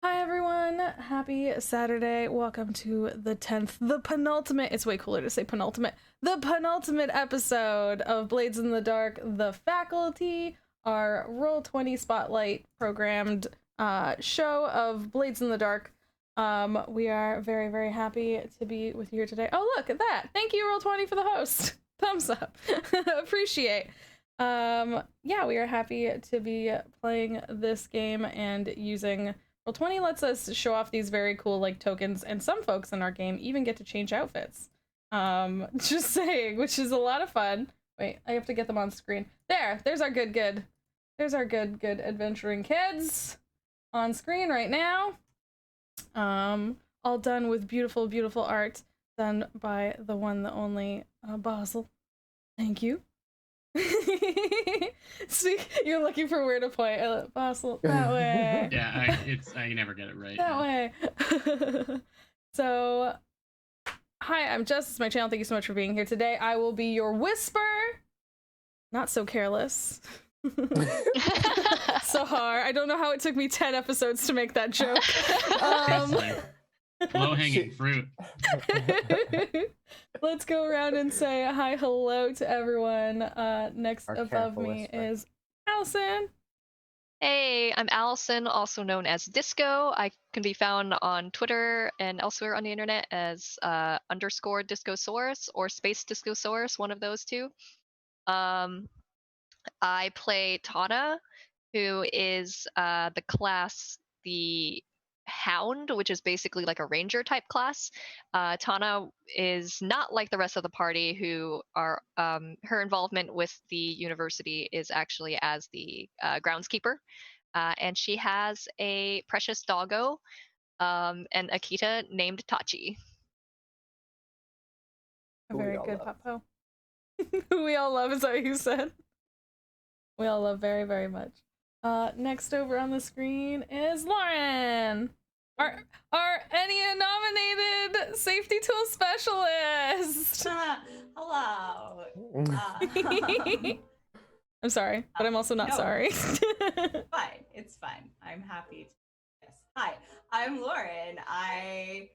Hi everyone, happy Saturday. Welcome to the 10th, the penultimate, it's way cooler to say penultimate, the penultimate episode of Blades in the Dark, The Faculty, our Roll20 Spotlight programmed show of Blades in the Dark. We are very, very happy to be with you here today. Oh, look at that. Thank you, Roll20, for the host. Thumbs up. Appreciate. Yeah, we are happy to be playing this game and using Roll20 lets us show off these very cool like tokens, and some folks in our game even get to change outfits. Just saying, which is a lot of fun. Wait, I have to get them on screen. There's our good. There's our good adventuring kids on screen right now. All done with beautiful art done by the one, the only Basil. Thank you. See, you're looking for where to point. Basil, that way. Yeah, I never get it right. That way. So, hi, I'm Jess. It's my channel. Thank you so much for being here today. I will be your whisper. Not so careless. So hard. I don't know how it took me 10 episodes to make that joke. Low-hanging fruit. Let's go around and say hi, hello to everyone. Next Our above me whisper. is Allison. Hey, I'm Allison, also known as Disco. I can be found on Twitter and elsewhere on the internet as _ Discosaurus or Space Discosaurus, one of those two. I play Tana, who is the class, the Hound, which is basically like a ranger type class. Tana is not like the rest of the party, who are her involvement with the university is actually as the groundskeeper, and she has a precious doggo, and Akita named Tachi. A very good Papo. Who we all love, is that what you said? We all love very, very much. Next over on the screen is Lauren, our Enya nominated safety tool specialist. Hello. I'm sorry, but I'm also not sorry. Fine, it's fine. I'm happy to. Yes. Hi, I'm Lauren. I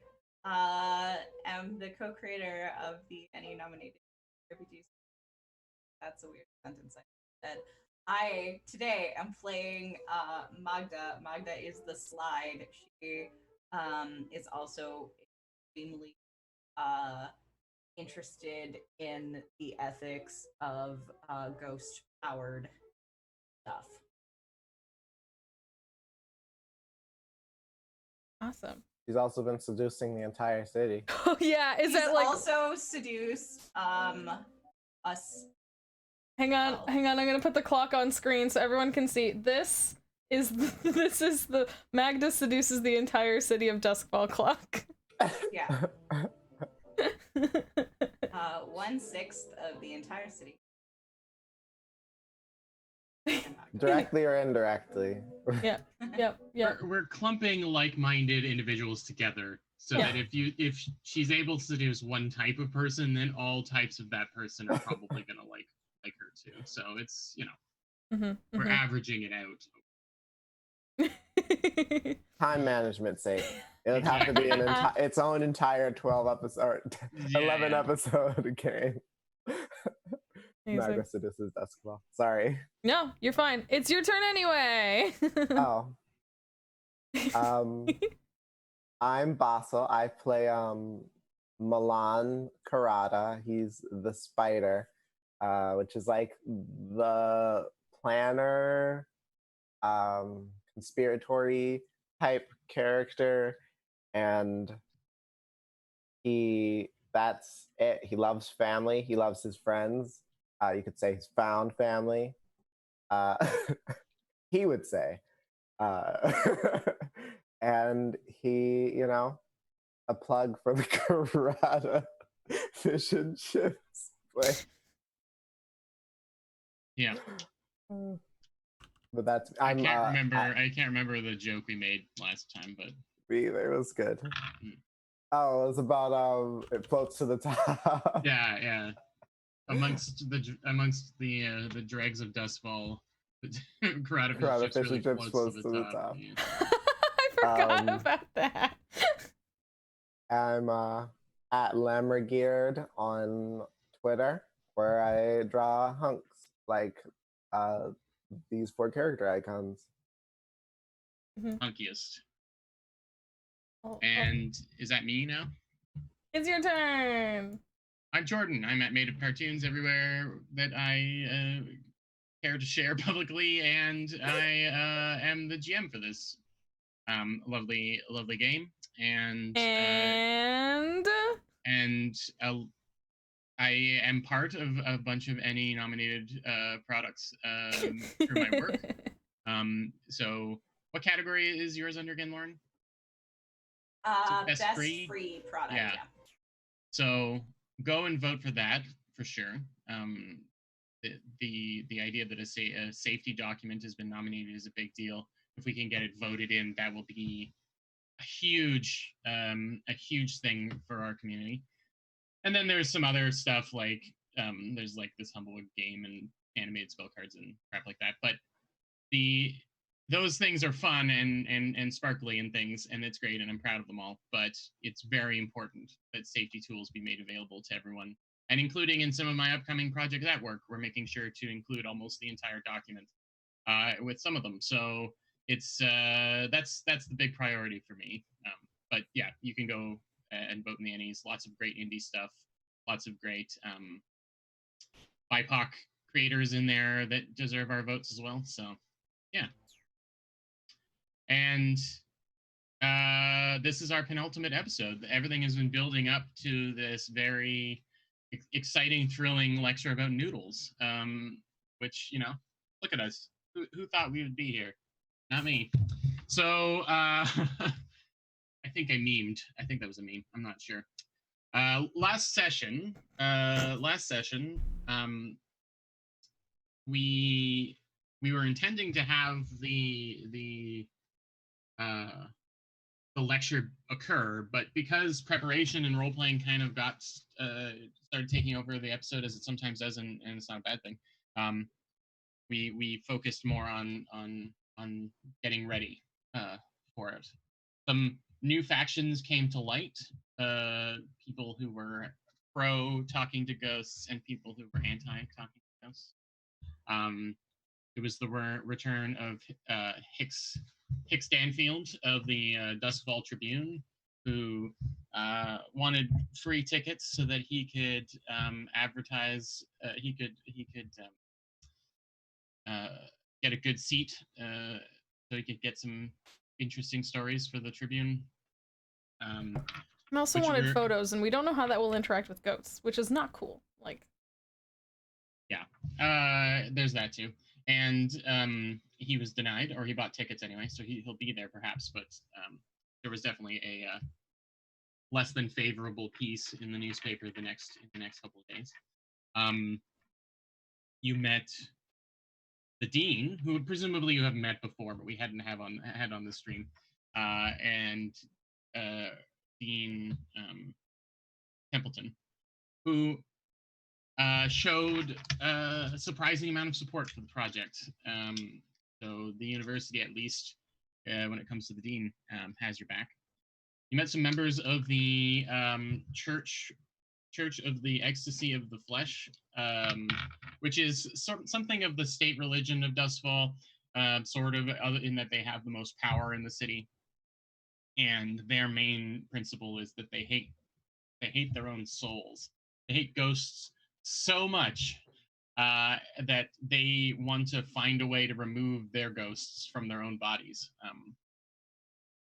am the co-creator of the Enya nominated RPGs. That's a weird sentence I said. I today am playing Magda. Magda is the slide. She is also extremely interested in the ethics of ghost powered stuff. Awesome. She's also been seducing the entire city. Oh yeah, is that like also seduced us? Hang on, I'm gonna put the clock on screen so everyone can see. This is the Magda seduces the entire city of Doskvol clock. Yeah. 1/6 of the entire city. Directly or indirectly. Yep. We're clumping like-minded individuals together so that if she's able to seduce one type of person, then all types of that person are probably gonna like her too. So it's, we're averaging it out. Time management sake. It would have to be its own entire 12 episode, 11 episode game. Magda seduces Doskvol. Sorry. No, you're fine. It's your turn anyway. Oh. I'm Basil. I play Milan Karada. He's the spider, which is like the planner, conspiratory type character, and that's it. He loves family. He loves his friends. You could say he's found family. He would say. And he, a plug for the Karada fish and chips place. Yeah. But that's I can't remember the joke we made last time, but either. It was good. Oh, it was about it floats to the top. Yeah. Amongst the dregs of Dustfall, the Karada fish and chips really floats to the top. Yeah. forgot about that. I'm at Lammergeared on Twitter, where I draw hunks like these 4 character icons. Hunkiest. Oh, And is that me now? It's your turn. I'm Jordan. I'm at Made Up Cartoons everywhere that I care to share publicly, and I am the GM for this lovely game. And I am part of a bunch of Annie nominated products through my work. So what category is yours under again, Lauren? Best free product. Yeah. So go and vote for that for sure. The idea that a safety document has been nominated is a big deal. If we can get it voted in, that will be a huge thing for our community. And then there's some other stuff like there's like this Humblewood game and animated spell cards and crap like that. But those things are fun and sparkly and things, and it's great, and I'm proud of them all. But it's very important that safety tools be made available to everyone, and including in some of my upcoming projects at work, we're making sure to include almost the entire document with some of them. So it's that's the big priority for me. But yeah, you can go and vote in the Annies. Lots of great indie stuff, lots of great BIPOC creators in there that deserve our votes as well. So yeah. And this is our penultimate episode. Everything has been building up to this very exciting, thrilling lecture about noodles, which, you know, look at us. Who thought we would be here? Not me. So I think I memed. I think that was a meme. I'm not sure. Last session, we were intending to have the lecture occur, but because preparation and role playing kind of got started taking over the episode, as it sometimes does, and it's not a bad thing, we focused more on getting ready for it. Some new factions came to light, people who were pro talking to ghosts and people who were anti talking to ghosts. It was the return of Hicks Stanfield of the Doskvol Tribune, who wanted free tickets so that he could advertise. He could get a good seat, so he could get some interesting stories for the Tribune. I also wanted photos, and we don't know how that will interact with ghosts, which is not cool. Like, yeah, there's that too. And he was denied, or he bought tickets anyway, so he'll be there perhaps. But there was definitely a less than favorable piece in the newspaper the next couple of days. You met the dean, who presumably you have met before, but we hadn't had on the stream, and Dean Templeton, who showed a surprising amount of support for the project. So the university, at least when it comes to the dean, has your back. You met some members of the Church of the Ecstasy of the Flesh, which is something of the state religion of Doskvol, sort of, in that they have the most power in the city. And their main principle is that they hate their own souls. They hate ghosts so much that they want to find a way to remove their ghosts from their own bodies.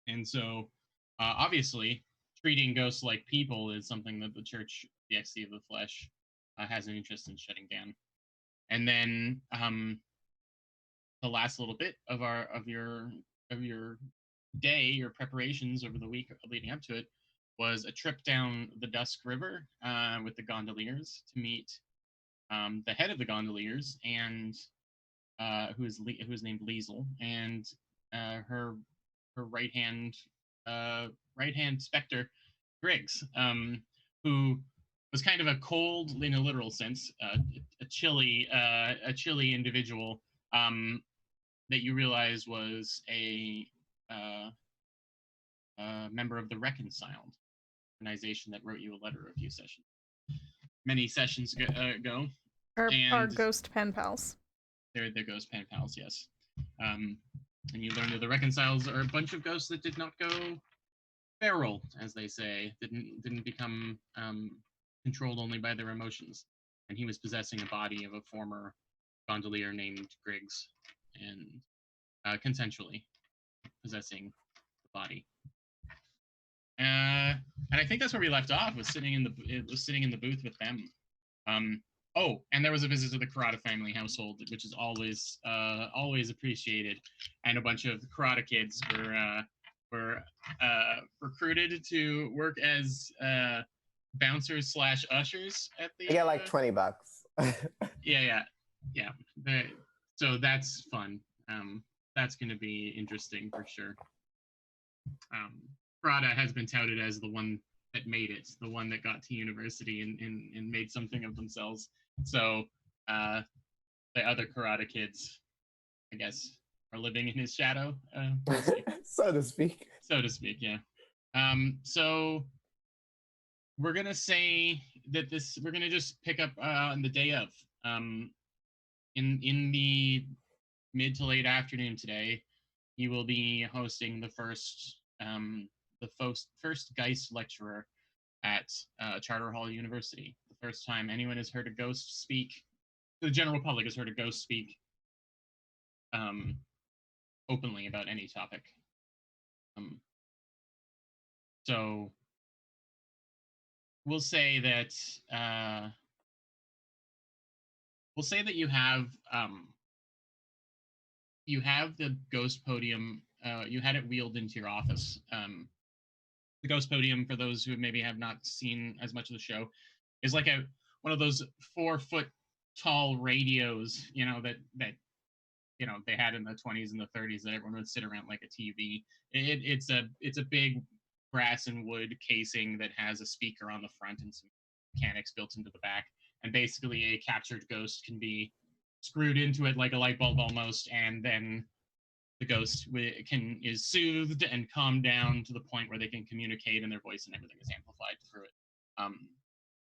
And so, obviously, treating ghosts like people is something that the Church, the Ecstasy of the Flesh, has an interest in shutting down. And then the last little bit of your day, your preparations over the week leading up to it, was a trip down the Dusk River with the gondoliers to meet the head of the gondoliers, and who is named Liesel, and her right hand specter, Griggs, who was kind of a cold, in a literal sense, a chilly individual that you realize was a member of the Reconciled organization that wrote you a letter a few sessions, many sessions ago. Our ghost pen pals. They're ghost pen pals, yes. And you learn that the Reconciles are a bunch of ghosts that did not go feral, as they say, didn't become controlled only by their emotions. And he was possessing a body of a former gondolier named Griggs, and consensually possessing the body. And I think that's where we left off. Was sitting in the booth with them. Oh, and there was a visit to the Karada family household, which is always appreciated. And a bunch of Karada kids were recruited to work as bouncers / ushers at the. I get like $20. Yeah. So that's fun. That's going to be interesting for sure. Karada has been touted as the one that made it, the one that got to university and made something of themselves. So the other Karada kids, I guess, are living in his shadow, so to speak. So to speak, yeah. So we're gonna say that we're gonna just pick up on the day of. In the mid to late afternoon today, you will be hosting the first Geist lecturer at Charter Hall University. The first time anyone has heard a ghost speak, the general public has heard a ghost speak openly about any topic. So we'll say that you have the Ghost Podium. You had it wheeled into your office. The Ghost Podium, for those who maybe have not seen as much of the show, is like one of those 4-foot tall radios, that they had in the 20s and the 30s that everyone would sit around like a TV. It's a big brass and wood casing that has a speaker on the front and some mechanics built into the back. And basically a captured ghost can be screwed into it like a light bulb almost, and then the ghost is soothed and calmed down to the point where they can communicate, and their voice and everything is amplified through it.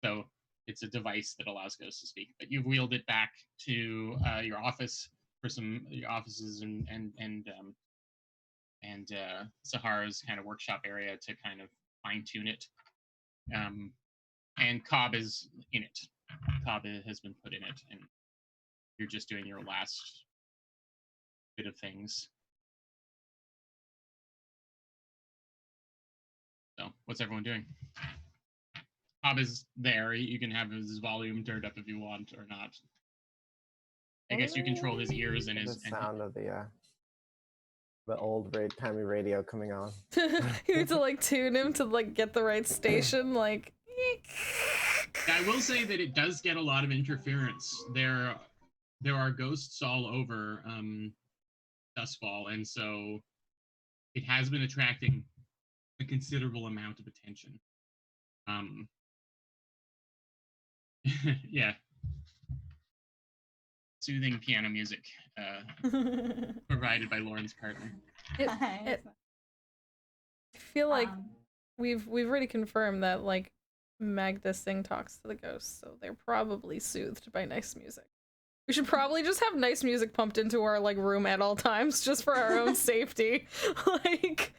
So it's a device that allows ghosts to speak. But you've wheeled it back to your office for your offices and Sahara's kind of workshop area to kind of fine tune it. And Cobb is in it. Cobb has been put in it, and you're just doing your last bit of things. So, what's everyone doing? Cobb is there. You can have his volume turned up if you want or not. I guess you control his ears and his sound of the old timey radio coming on. You need to like tune him to like get the right station. Like, I will say that it does get a lot of interference. There are ghosts all over Doskvol, and so it has been attracting a considerable amount of attention. Yeah. Soothing piano music provided by Lauren's partner. I feel like we've already confirmed that like Magda Singh talks to the ghosts, so they're probably soothed by nice music. We should probably just have nice music pumped into our like room at all times, just for our own safety. Like,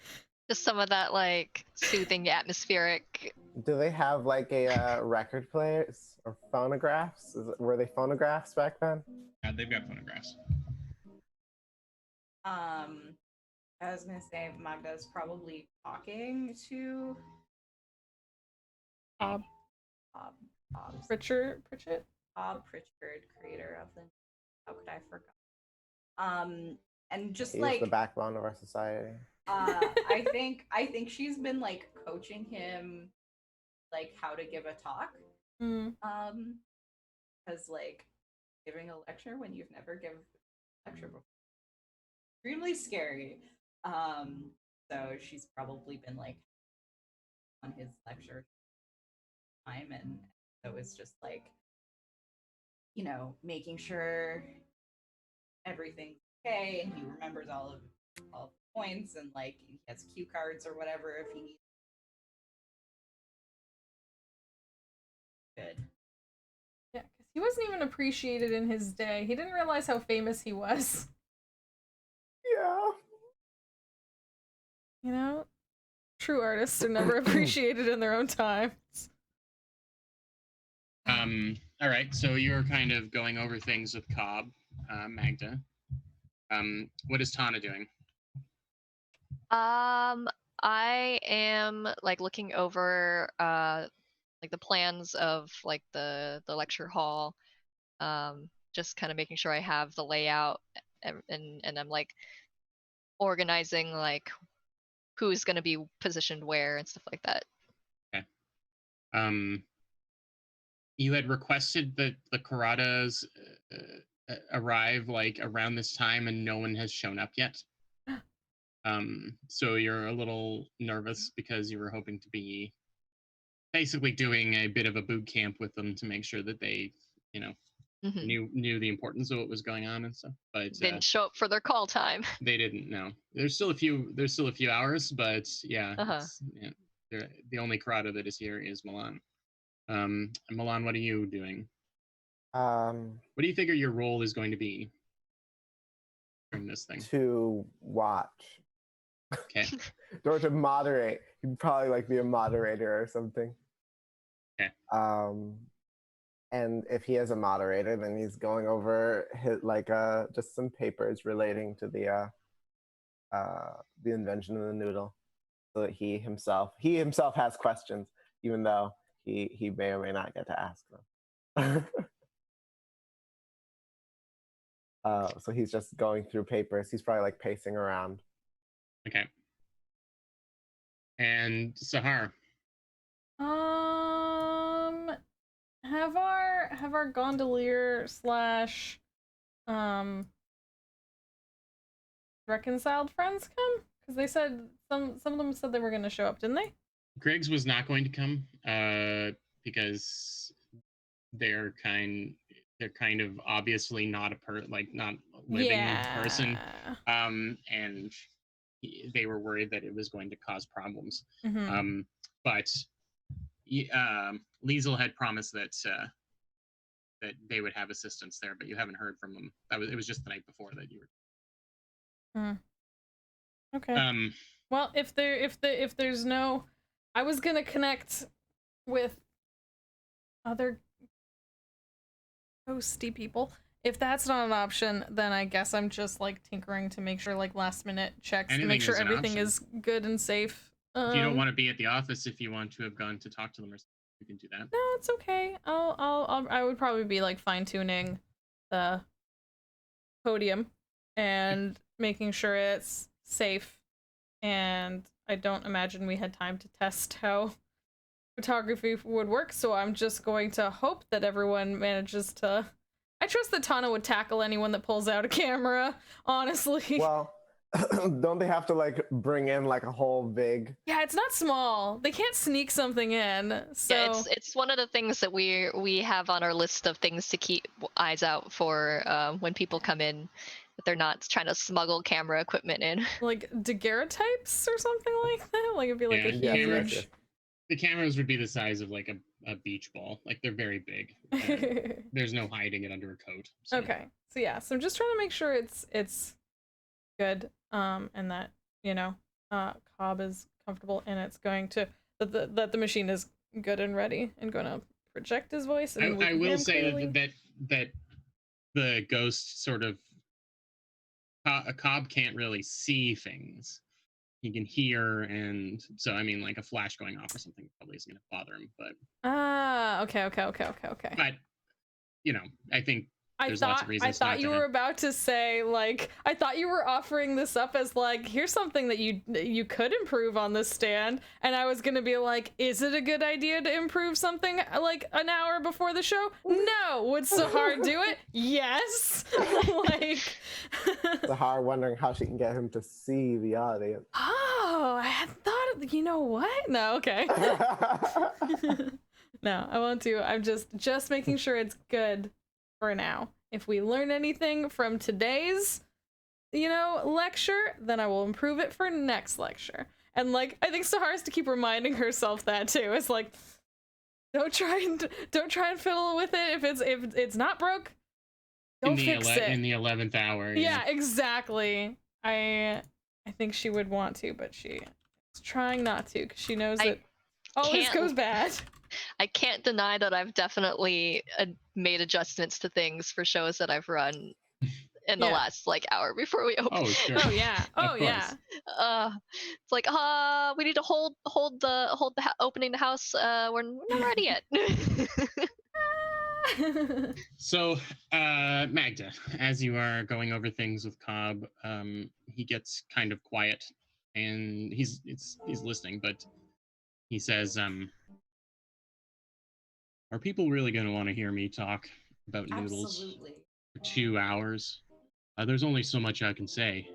just some of that like soothing atmospheric. Do they have like a record players or phonographs? Were they phonographs back then? Yeah, they've got phonographs. I was gonna say Magda's probably talking to Pritchard, Bob Pritchard, creator of the. How could I forget? And just He's like the backbone of our society. I think she's been like coaching him, like how to give a talk. Because like giving a lecture when you've never given a lecture before, extremely scary. So she's probably been like on his lecture time, and so it's just like, making sure everything's okay and he remembers all of all the points, and like he has cue cards or whatever if he needs. Good. Yeah, because he wasn't even appreciated in his day. He didn't realize how famous he was. Yeah. You know? True artists are never appreciated in their own times. All right, so you're kind of going over things with Cobb, Magda. What is Tana doing? I am like looking over like the plans of like the lecture hall, just kind of making sure I have the layout, and I'm like organizing like who's going to be positioned where and stuff like that. Okay. You had requested that the Karatas arrive like around this time, and no one has shown up yet. So you're a little nervous because you were hoping to be basically doing a bit of a boot camp with them to make sure that they, you know, knew the importance of what was going on and stuff. But didn't show up for their call time. They didn't. No, there's still a few hours, but yeah, the only Karata that is here is Milan. Milan, what are you doing? What do you figure your role is going to be during this thing? To watch. Okay. Or to moderate. You'd probably like be a moderator or something. Okay. And if he is a moderator, then he's going over his, like just some papers relating to the invention of the noodle, so that he himself has questions, even though he may or may not get to ask them. So he's just going through papers. He's probably like pacing around. Okay. And Sahar. Have our gondolier / reconciled friends come? Because they said some of them said they were going to show up, didn't they? Griggs was not going to come because they're kind of obviously not not living person, and they were worried that it was going to cause problems. But Liesel had promised that they would have assistance there, but you haven't heard from them. It was just the night before that you were. Okay. Well, if there's no, I was gonna connect with other ghosty people. If that's not an option, then I guess I'm just like tinkering to make sure, like last minute checks to make sure everything is good and safe. If you don't want to be at the office, if you want to have gone to talk to them or something, you can do that. No, it's okay. I would probably be like fine tuning the podium and making sure it's safe. And I don't imagine we had time to test how photography would work, so I'm just going to hope that everyone manages to. I trust that Tana would tackle anyone that pulls out a camera, honestly. Well, don't they have to like bring in like a whole big? Yeah, it's not small. They can't sneak something in. So yeah, it's one of the things that we have on our list of things to keep eyes out for when people come in, that they're not trying to smuggle camera equipment in. Like daguerreotypes or something like that. Like it'd be like a huge. The cameras would be the size of like a beach ball. Like they're very big. There's no hiding it under a coat. So. Okay. So yeah, so I'm just trying to make sure it's good, and that, you know, Cobb is comfortable and it's going to that the machine is good and ready and going to project his voice. And I will say that the ghost sort of Cobb can't really see things. He can hear, and so I mean, like a flash going off or something probably isn't going to bother him. But okay. But you know, I think there's lots of reasons. I thought you were about to say, like, I thought you were offering this up as like, here's something that you could improve on this stand, and I was gonna be like, is it a good idea to improve something like an hour before the show? No. Would Sahar do it? Yes. Like Sahar wondering how she can get him to see the audience. Oh, I had thought. You know what? No. Okay. No, I won't do. I'm just making sure it's good. For now. If we learn anything from today's lecture, then I will improve it for next lecture. And like, I think Sahara has to keep reminding herself that too. It's like, don't try and fiddle with it if it's not broke. Don't fix it in the 11th hour. Yeah, exactly. I think she would want to, but she's trying not to because she knows that always goes bad. I can't deny that I've definitely made adjustments to things for shows that I've run in the last like hour before we open. Oh sure. Oh yeah. Oh yeah. It's like we need to hold the opening the house. We're not ready yet. So, Magda, as you are going over things with Cobb, he gets kind of quiet, and he's listening, but he says, "Are people really going to want to hear me talk about noodles for 2 hours? There's only so much I can say.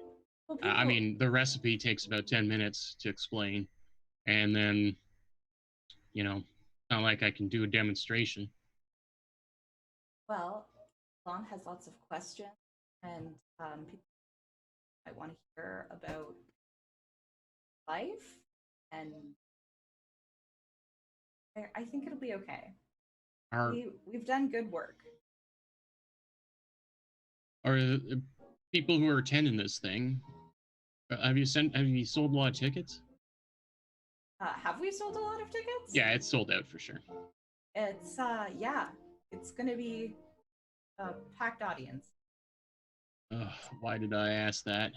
Well, I mean, the recipe takes about 10 minutes to explain, and then, not like I can do a demonstration." Well, Lon has lots of questions, and people might want to hear about life, and I think it'll be okay. We've done good work. Are people who are attending this thing? Have you sold a lot of tickets? Have we sold a lot of tickets? Yeah, it's sold out for sure. It's it's gonna be a packed audience. Why did I ask that?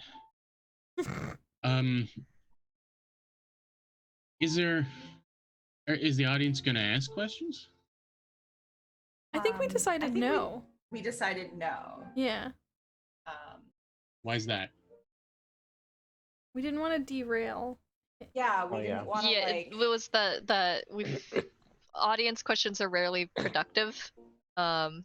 Is the audience gonna ask questions? I think we decided no. We decided no. Yeah. Why is that? We didn't want to derail. Yeah, we didn't want to like. It was the audience questions are rarely productive, and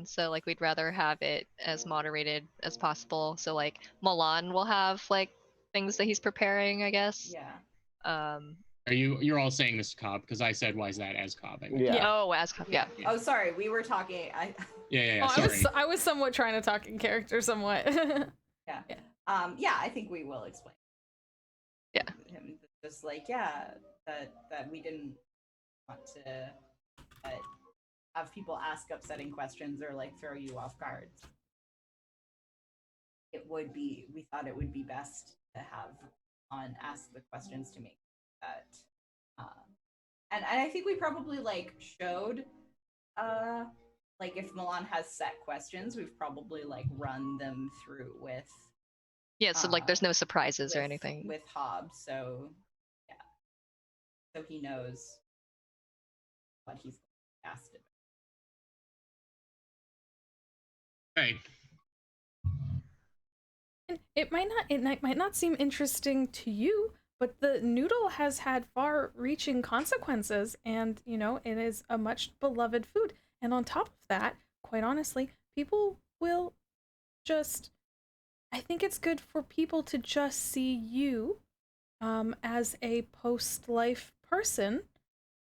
so like we'd rather have it as moderated as possible. So like Milan will have like things that he's preparing, I guess. Yeah. You're all saying this to Cobb because I said why is that as Cobb? I mean. Yeah. Oh, as Cobb. Yeah. Oh, sorry. We were talking. Yeah. Oh, sorry. I was somewhat trying to talk in character, somewhat. Yeah. Yeah. I think we will explain. Yeah. Him just like that we didn't want to have people ask upsetting questions or like throw you off guard. We thought it would be best to have on ask the questions to make that. And I think we probably like showed like if Milan has set questions, we've probably like run them through with. Yeah, so like there's no surprises or anything. With Hobbs, so yeah. So he knows what he's asked about. Hey. It might not seem interesting to you, but the noodle has had far-reaching consequences, and it is a much beloved food. And on top of that, quite honestly, people will just. I think it's good for people to just see you, as a post-life person,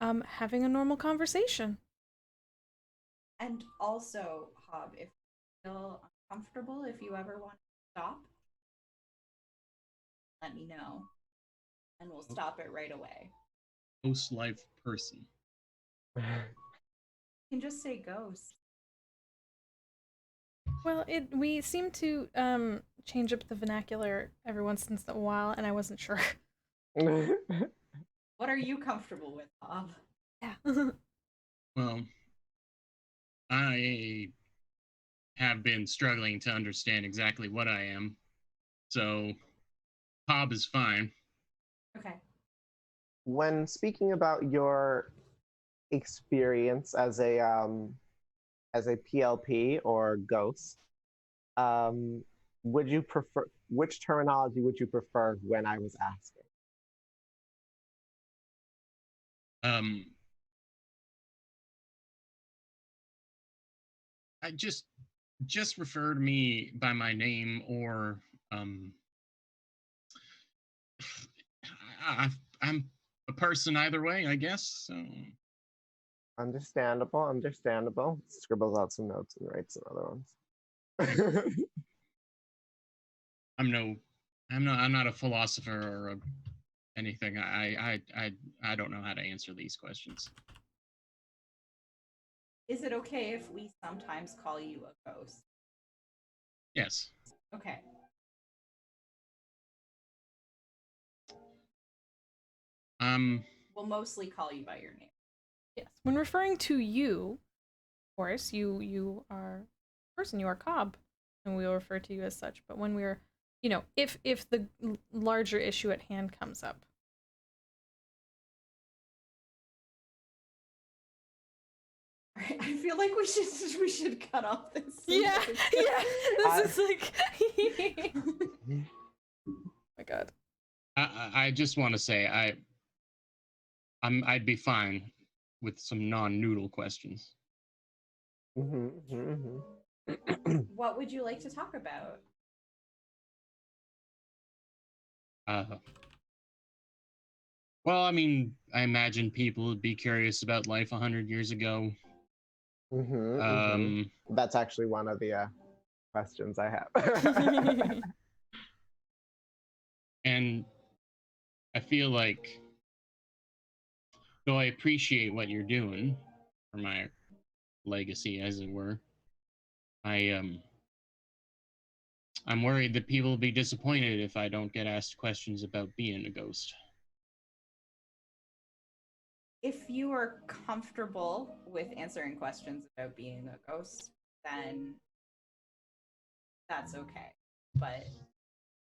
having a normal conversation. And also, Hob, if you feel uncomfortable, if you ever want to stop, let me know, and we'll stop it right away. Post-life person. You can just say ghost. Well, we seem to change up the vernacular every once in a while, and I wasn't sure. What are you comfortable with, Hob? Yeah. Well, I have been struggling to understand exactly what I am, so Hob is fine. Okay. When speaking about your experience as a PLP or ghost, would you prefer, which terminology would you prefer when I was asking? I just refer to me by my name, or I'm a person either way, I guess. So. Understandable. Scribbles out some notes and writes some other ones. I'm not a philosopher or anything. I don't know how to answer these questions. Is it okay if we sometimes call you a ghost? Yes. Okay. We'll mostly call you by your name. Yes. When referring to you, of course, you are a person, you are Cobb, and we will refer to you as such. But when we're, if the larger issue at hand comes up. I feel like we should cut off this. Yeah. This is like. Oh my God. I just want to say I'd be fine with some non-noodle questions. What would you like to talk about? Well, I mean, I imagine people would be curious about life 100 years ago. That's actually one of the questions I have. And I feel like, though I appreciate what you're doing for my legacy, as it were, I'm worried that people will be disappointed if I don't get asked questions about being a ghost. If you are comfortable with answering questions about being a ghost, then that's okay. But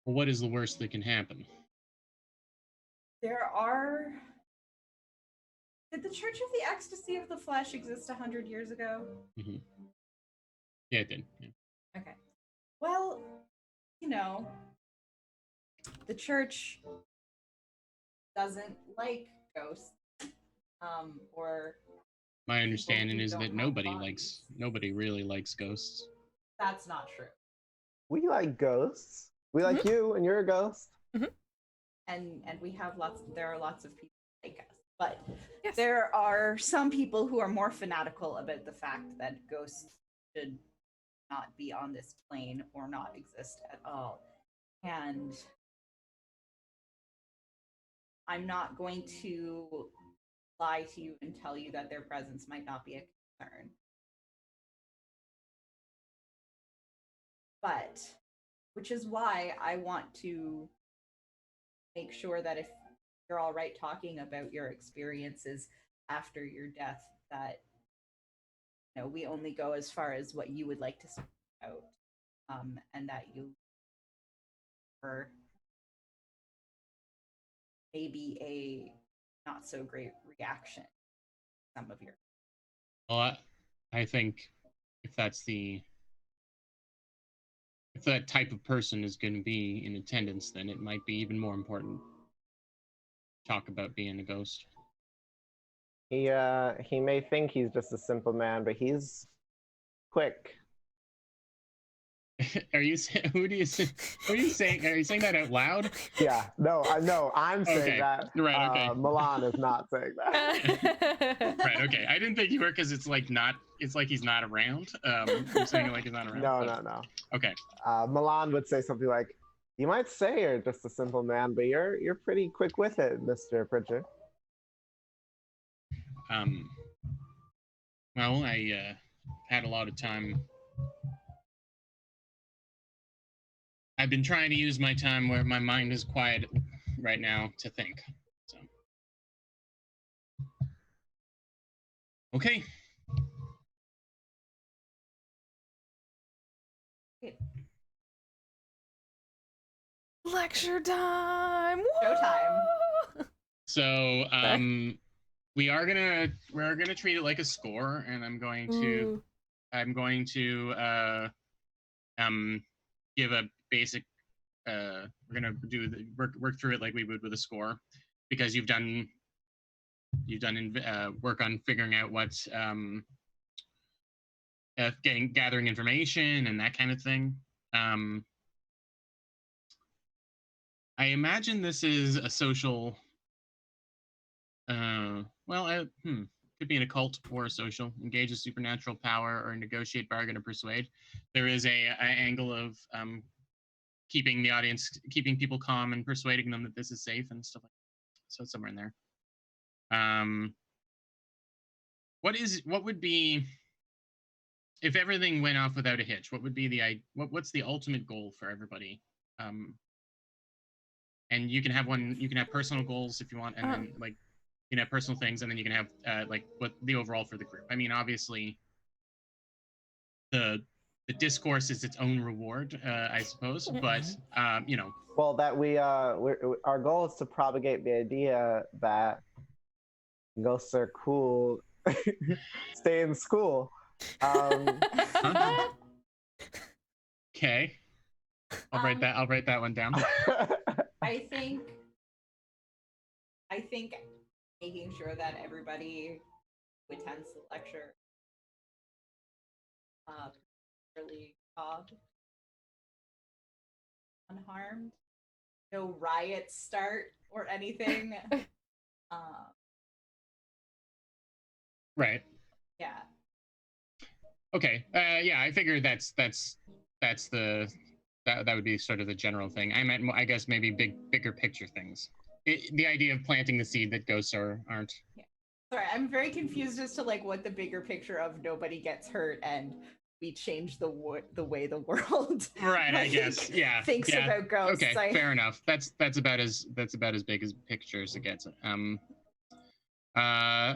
what is the worst that can happen? Did the Church of the Ecstasy of the Flesh exist 100 years ago? Mm-hmm. Yeah, it did. Yeah. Okay. Well, the church doesn't like ghosts. Or my understanding is that nobody really likes ghosts. That's not true. We like ghosts. We like you, and you're a ghost. And there are lots of people like us. But yes, there are some people who are more fanatical about the fact that ghosts should not be on this plane or not exist at all. And I'm not going to lie to you and tell you that their presence might not be a concern. But, which is why I want to make sure that if you're all right talking about your experiences after your death, that we only go as far as what you would like to speak about, and that you are maybe a not so great reaction to some of your. Well, I think if that type of person is going to be in attendance, then it might be even more important to talk about being a ghost. He may think he's just a simple man, but he's quick. Are you saying Are you saying that out loud? Yeah, no, I'm saying that. Right, okay. Milan is not saying that. Right, okay. I didn't think you were, because it's like he's not around. You're saying it like he's not around. No. Okay. Milan would say something like, "You might say you're just a simple man, but you're pretty quick with it, Mr. Pritchard." Well, I had a lot of time. I've been trying to use my time where my mind is quiet right now to think. So. Okay. Lecture time. Showtime. So, we're gonna treat it like a score, and I'm going to give a basic. We're gonna work through it like we would with a score, because you've done work on figuring out what's gathering information and that kind of thing. I imagine this is a social. Could be an occult or a social. Engage a supernatural power or negotiate, bargain, or persuade. There is a angle of keeping the audience, keeping people calm and persuading them that this is safe and stuff like that. So it's somewhere in there. What would be, if everything went off without a hitch, what would be what's the ultimate goal for everybody? And you can have personal goals if you want, and then like you can have personal things, and then you can have like what the overall for the group. I mean, obviously the discourse is its own reward, I suppose, but you know. Well, that our goal is to propagate the idea that ghosts are cool. Stay in school. Okay. I'll write that one down. I think making sure that everybody who attends the lecture really unharmed. No riots start or anything. Right. Yeah. Okay. Yeah, I figured that would be sort of the general thing. I meant, I guess, maybe bigger picture things. The idea of planting the seed that ghosts aren't. Yeah. Sorry, I'm very confused as to like what the bigger picture of nobody gets hurt and we change the way the world. Right. I guess. Yeah. Thinks about ghosts. Okay. Fair enough. That's about as big as picture as it gets.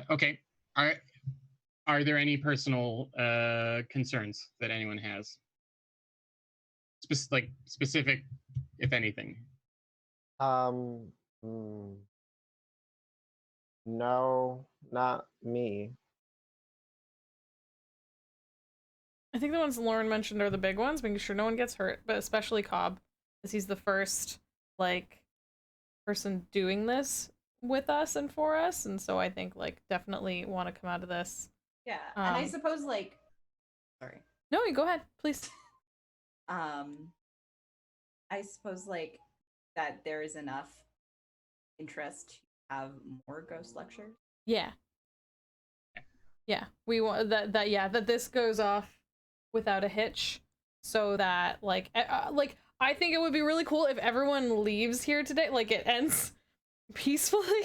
Okay. Are there any personal concerns that anyone has? Specific, if anything. No, not me. I think the ones Lauren mentioned are the big ones, making sure no one gets hurt, but especially Cobb, because he's the first like person doing this with us and for us, and so I think like definitely want to come out of this. Yeah, and I suppose like, sorry. No, you go ahead, please. I suppose like that there is enough interest to have more ghost lectures. Yeah. We want that this goes off without a hitch, so that like I think it would be really cool if everyone leaves here today, like it ends peacefully.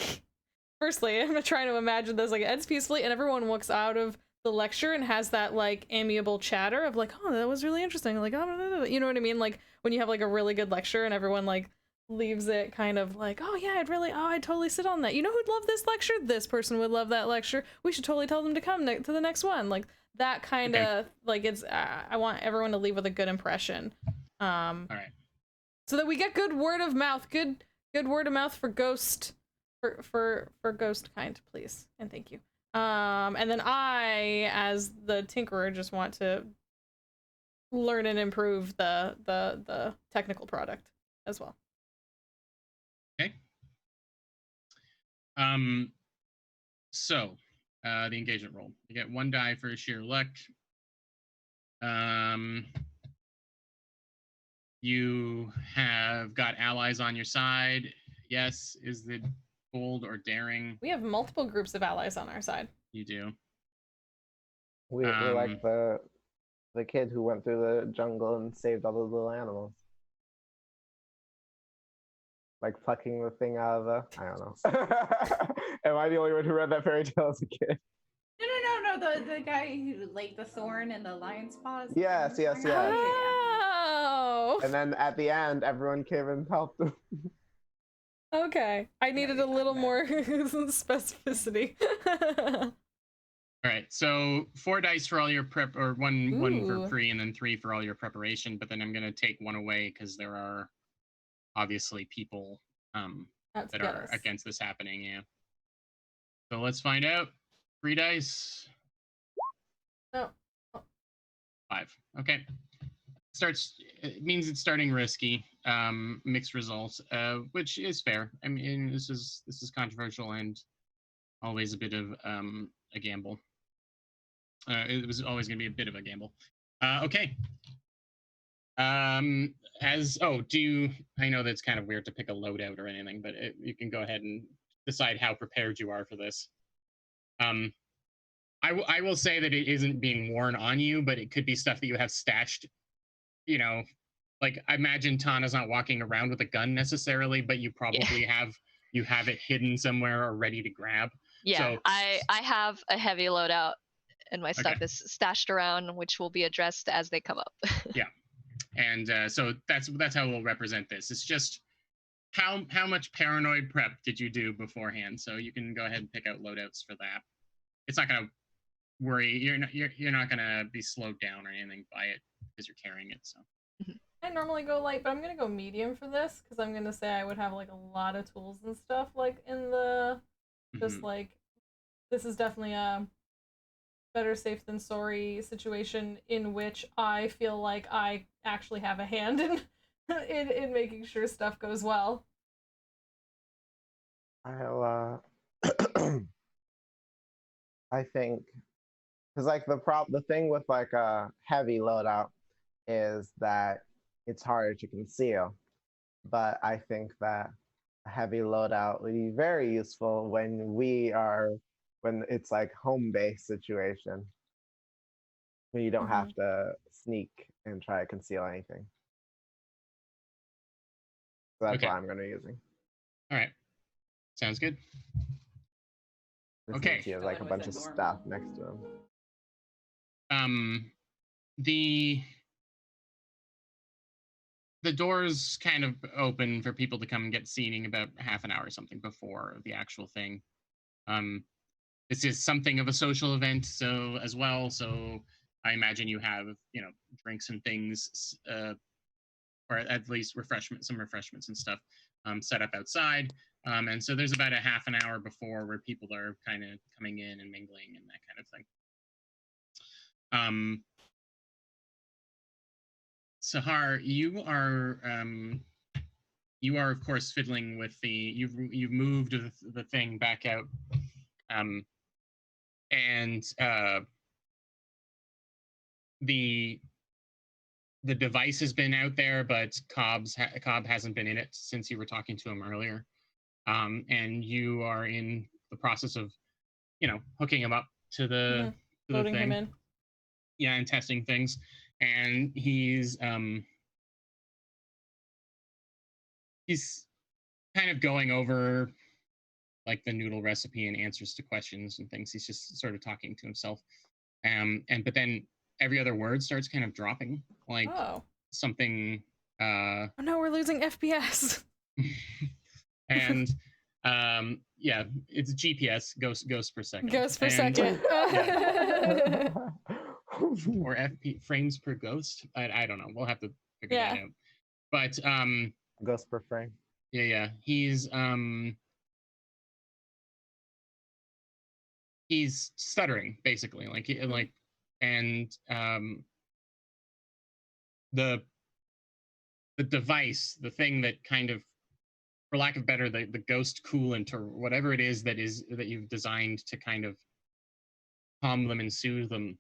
Firstly, I'm trying to imagine this, like it ends peacefully and everyone walks out of the lecture and has that like amiable chatter of like, oh, that was really interesting, like, oh, you know what I mean, like when you have like a really good lecture and everyone like leaves it kind of like, oh yeah, I'd totally sit on that, you know who'd love this lecture, this person would love that lecture, we should totally tell them to come to the next one, like that kind of like it's I want everyone to leave with a good impression, all right, so that we get good word of mouth, good word of mouth for ghost for ghost kind, please and thank you. And then I, as the tinkerer, just want to learn and improve the technical product as well. Okay. So, the engagement roll. You get 1 die for sheer luck. You have got allies on your side. Yes, is the bold or daring? We have multiple groups of allies on our side. You do. We're like the kid who went through the jungle and saved all the little animals. Like plucking the thing out of the... I don't know. Am I the only one who read that fairy tale as a kid? No. The guy who laid the thorn in the lion's paws. Yes. Oh! And then at the end, everyone came and helped him. Okay. I needed a little more specificity. All right, so 4 dice for all your prep, or one for free, and then 3 for all your preparation. But then I'm gonna take 1 away because there are obviously people that are against this happening. Yeah. So let's find out. 3 dice. No. 5. Okay. It means it's starting risky. Mixed results, which is fair. I mean, this is controversial and always a bit of a gamble. It was always going to be a bit of a gamble. Okay. I know that's kind of weird to pick a loadout or anything, but you can go ahead and decide how prepared you are for this. I will say that it isn't being worn on you, but it could be stuff that you have stashed, like, I imagine Tana's not walking around with a gun necessarily, but you probably have it hidden somewhere or ready to grab. Yeah, So, I have a heavy loadout, and my stuff Okay. is stashed around, which will be addressed as they come up. Yeah. And so that's how we'll represent this. It's just how much paranoid prep did you do beforehand? So you can go ahead and pick out loadouts for that. It's not gonna worry. You're not gonna be slowed down or anything by it because you're carrying it. So I normally go light, but I'm gonna go medium for this because I'm gonna say I would have like a lot of tools and stuff like in the just like this is definitely a better safe than sorry situation in which I feel like I actually have a hand in in making sure stuff goes well. I'll I think because like the thing with like a heavy loadout is that it's harder to conceal, but I think that a heavy loadout would be very useful when it's like home base situation when you don't have to sneak and try to conceal anything. So that's Okay. what I'm going to be using. All right, sounds good. Just Okay. since he has like a bunch of stuff next to him. The doors kind of open for people to come and get seating about half an hour or something before the actual thing. This is something of a social event, so as well. So I imagine you have, drinks and things, or at least some refreshments and stuff set up outside. And so there's about a half an hour before where people are kind of coming in and mingling and that kind of thing. Sahar, you are of course fiddling with you've moved the thing back out, and the device has been out there, but Cobb hasn't been in it since you were talking to him earlier, and you are in the process of hooking him up to the Loading thing. him in. Yeah, and testing things, and he's kind of going over like the noodle recipe and answers to questions and things. He's just sort of talking to himself, but then every other word starts kind of dropping, like something. Oh no, we're losing FPS. And yeah, it's GPS, ghost per second. Ghost per second. Yeah. Or FP, frames per ghost. I don't know. We'll have to figure that out. But ghost per frame. Yeah. He's stuttering basically, and the device, the thing that kind of, for lack of better, the ghost coolant or whatever it is that you've designed to kind of calm them and soothe them,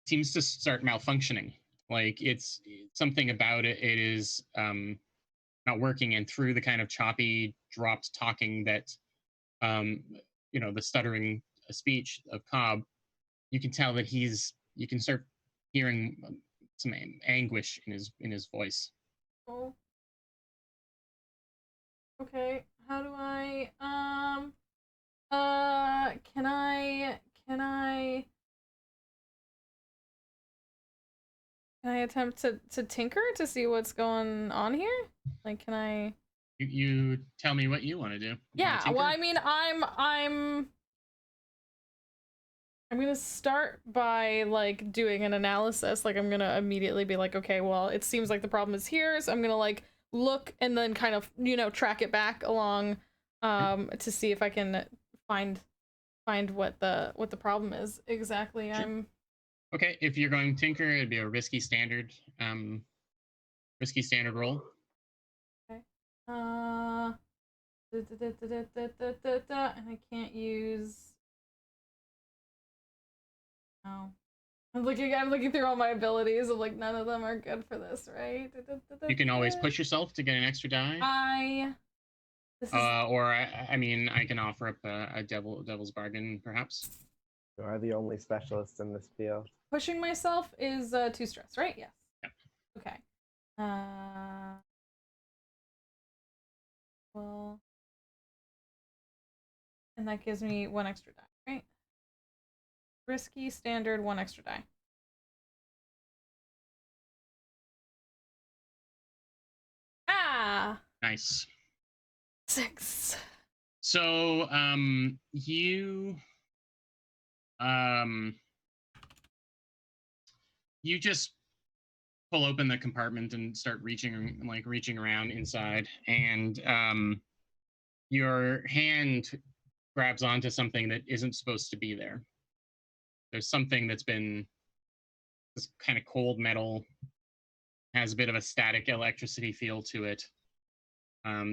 seems to start malfunctioning. Like it's something about it is not working, and through the kind of choppy, dropped talking that the stuttering speech of Cobb, you can tell that you can start hearing some anguish in his voice. Oh. Okay, how do I can I attempt to tinker to see what's going on here? Like, can I? You tell me what you want to do. Yeah, well, I mean, I'm gonna start by like doing an analysis. Like, I'm gonna immediately be like, okay, well, it seems like the problem is here, so I'm gonna like look and then kind of track it back along to see if I can find what the problem is exactly. Sure. Okay, if you're going tinker, it'd be a risky standard roll. Okay. And I can't use. Oh. I'm looking through all my abilities. I'm like, none of them are good for this, right? You can always push yourself to get an extra die. Or I mean, I can offer up a devil's bargain, perhaps. You are the only specialist in this field. Pushing myself is 2 stress, right? Yes. Yep. Okay. Well, and that gives me 1 extra die, right? Risky, standard, 1 extra die. Ah! Nice. 6. So, you just pull open the compartment and start reaching around inside, and your hand grabs onto something that isn't supposed to be there. There's something that's been this kind of cold metal, has a bit of a static electricity feel to it.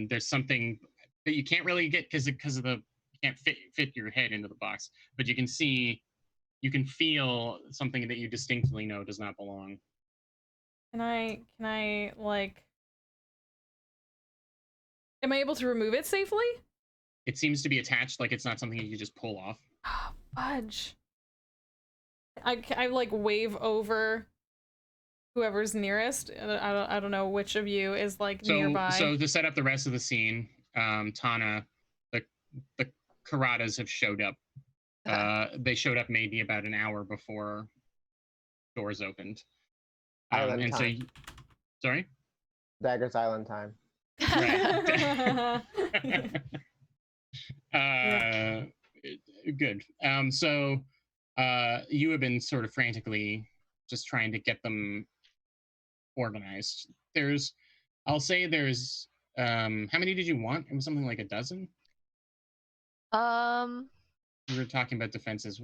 There's something that you can't really get because of the you can't fit your head into the box, but you can feel something that you distinctly know does not belong. Can I like, am I able to remove it safely? It seems to be attached, like it's not something you can just pull off. Oh, fudge. I like wave over whoever's nearest. I don't know which of you is like nearby. So to set up the rest of the scene, Tana, the Karatas have showed up. They showed up maybe about an hour before doors opened. Island and time. so, sorry? Dagger's Island time. Right. Good. So you have been sort of frantically just trying to get them organized. I'll say there's, how many did you want? It was something like a dozen? We were talking about defenses.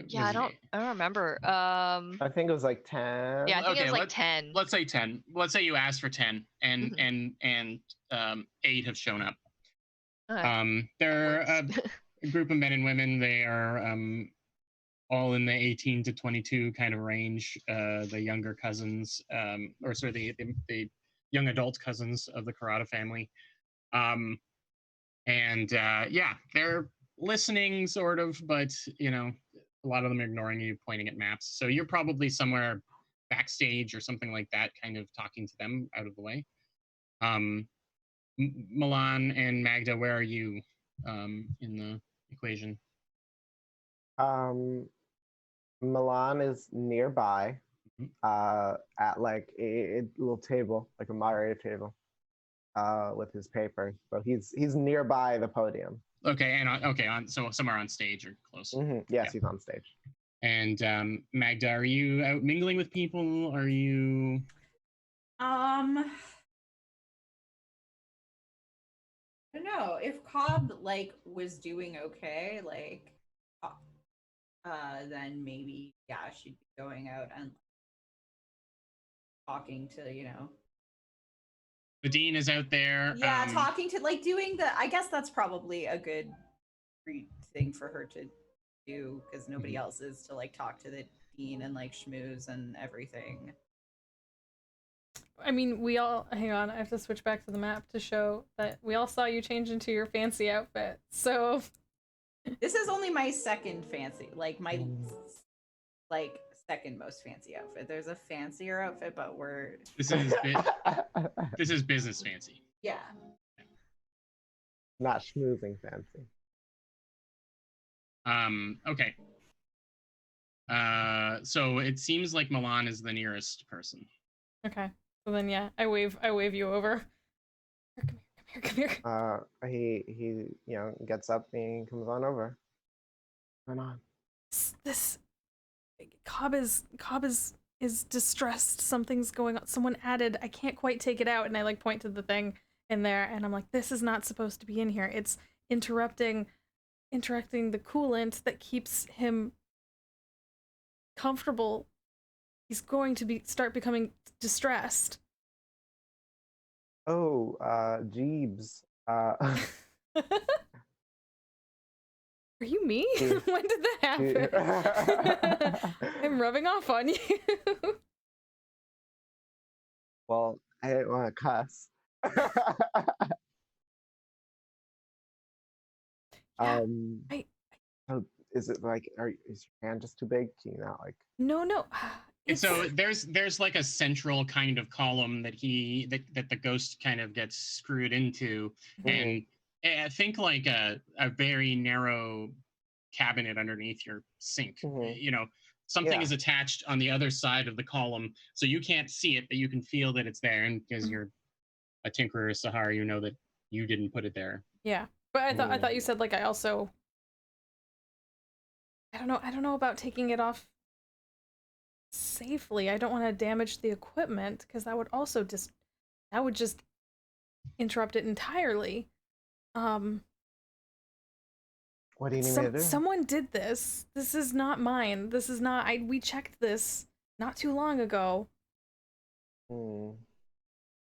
Yeah, I don't remember. I think it was like 10. Yeah, I think it was like 10. Let's say 10. Let's say you asked for 10, and and 8 have shown up. Okay. They're a group of men and women. They are all in the 18 to 22 kind of range. The younger cousins, or sorry, the young adult cousins of the Karata family. Yeah, they're listening sort of, but you know, a lot of them are ignoring you, pointing at maps. So you're probably somewhere backstage or something like that, kind of talking to them out of the way. Milan and Magda, where are you in the equation? Milan is nearby, at like a little table, like a moderator table, with his papers. So he's nearby the podium. Okay, and so somewhere on stage or close. Yes, yeah. He's on stage. And Magda, are you out mingling with people? Are you? I don't know if Cobb like was doing okay, like, then maybe she'd be going out and talking to, you know. The dean is out there. Yeah, talking to, like, doing the. I guess that's probably a good thing for her to do because nobody else is to like talk to the dean and like schmooze and everything. I mean, we all, hang on, I have to switch back to the map to show that we all saw you change into your fancy outfit. So this is only my second fancy, like my like second most fancy outfit. There's a fancier outfit, but this is business fancy. Yeah. Not schmoozing fancy. Okay. So it seems like Milan is the nearest person. Okay. So then, yeah, I wave you over. Come here. He gets up and comes on over. Come on. This Cobb is distressed. Something's going on. Someone added. I can't quite take it out, and I like point to the thing in there, and I'm like, this is not supposed to be in here. It's interrupting the coolant that keeps him comfortable. He's going to start becoming distressed. Oh, Jeebs. Are you me? When did that happen? I'm rubbing off on you. Well, I didn't want to cuss. is it like is your hand just too big? Can you not like? No. And so there's like a central kind of column that the ghost kind of gets screwed into, and I think like a very narrow cabinet underneath your sink. You know, something is attached on the other side of the column, so you can't see it, but you can feel that it's there, and because you're a tinkerer, Sahar, you know that you didn't put it there. Yeah, but I thought you said like I also. I don't know about taking it off safely. I don't want to damage the equipment because that would also just interrupt it entirely. What do you need me to do? Someone did this. This is not mine. This is not. We checked this not too long ago.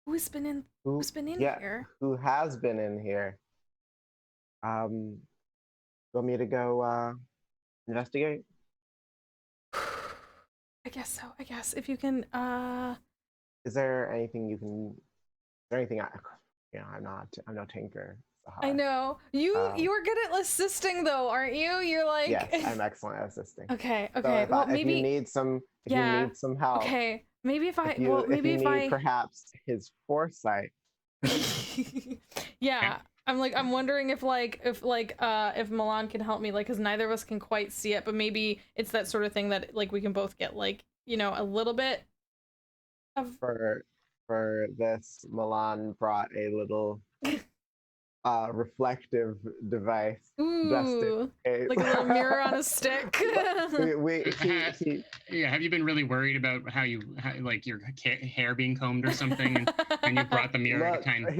Who's been in here? Who has been in here? Want me to go investigate? I guess so. I guess if you can. Is there anything you can? Is there anything I'm no tinker. I know you were good at assisting though, aren't you? You're like yes, I'm excellent at assisting. Okay. So well, maybe if you need some help. Okay, maybe if I perhaps his foresight. Yeah, I'm wondering if Milan can help me, like, because neither of us can quite see it, but maybe it's that sort of thing that like we can both get like a little bit of. For this, Milan brought a little reflective device. Ooh, like a little mirror on a stick. Have you been really worried about how like your hair being combed or something, and you brought the mirror to kind of.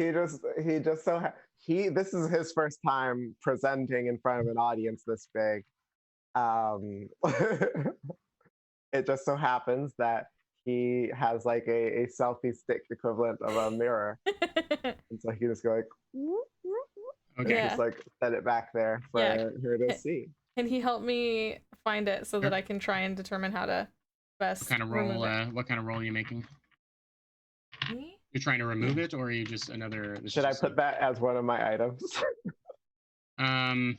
This is his first time presenting in front of an audience this big. It just so happens that he has like a selfie stick equivalent of a mirror, and so he just go like. Okay. Just like set it back there for her to see. Can he help me find it so that I can try and determine how to best? What kind of roll? What kind of roll are you making? Me? You're trying to remove it, or are you just another? Should I put that as one of my items? No,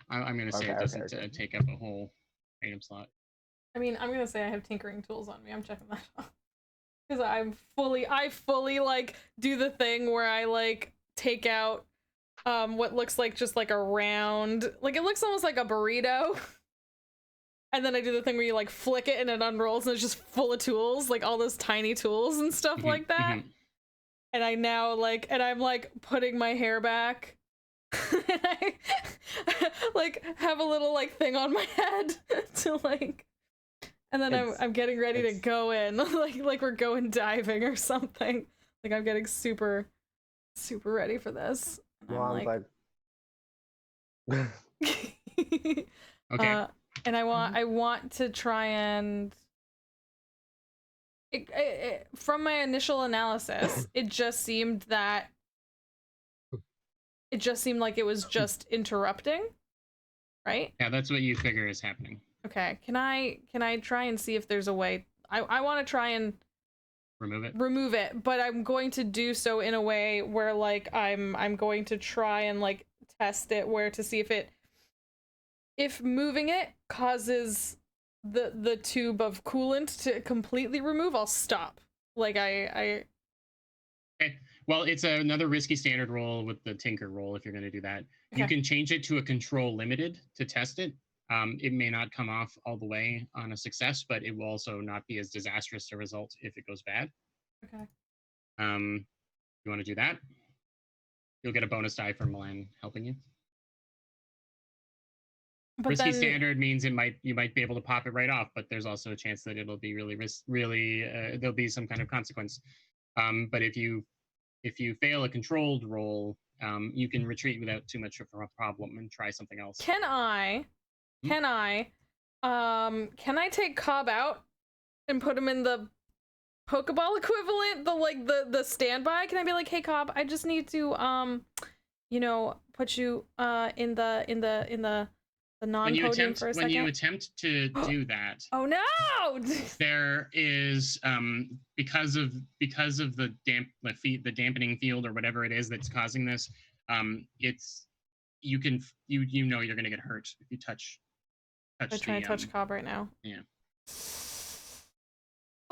I'm gonna say it doesn't take up a whole item slot. I mean, I'm gonna say I have tinkering tools on me. I'm checking that off because I fully like do the thing where I like take out what looks like just like a round, like it looks almost like a burrito, and then I do the thing where you like flick it and it unrolls and it's just full of tools, like all those tiny tools and stuff like that. And I now I'm like putting my hair back and I like have a little like thing on my head to like, and then I'm getting ready to go in like we're going diving or something. Like I'm getting super ready for this. Well, I'm like... Okay. And I want to try and from my initial analysis, it just seemed like it was just interrupting, right? Yeah, that's what you figure is happening. Okay. Can I try and see if there's a way? I want to try and remove it, but I'm going to do so in a way where like I'm going to try and like test it where to see if moving it causes the tube of coolant to completely remove, I'll stop. Like I Okay. Well, it's another risky standard roll with the tinker roll if you're going to do that. Okay. You can change it to a control limited to test it. It may not come off all the way on a success, but it will also not be as disastrous a result if it goes bad. Okay. You want to do that? You'll get a bonus die for Milan helping you. But risky standard means you might be able to pop it right off, but there's also a chance that it'll be really there'll be some kind of consequence. But if you fail a controlled roll, you can retreat without too much of a problem and try something else. Can I take Cobb out and put him in the Pokeball equivalent, the standby? Can I be like, hey Cobb, I just need to put you in the non-podium for a second? When you attempt to do that, oh no! There is because of the dampening field or whatever it is that's causing this, you can you know you're gonna get hurt if you touch. I try and touch Cobb right now. Yeah.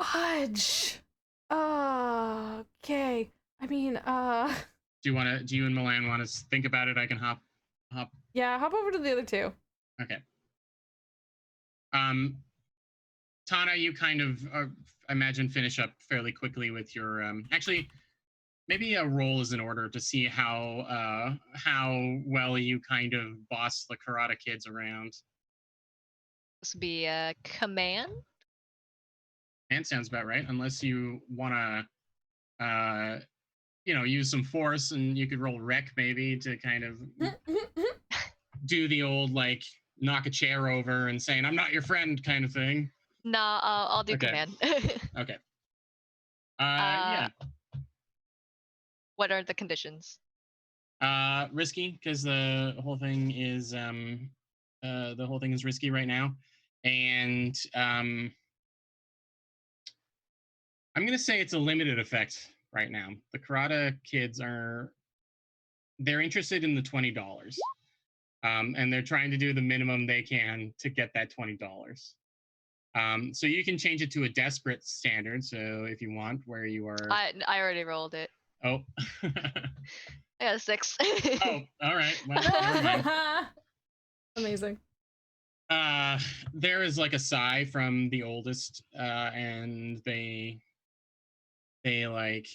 Fudge. Okay. I mean, Do you and Milan want to think about it? I can hop. Yeah, hop over to the other two. Okay. Tana, you kind of imagine finish up fairly quickly with your actually maybe a roll is in order to see how well you kind of boss the karate kids around. This would be a command. And sounds about right, unless you want to use some force, and you could roll rec maybe to kind of do the old like knock a chair over and saying I'm not your friend kind of thing. Nah, I'll do command. Okay. Yeah. What are the conditions? Risky, because the whole thing is risky right now, and I'm gonna say it's a limited effect right now. The karate kids they're interested in the $20, and they're trying to do the minimum they can to get that $20. So you can change it to a desperate standard. So if you want, where you are. I already rolled it. Oh. I got a 6. Oh, all right. Well, never mind. Amazing. There is like a sigh from the oldest, and they like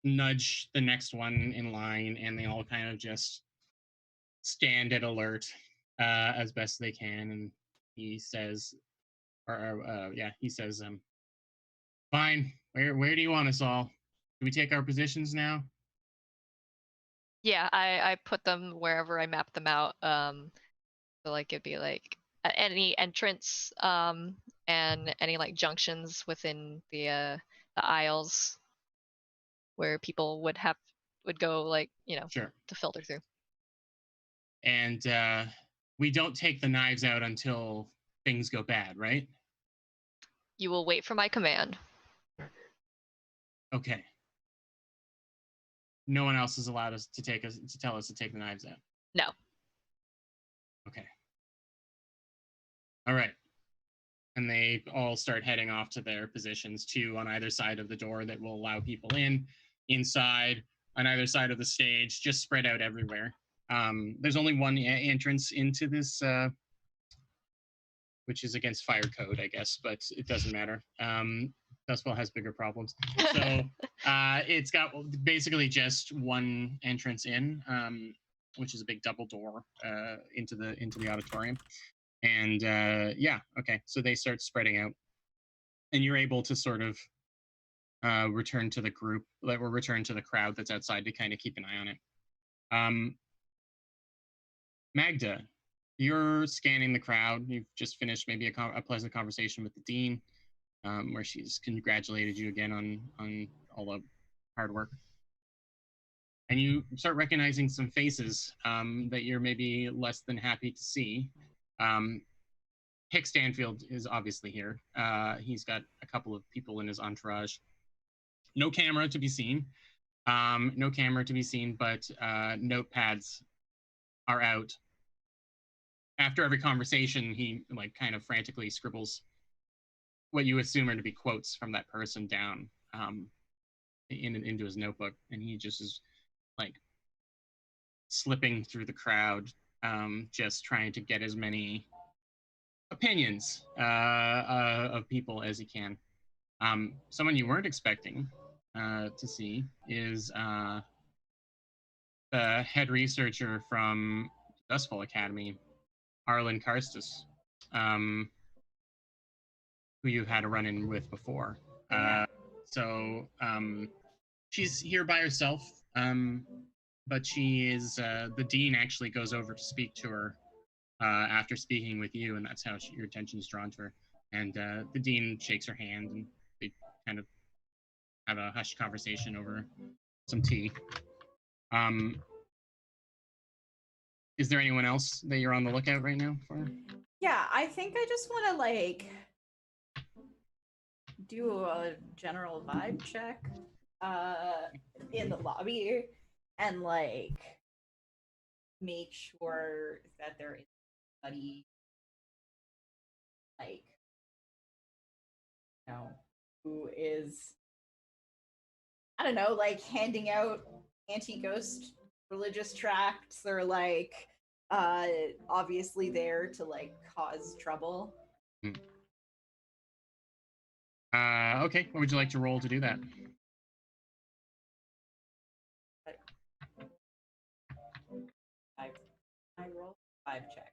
nudge the next one in line, and they all kind of just stand at alert as best they can. And he says, he says, fine. Where do you want us all? Do we take our positions now? Yeah, I put them wherever I mapped them out. So like it'd be like any entrance, and any like junctions within the aisles where people would go, like, Sure. to filter through. And we don't take the knives out until things go bad, right? You will wait for my command. Okay. No one else is allowed to tell us to take the knives out. No. Okay. All right. And they all start heading off to their positions, two on either side of the door that will allow people inside, on either side of the stage, just spread out everywhere. There's only one entrance into this, which is against fire code, I guess, but it doesn't matter. Doskvol has bigger problems. So it's got basically just one entrance in, which is a big double door into the auditorium. And yeah, okay, so they start spreading out, and you're able to sort of return to the group, or return to the crowd that's outside to kind of keep an eye on it. Magda, you're scanning the crowd. You've just finished maybe a pleasant conversation with the dean, where she's congratulated you again on all the hard work. And you start recognizing some faces that you're maybe less than happy to see. Hick Stanfield is obviously here. He's got a couple of people in his entourage. No camera to be seen. But notepads are out. After every conversation, he like kind of frantically scribbles what you assume are to be quotes from that person down into his notebook, and he just is like slipping through the crowd, just trying to get as many opinions of people as he can. Someone you weren't expecting to see is the head researcher from Doskvol Academy, Arlen Karstus, who you've had a run-in with before. So she's here by herself, but she is, the dean actually goes over to speak to her after speaking with you, and that's how your attention is drawn to her. And the dean shakes her hand, and they kind of have a hushed conversation over some tea. Is there anyone else that you're on the lookout right now for? Yeah, I think I just want to like do a general vibe check in the lobby, and like make sure that there is somebody like who is, I don't know, like handing out anti-ghost religious tracts or like obviously there to like cause trouble. Okay, what would you like to roll to do that? I rolled 5 check.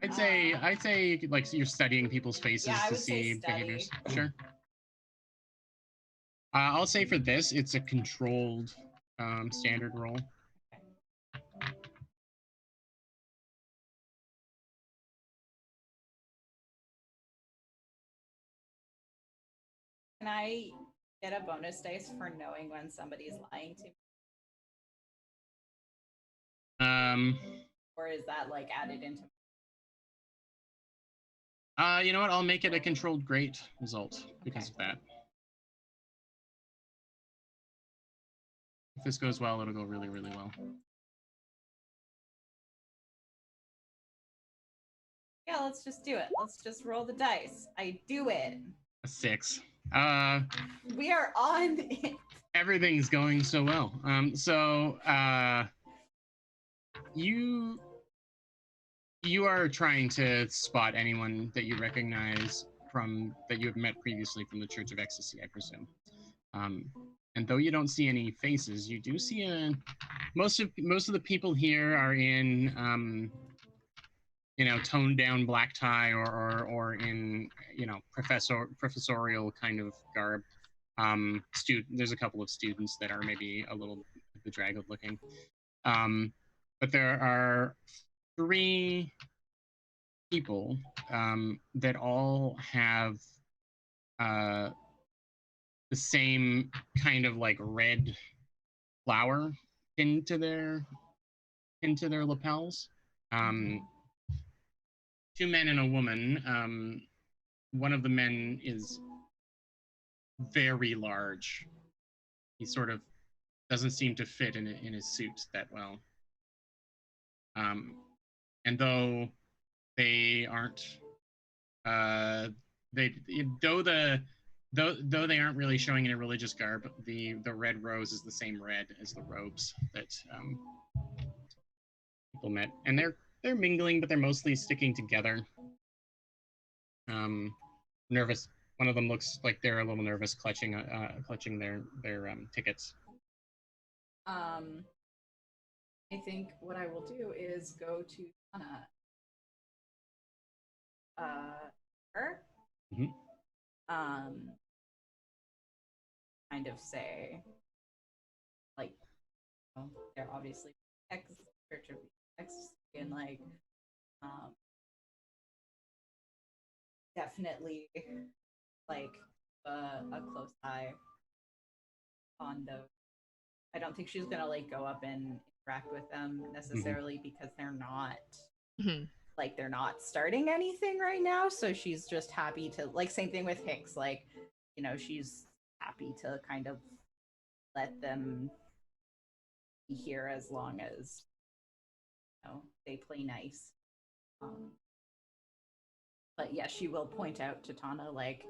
I'd say like you're studying people's faces Yeah, I to would say see study. behaviors. Sure. I'll say for this, it's a controlled standard roll. Can I get a bonus dice for knowing when somebody's lying to me? Or is that like added into? You know what? I'll make it a controlled great result because of that. If this goes well, it'll go really, really well. Yeah, let's just do it. Let's just roll the dice. I do it. A 6. We are on it. Everything's going so well. You are trying to spot anyone that you recognize from that you have met previously from the Church of Ecstasy, I presume. And though you don't see any faces, you do see most of the people here are in toned down black tie or in professorial kind of garb. There's a couple of students that are maybe a little bedraggled looking. But there are 3 people that all have the same kind of like red flower pinned to their lapels. 2 men and a woman. One of the men is very large. He sort of doesn't seem to fit in his suit that well. And though they aren't, though they aren't really showing any religious garb, the red rose is the same red as the robes that people met, and they're mingling, but they're mostly sticking together. Nervous. One of them looks like they're a little nervous, clutching their tickets. I think what I will do is go to Anna. Her. Mm-hmm. Kind of say, like, they're obviously Church of Ecstasy, and like, definitely like a close eye on those. I don't think she's gonna like go up and interact with them necessarily because they're not like they're not starting anything right now. So she's just happy to like same thing with Hicks. Like, she's happy to kind of let them be here as long as they play nice. But yeah, she will point out to Tana like,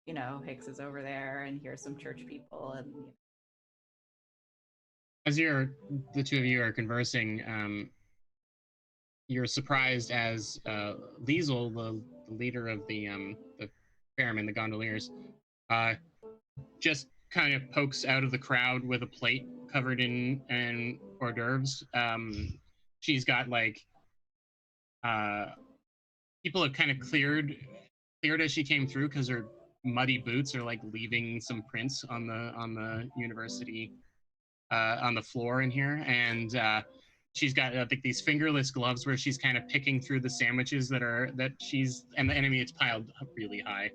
Hicks is over there, and here's some church people, and as the 2 of you are conversing, you're surprised as Liesel, the leader of the ferrymen, the gondoliers, just kind of pokes out of the crowd with a plate covered in hors d'oeuvres. She's got like people have kind of cleared as she came through because her muddy boots are like leaving some prints on the university on the floor in here, and she's got like these fingerless gloves where she's kind of picking through the sandwiches that she's, and the enemy it's piled up really high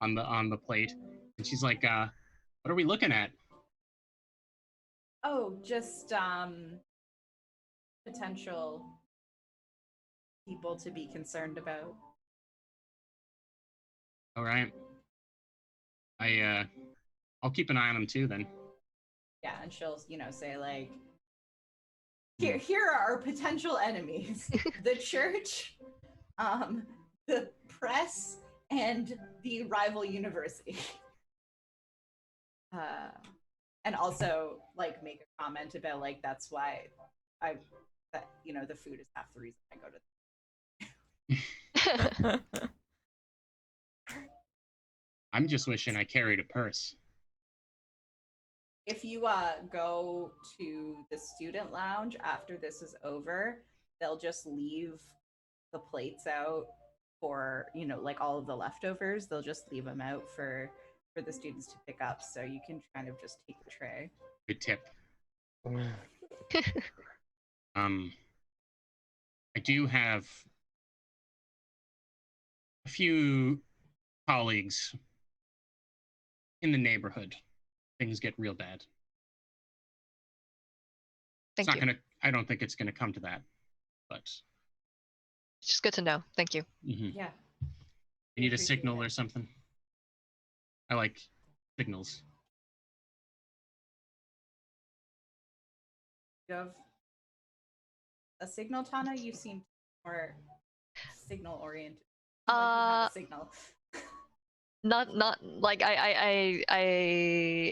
on the plate, and she's like, what are we looking at? Oh, just potential people to be concerned about. All right. I'll keep an eye on them too then. Yeah, and she'll, say like, Here are our potential enemies: the church, the press, and the rival university. And also like make a comment about like that's why the food is half the reason I go to. I'm just wishing I carried a purse. If you go to the student lounge after this is over, they'll just leave the plates out for like all of the leftovers. They'll just leave them out for the students to pick up, so you can kind of just take the tray. Good tip. I do have a few colleagues in the neighborhood. Things get real bad. Thank you. I don't think it's gonna come to that, but it's just good to know. Thank you. Yeah. You need a signal or something. I like signals. You have a signal, Tana? You seem more signal oriented. Like you have a signal. Not like I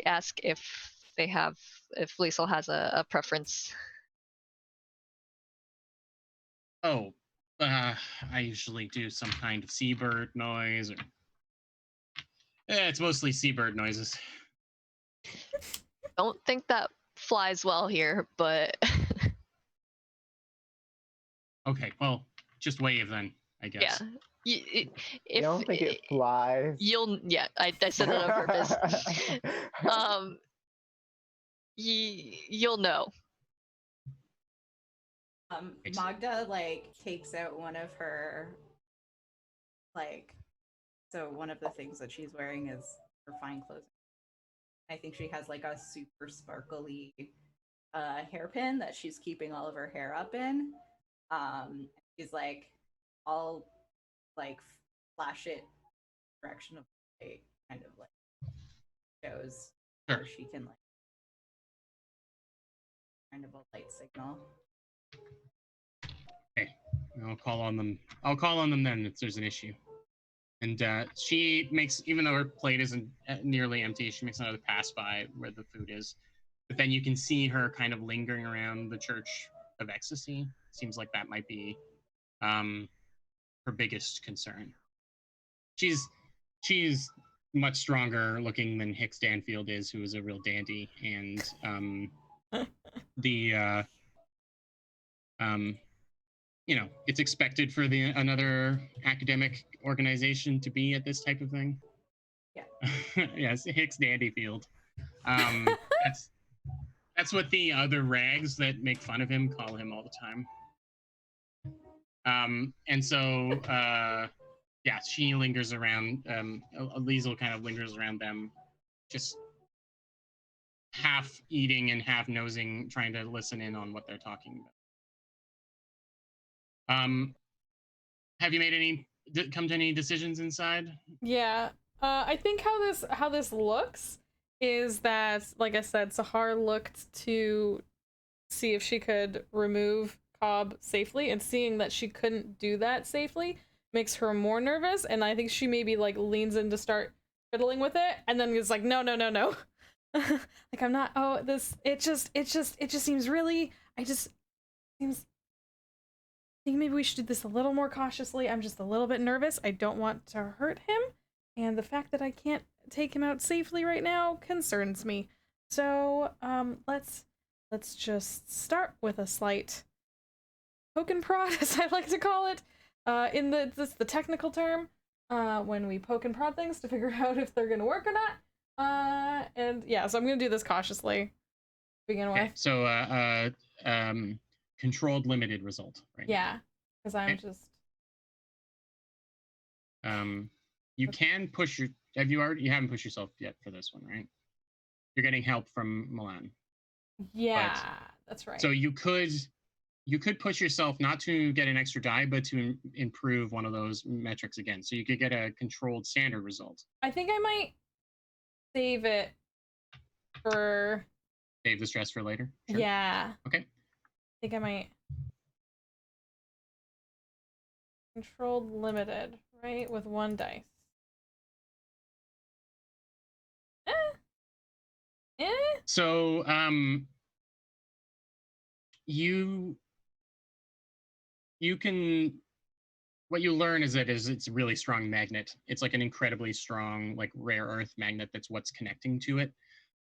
ask if Liesel has a preference. Oh, I usually do some kind of seabird noise, or it's mostly seabird noises. Don't think that flies well here, but Okay, well, just wave then, I guess. Yeah. You don't think it flies? I said that on purpose. You'll know. Magda takes out one of her so one of the things that she's wearing is her fine clothes. I think she has a super sparkly hairpin that she's keeping all of her hair up in. She's I'll flash it in the direction of light, kind of shows where she can kind of a light signal. Okay, I'll call on them then if there's an issue. And she makes, even though her plate isn't nearly empty, she makes another pass by where the food is. But then you can see her kind of lingering around the Church of Ecstasy. Seems like that might be her biggest concern. She's much stronger looking than Hicks Danfield is, who is a real dandy, and it's expected for another academic organization to be at this type of thing. Yeah. Yes, Hicks Dandyfield. That's what the other rags that make fun of him call him all the time. And so she lingers around. Liesel kind of lingers around them, just half eating and half nosing, trying to listen in on what they're talking about. Have you come to any decisions inside? Yeah. I think how this looks is that, like I said, Sahar looked to see if she could remove Cobb safely, and seeing that she couldn't do that safely makes her more nervous, and I think she maybe leans in to start fiddling with it, and then is like, no. I'm not, it just seems really, I think maybe we should do this a little more cautiously. I'm just a little bit nervous. I don't want to hurt him, and the fact that I can't take him out safely right now concerns me. So, let's just start with a slight poke and prod, as I like to call it, in the technical term, when we poke and prod things to figure out if they're gonna work or not. And yeah, so I'm gonna do this cautiously to begin with. So, controlled limited result, right? Yeah, because I'm just. You can push you haven't pushed yourself yet for this one, right? You're getting help from Milan. Yeah, that's right. So you could push yourself not to get an extra die, but to improve one of those metrics again. So you could get a controlled standard result. I think I might save it for. Save the stress for later? Sure. Yeah. Okay. think I might. Controlled limited, right? With 1 dice. So, you can, what you learn is it's a really strong magnet. It's like an incredibly strong, like rare earth magnet. That's what's connecting to it.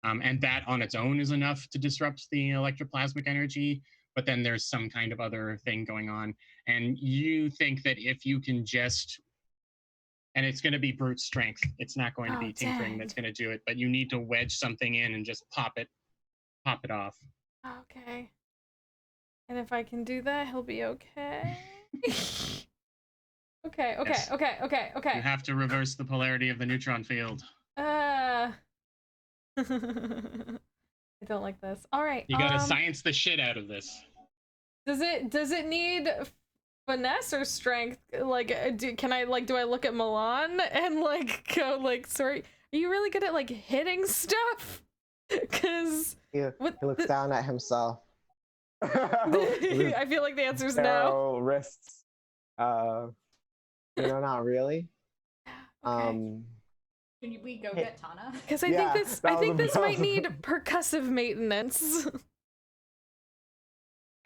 And that on its own is enough to disrupt the electroplasmic energy. But then there's some kind of other thing going on. And you think that if you can just, and it's going to be brute strength. It's not going to be tinkering that's going to do it, but you need to wedge something in and just pop it off. Okay. And if I can do that, he'll be okay. Okay. Yes. Okay. You have to reverse the polarity of the neutron field. I don't like this. All right. You gotta science the shit out of this. Does it need finesse or strength? Like, can I, like, do I look at Milan and like go like, sorry, are you really good at like hitting stuff? Because he looks down at himself. I feel like the answer is no. Wrists. Not really. Okay. Can we go get Tana? Because I think this might need percussive maintenance.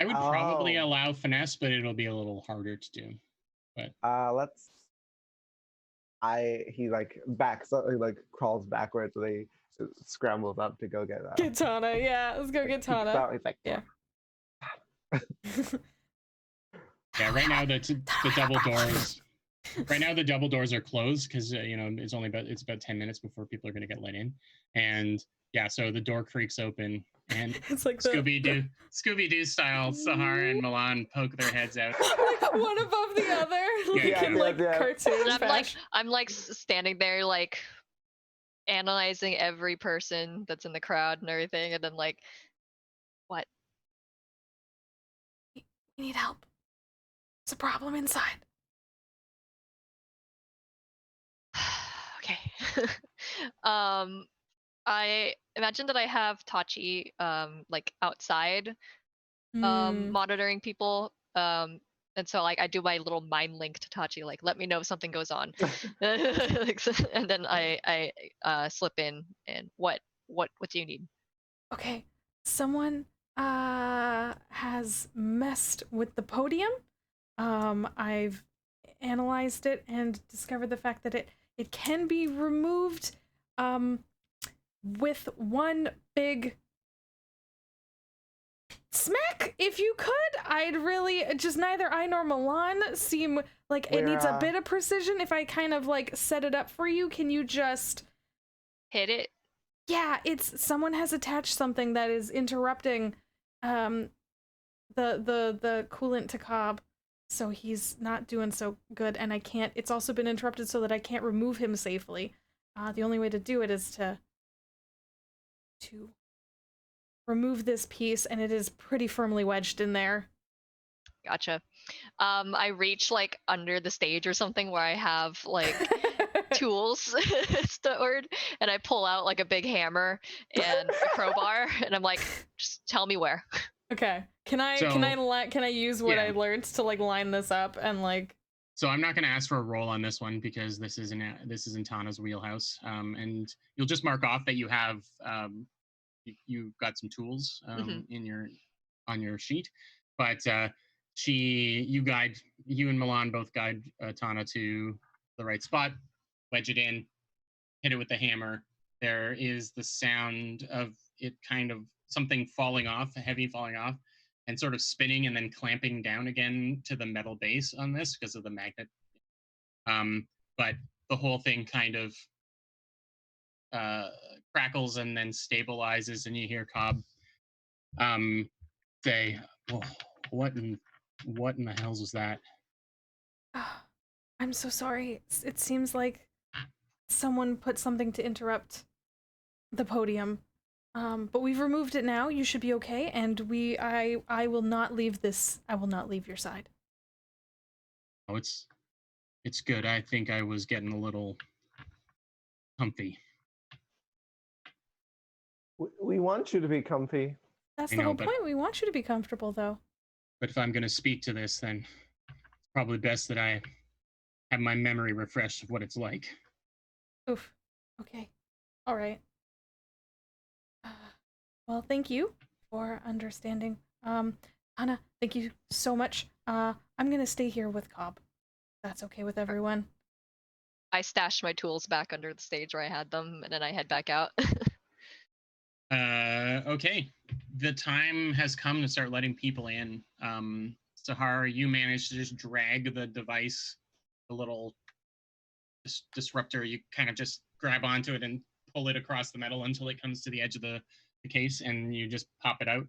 I would probably allow finesse, but it'll be a little harder to do. But he like backs up, he like crawls backwards, and he scrambles up to go get Tana. Yeah, let's go get Tana. He's like, yeah. Yeah, right now the double doors. Right now the double doors are closed because it's about 10 minutes before people are going to get let in, and yeah, so the door creaks open and it's like Scooby-Doo style. Sahara and Milan poke their heads out, like one above the other, cartoon. And I'm like standing there like analyzing every person that's in the crowd and everything, and then like, what? We need help. There's a problem inside. Okay. I imagine that I have Tachi like outside monitoring people. And so like I do my little mind link to Tachi, like, let me know if something goes on. And then I slip in and what do you need? Okay. Someone has messed with the podium. I've analyzed it and discovered the fact that it can be removed with one big smack. If you could, I'd really just, neither I nor Milan seem like it needs a bit of precision. If I kind of like set it up for you, can you just hit it? Yeah, it's someone has attached something that is interrupting the coolant to Cobb. So he's not doing so good, and I can't, it's also been interrupted so that I can't remove him safely. The only way to do it is to remove this piece, and it is pretty firmly wedged in there. Gotcha. I reach like under the stage or something where I have like tools stored, and I pull out like a big hammer and a crowbar, and I'm like, just tell me where. Okay. Can I use what I learned to like line this up and like? So I'm not going to ask for a roll on this one because this is in Tana's wheelhouse, and you'll just mark off that you have you've got some tools on your sheet, but you and Milan both guide Tana to the right spot, wedge it in, hit it with the hammer. There is the sound of it kind of something falling off, heavy falling off, and sort of spinning and then clamping down again to the metal base on this because of the magnet. But the whole thing kind of crackles and then stabilizes, and you hear Cobb say, "Whoa, what in the hells was that?" I'm so sorry. It seems like someone put something to interrupt the podium. But we've removed it now. You should be okay, and I will not leave this. I will not leave your side. Oh, it's good. I think I was getting a little comfy. We want you to be comfy. That's the whole point. We want you to be comfortable, though. But if I'm going to speak to this, then it's probably best that I have my memory refreshed of what it's like. Oof. Okay. All right. Well, thank you for understanding. Anna, thank you so much. I'm gonna stay here with Cobb. That's okay with everyone. I stashed my tools back under the stage where I had them, and then I head back out. Okay. The time has come to start letting people in. Sahara, you managed to just drag the device, the little disruptor. You kind of just grab onto it and pull it across the metal until it comes to the edge of the case, and you just pop it out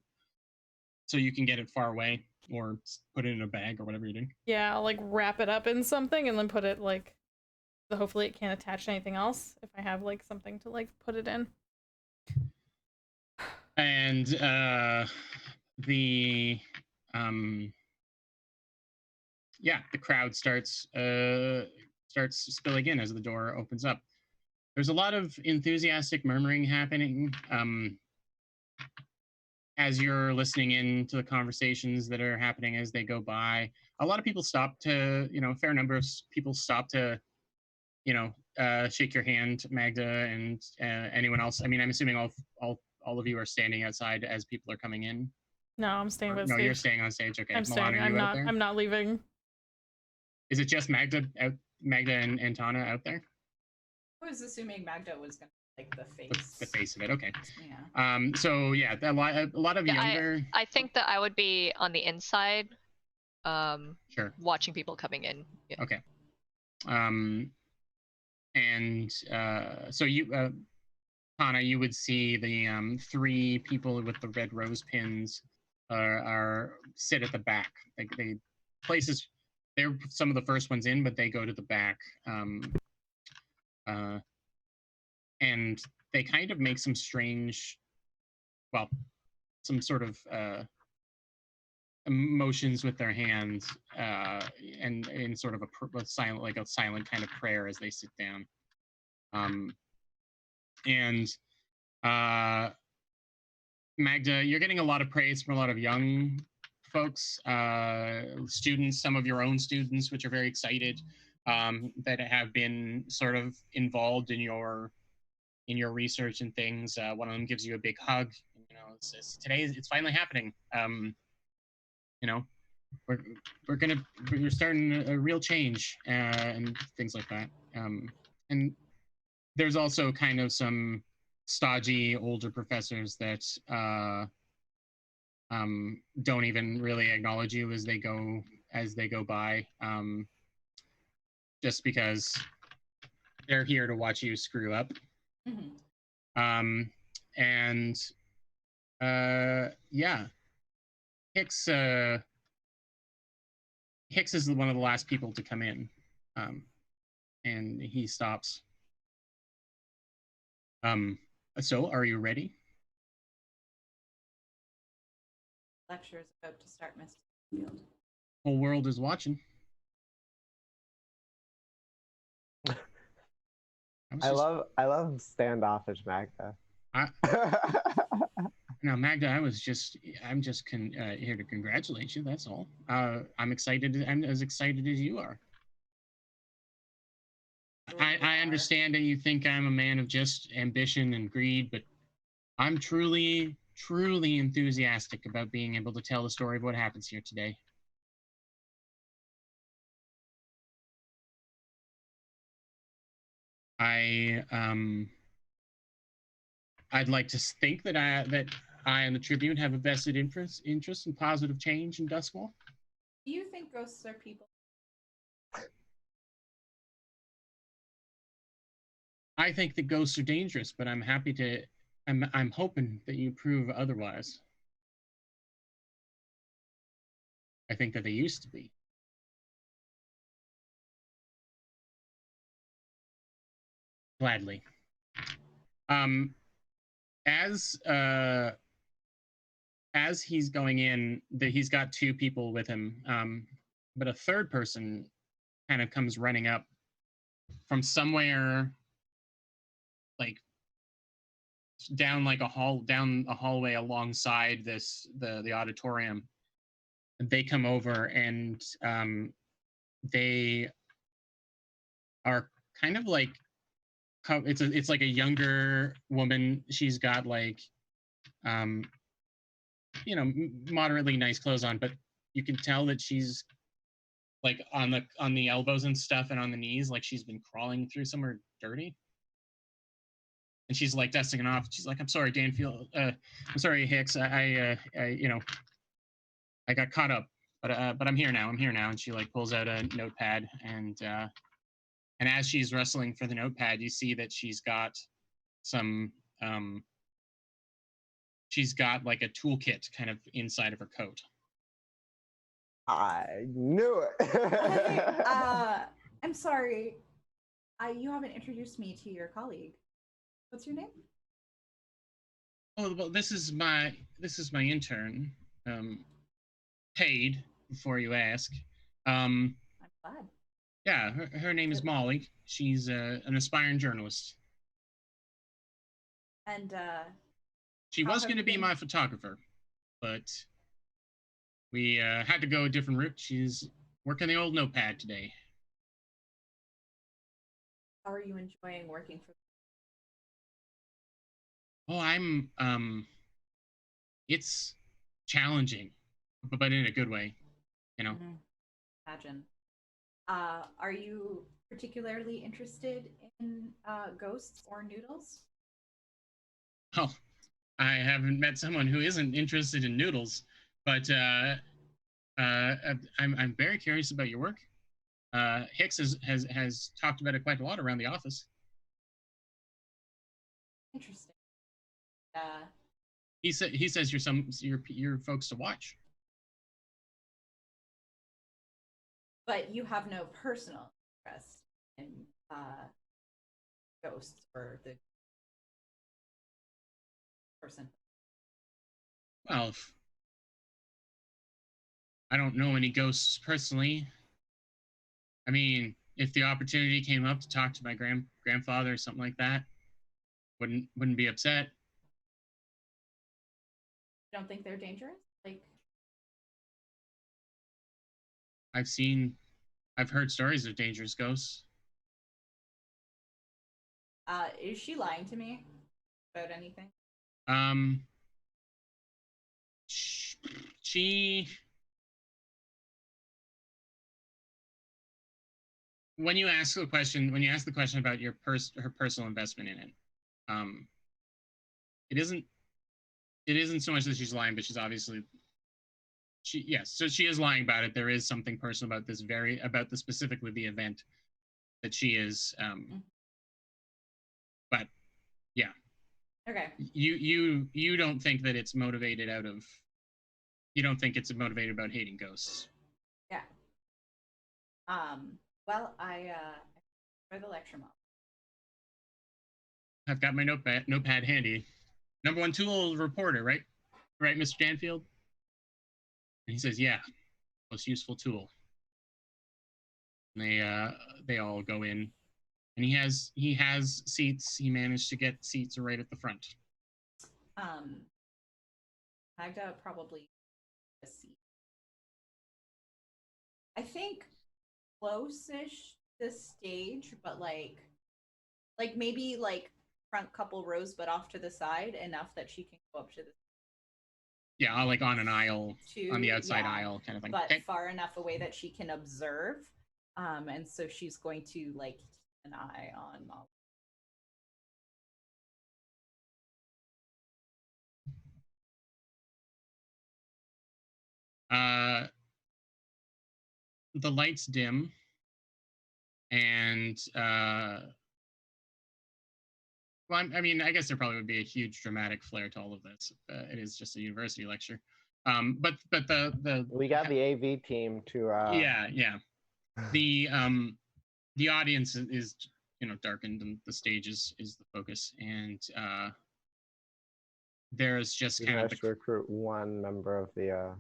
so you can get it far away or put it in a bag or whatever you're doing. Yeah, I'll like wrap it up in something and then put it like, so hopefully it can't attach to anything else if I have like something to like put it in. And the crowd starts spilling in as the door opens up. There's a lot of enthusiastic murmuring happening as you're listening in to the conversations that are happening as they go by. A lot of people stop to, a fair number of people stop to, shake your hand, Magda, and anyone else. I mean, I'm assuming all of you are standing outside as people are coming in. No, I'm staying with No, stage. you're staying on stage. Okay, I'm Milan, staying. are you out there? I'm not leaving. Is it just Magda and Tana out there? I was assuming Magda was gonna like the face. The face of it. Okay. Yeah. So yeah, a lot of younger. I think that I would be on the inside. Sure. Watching people coming in. Yeah. Okay. And so you, Tana, you would see the 3 people with the red rose pins are sit at the back. Like they're some of the first ones in, but they go to the back. And they kind of make some strange, some sort of motions with their hands, and in sort of a silent kind of prayer as they sit down. And Magda, you're getting a lot of praise from a lot of young folks, students, some of your own students, which are very excited, that have been sort of involved in your research and things. One of them gives you a big hug. Says, "Today it's finally happening. We're starting a real change," and things like that. And there's also kind of some stodgy older professors that don't even really acknowledge you as they go by, just because they're here to watch you screw up. Mm-hmm. And yeah, Hicks is one of the last people to come in, and he stops. So are you ready? Lecture is about to start, Mr. Field. Whole world is watching. I love standoffish Magda. Now, Magda, I'm just here to congratulate you. That's all. I'm excited. I'm as excited as you are. I understand that you think I'm a man of just ambition and greed, but I'm truly, truly enthusiastic about being able to tell the story of what happens here today. I'd like to think that I and the Tribune have a vested interest in positive change in Doskvol. Do you think ghosts are people? I think that ghosts are dangerous, but I'm hoping that you prove otherwise. I think that they used to be. Gladly. As he's going in, he's got 2 people with him, but a third person kind of comes running up from somewhere, like down a hallway alongside the auditorium, they come over and they are kind of like it's like a younger woman. She's got like moderately nice clothes on, but you can tell that she's like on the elbows and stuff and on the knees, like she's been crawling through somewhere dirty. And she's like dusting it off. She's like, "I'm sorry, Danfield. I'm sorry, Hicks. I got caught up, but I'm here now. I'm here now." And she like pulls out a notepad, and as she's wrestling for the notepad, you see that she's got some she's got like a toolkit kind of inside of her coat. I knew it. I'm sorry. You haven't introduced me to your colleague. What's your name? Oh, well, this is my intern. Paid before you ask. I'm glad. Yeah, her name is Molly. She's an aspiring journalist. And she was going to be my photographer, but we had to go a different route. She's working the old notepad today. How are you enjoying working for? Oh, I'm it's challenging, but in a good way, you know. Imagine. Are you particularly interested in ghosts or noodles? Oh, I haven't met someone who isn't interested in noodles, but I'm very curious about your work. Hicks has talked about it quite a lot around the office. Interesting. He says you're folks to watch. But you have no personal interest in ghosts or the person. Well, I don't know any ghosts personally. I mean, if the opportunity came up to talk to my grandfather or something like that, wouldn't be upset. You don't think they're dangerous? Like, I've heard stories of dangerous ghosts. Is she lying to me about anything? She when you ask the question about her personal investment in it, it isn't so much that she's lying, but she's obviously so she is lying about it. There is something personal about specifically the event that she is but yeah. Okay. You don't think that it's motivated out of about hating ghosts. Yeah. Well, I enjoy the lecture model. I've got my notepad handy. Number one tool reporter, right? Right, Mr. Danfield? And he says, yeah, most useful tool. And they all go in. And he has seats. He managed to get seats right at the front. Magda probably a seat. I think close-ish the stage, but like maybe like front couple rows, but off to the side enough that she can go up to the. Yeah, like on an aisle, on the outside aisle kind of thing. But far enough away that she can observe. And so she's going to like keep an eye on Molly. The lights dim, and well, I mean, I guess there probably would be a huge dramatic flair to all of this. It is just a university lecture, but the we got the AV team to yeah. The audience is darkened, and the stage is the focus, and there's just kind of to recruit one member of the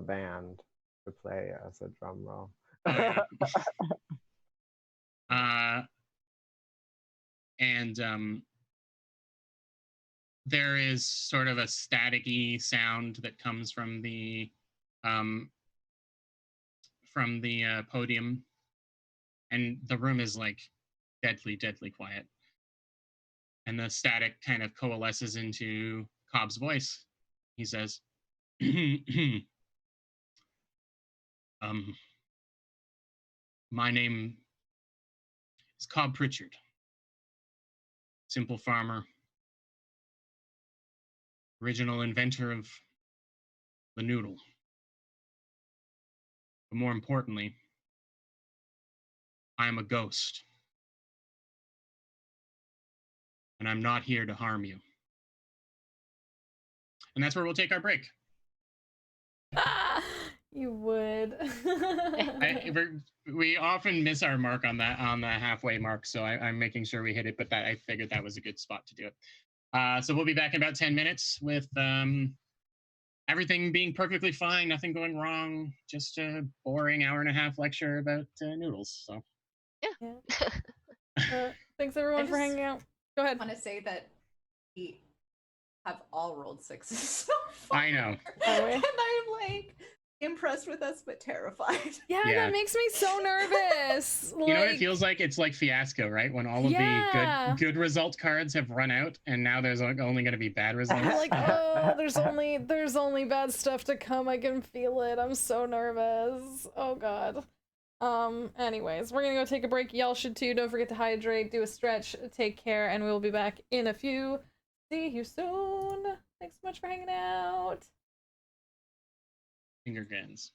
band to play as a drum roll. And there is sort of a staticky sound that comes from the from the podium, and the room is like deadly, deadly quiet. And the static kind of coalesces into Cobb's voice. He says, my name is Cobb Pritchard. Simple farmer. Original inventor of the noodle. But more importantly, I am a ghost. And I'm not here to harm you. And that's where we'll take our break. You would. We often miss our mark on the halfway mark, so I'm making sure we hit it, but I figured that was a good spot to do it. So we'll be back in about 10 minutes with everything being perfectly fine, nothing going wrong, just a boring hour-and-a-half lecture about noodles. So yeah. Thanks everyone for hanging out. Go ahead. I want to say that we have all rolled 6s so far. I know. And I'm like impressed with us but terrified. Yeah, that makes me so nervous. You know what it feels like? It's like Fiasco, right? When all of the good result cards have run out, and now there's only going to be bad results. I'm like, oh, there's only bad stuff to come. I can feel it. I'm so nervous. Oh god. Anyways, we're gonna go take a break. Y'all should too. Don't forget to hydrate, do a stretch, take care, and we'll be back in a few. See you soon. Thanks so much for hanging out. Finger guns.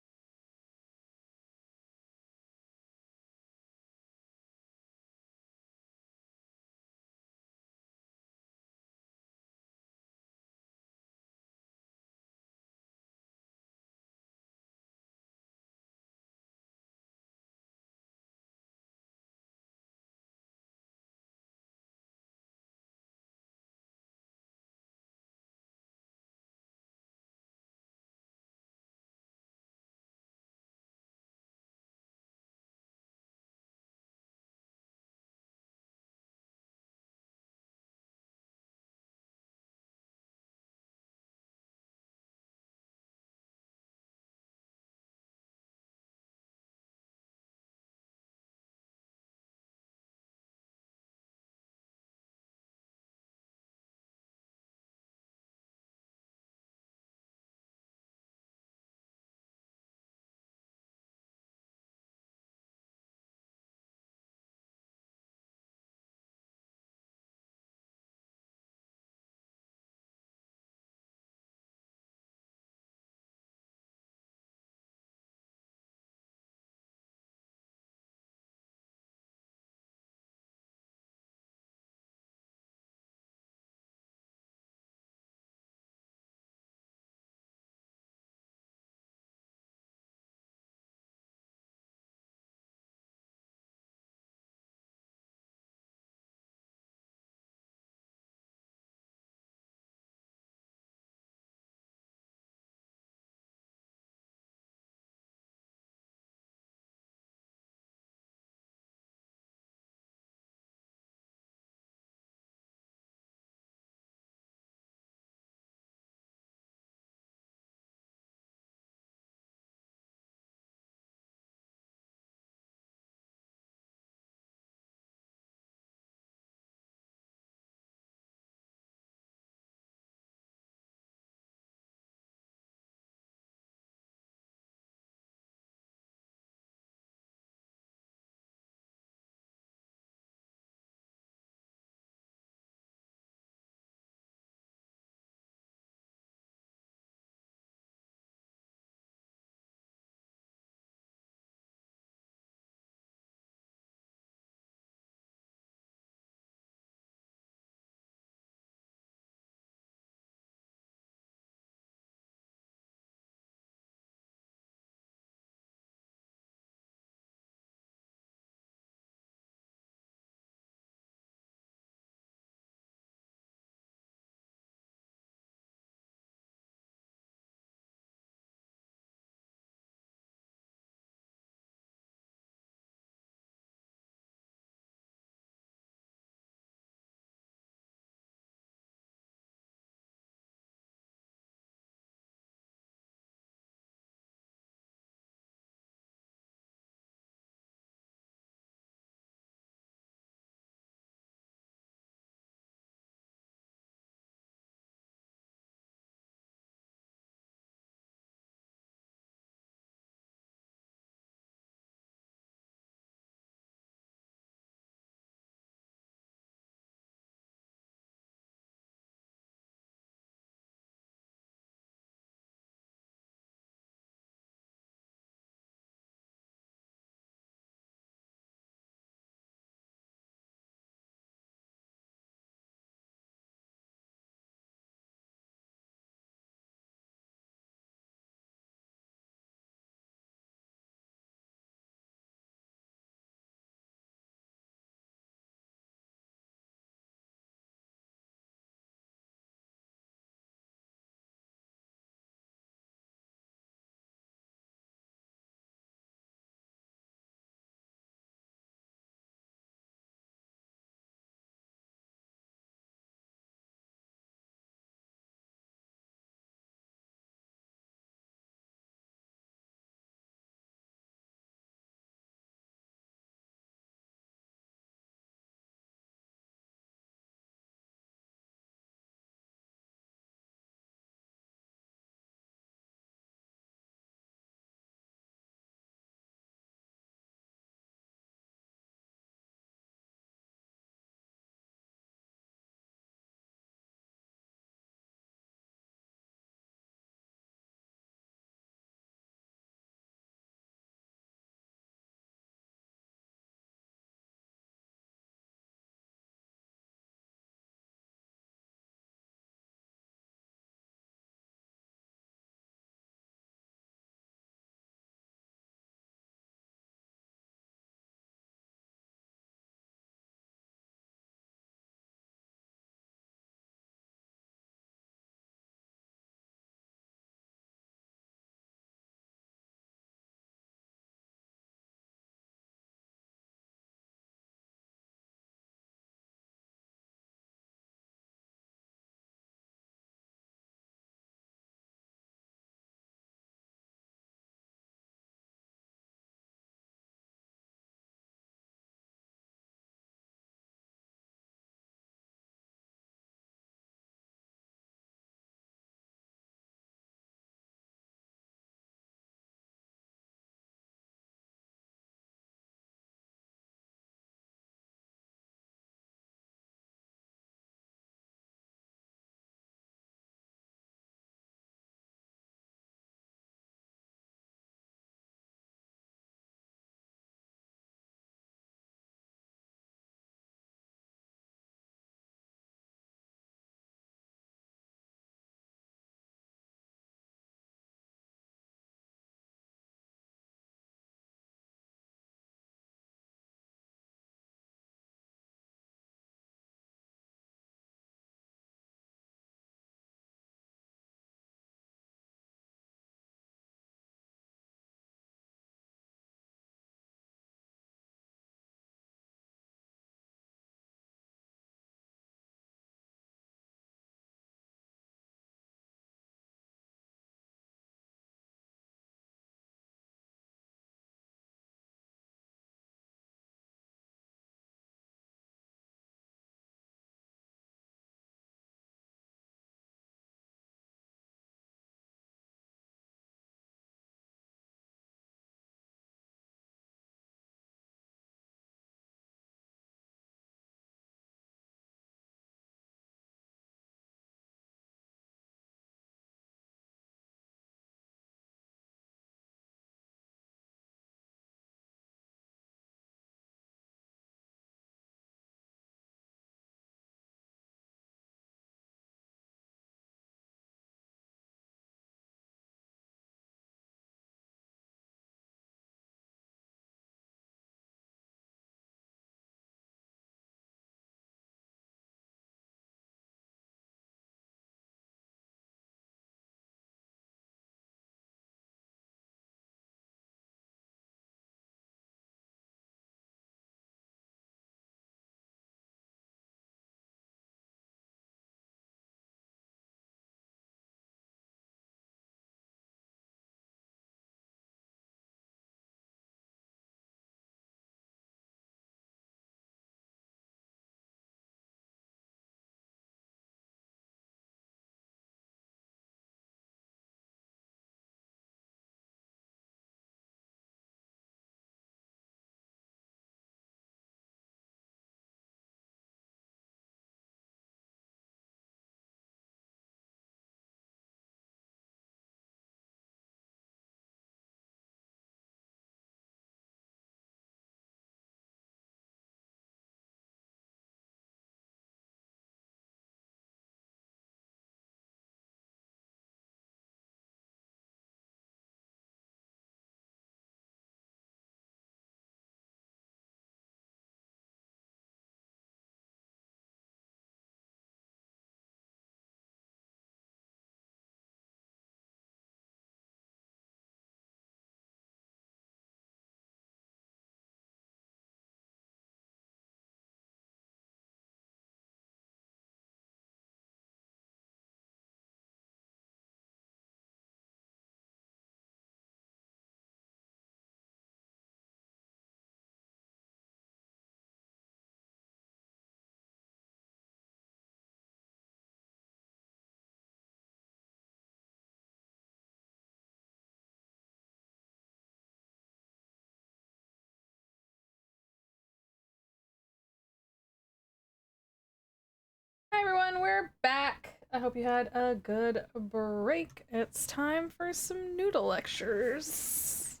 And we're back. I hope you had a good break. It's time for some Noodle Lectures.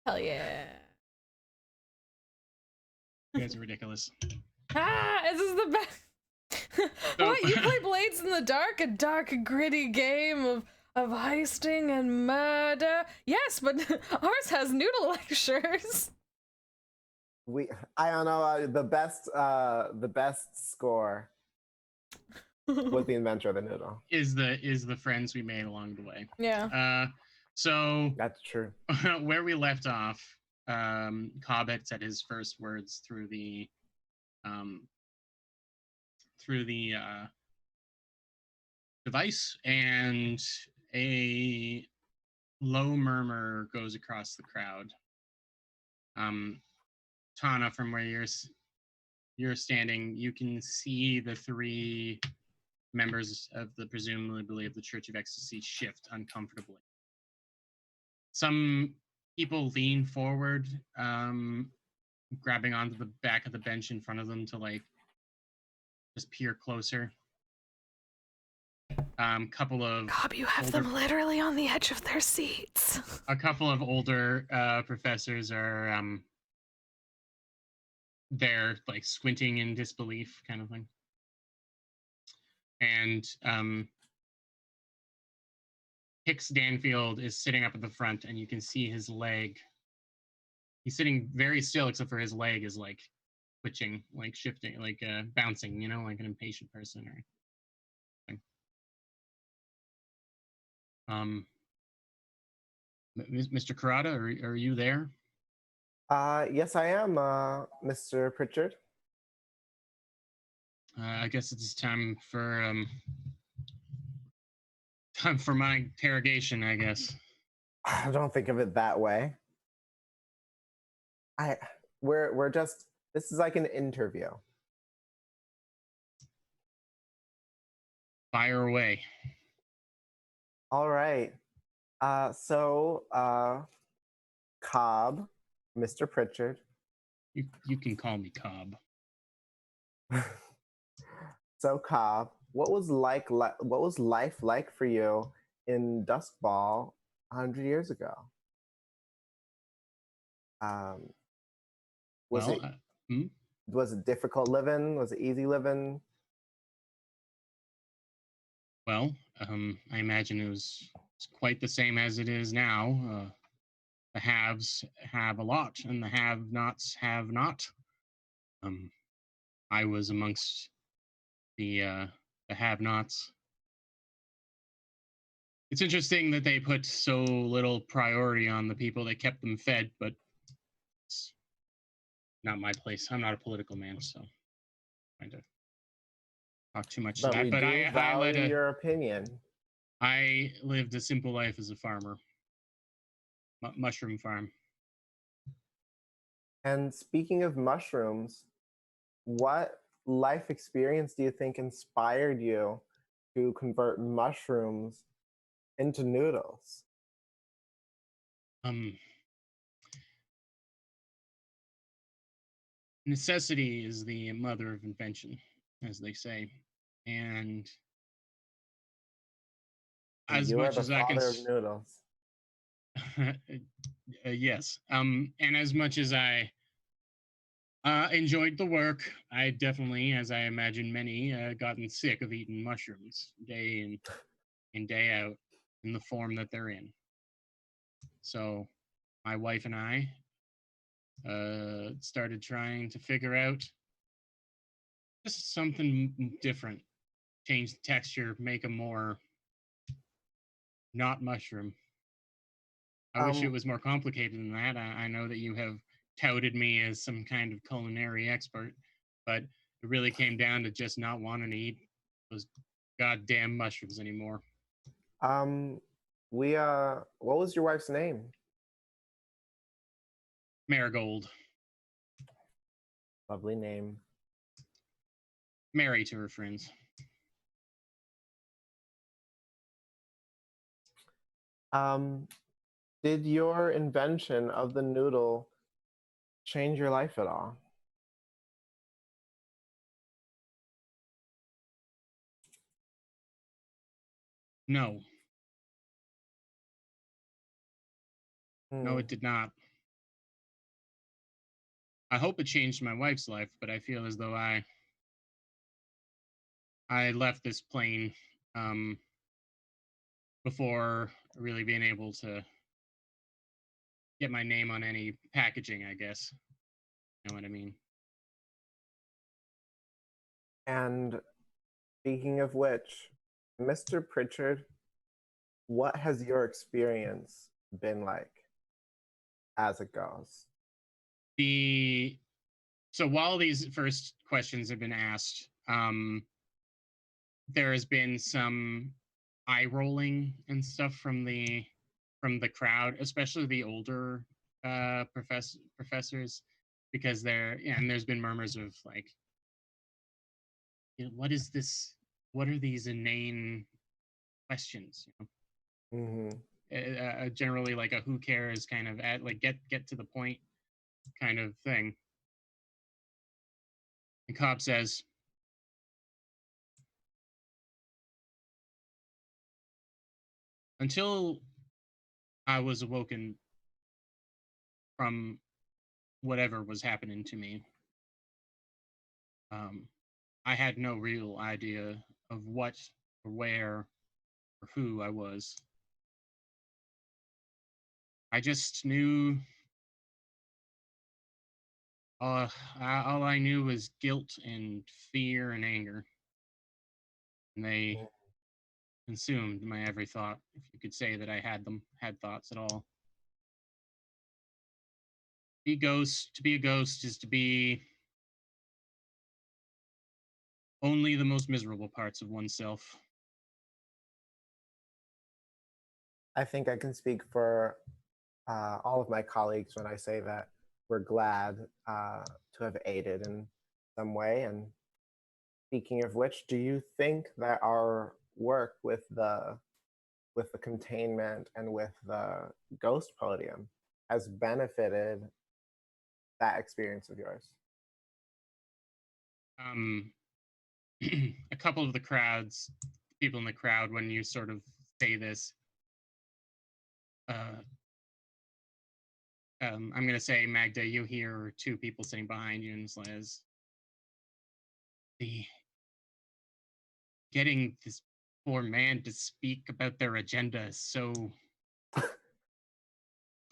Hell yeah. You guys are ridiculous. This is the best. What, you play Blades in the Dark? A dark, gritty game of heisting and murder? Yes, but ours has Noodle Lectures. I don't know, the best score was the inventor of the noodle. Is the friends we made along the way. Yeah. So That's true. where we left off, Cobb had said his first words through the device, and a low murmur goes across the crowd. Tana, from where you're standing, you can see the three members of the presumably of the Church of Ecstasy shift uncomfortably. Some people lean forward, grabbing onto the back of the bench in front of them to like just peer closer. Couple of Cobb, you have them literally on the edge of their seats. A couple of older professors are they're like squinting in disbelief, kind of thing. And Hicks Danfield is sitting up at the front, and you can see his leg. He's sitting very still, except for his leg is like twitching, like shifting, like bouncing, you know, like an impatient person or something. Mr. Kurata, are you there? Yes, I am, Mr. Pritchard. I guess it's time for my interrogation, I guess. I don't think of it that way. We're just, this is like an interview. Fire away. All right. So Cobb, Mr. Pritchard. You can call me Cobb. So Cobb, what was life like for you in Doskvol 100 years ago? Was it difficult living? Was it easy living? Well, I imagine it's quite the same as it is now. The haves have a lot, and the have-nots have not. I was amongst the have-nots. It's interesting that they put so little priority on the people that kept them fed, but it's not my place. I'm not a political man, so I'm trying to talk too much to that. But I value your opinion. I lived a simple life as a farmer. Mushroom farm. And speaking of mushrooms, what life experience do you think inspired you to convert mushrooms into noodles? Necessity is the mother of invention, as they say. And as much as I can, of noodles. Yes. And as much as I enjoyed the work, I definitely, as I imagine many, gotten sick of eating mushrooms day in and day out in the form that they're in. So my wife and I started trying to figure out just something different, change the texture, make them more not mushroom. I wish it was more complicated than that. I know that you have touted me as some kind of culinary expert, but it really came down to just not wanting to eat those goddamn mushrooms anymore. What was your wife's name? Marigold. Lovely name. Mary to her friends. Did your invention of the noodle change your life at all? No. No, Hmm. it did not. I hope it changed my wife's life, but I feel as though I left this plane before really being able to get my name on any packaging, I guess. You know what I mean? And speaking of which, Mr. Pritchard, what has your experience been like as a ghost? So while these first questions have been asked, there has been some eye rolling and stuff from the crowd, especially the older professors, because and there's been murmurs of like, what is this? What are these inane questions? Generally like a who cares kind of like get to the point kind of thing. And Cobb says, until I was awoken from whatever was happening to me, I had no real idea of what or where or who I was. I just knew, all I knew was guilt and fear and anger. And they consumed my every thought, if you could say that I had thoughts at all. To be a ghost is to be only the most miserable parts of oneself. I think I can speak for all of my colleagues when I say that we're glad to have aided in some way. And speaking of which, do you think that our work with the containment and with the Ghost Podium has benefited that experience of yours? A couple of the people in the crowd, when you sort of say this, I'm going to say, Magda, you hear two people sitting behind you, and says, getting this poor man to speak about their agenda is so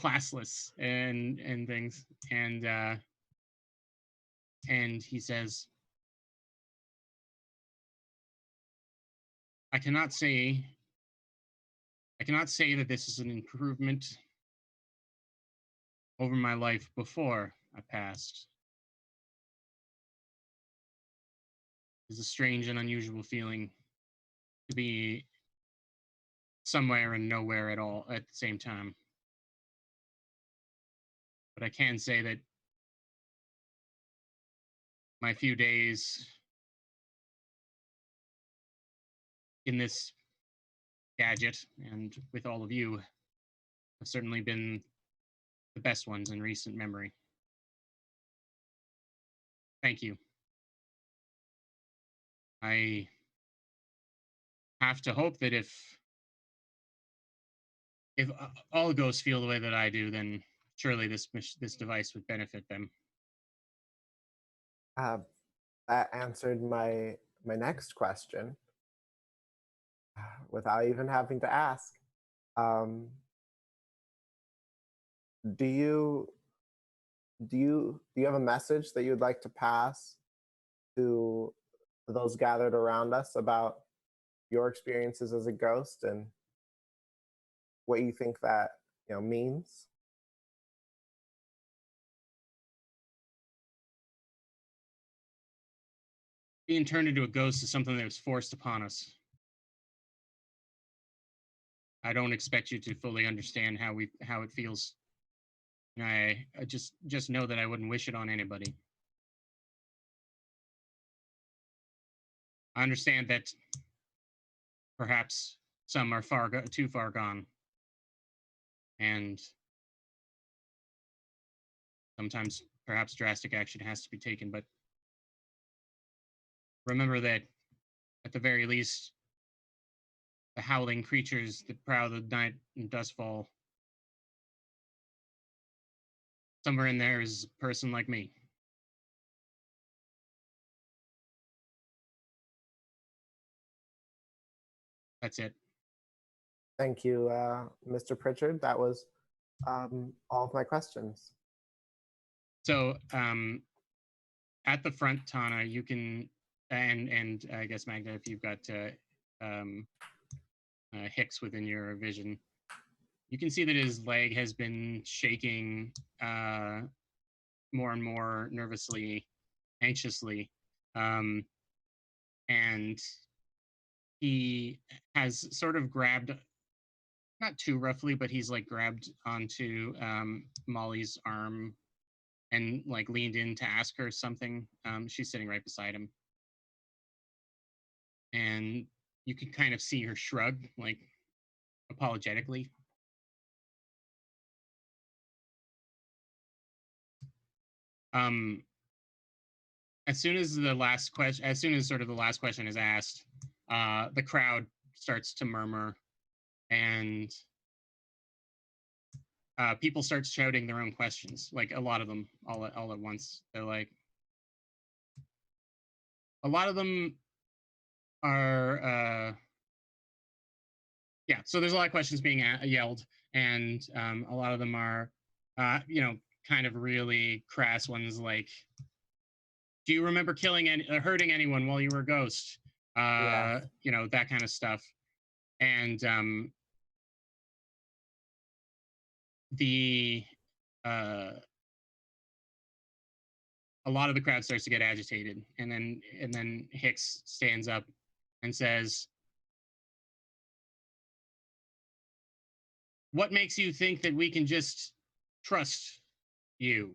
classless and things. And he says, I cannot say that this is an improvement over my life before I passed. It's a strange and unusual feeling to be somewhere and nowhere at all at the same time. But I can say that my few days in this gadget and with all of you have certainly been the best ones in recent memory. Thank you. I have to hope that if all ghosts feel the way that I do, then surely this device would benefit them. That answered my next question without even having to ask. Do you have a message that you'd like to pass to those gathered around us about your experiences as a ghost and what you think that means? Being turned into a ghost is something that was forced upon us. I don't expect you to fully understand how it feels. And I just know that I wouldn't wish it on anybody. I understand that perhaps some are too far gone, and sometimes perhaps drastic action has to be taken. But remember that at the very least, the howling creatures that prowl the night in Dustfall. Somewhere in there is a person like me. That's it. Thank you, Mr. Pritchard. That was all of my questions. So at the front, Tana, you can, and I guess Magda, if you've got Hicks within your vision, you can see that his leg has been shaking more and more nervously, anxiously, and he has sort of grabbed, not too roughly, but he's like grabbed onto Molly's arm and like leaned in to ask her something. She's sitting right beside him. And you can kind of see her shrug, like apologetically. As soon as the last question, as soon as sort of the last question is asked, the crowd starts to murmur, and people start shouting their own questions, like a lot of them all at once. They're like, a lot of them are, yeah. So there's a lot of questions being yelled, and a lot of them are, kind of really crass ones, like, do you remember killing hurting anyone while you were a ghost? Yeah. That kind of stuff. And a lot of the crowd starts to get agitated, and then Hicks stands up and says, "What makes you think that we can just trust you?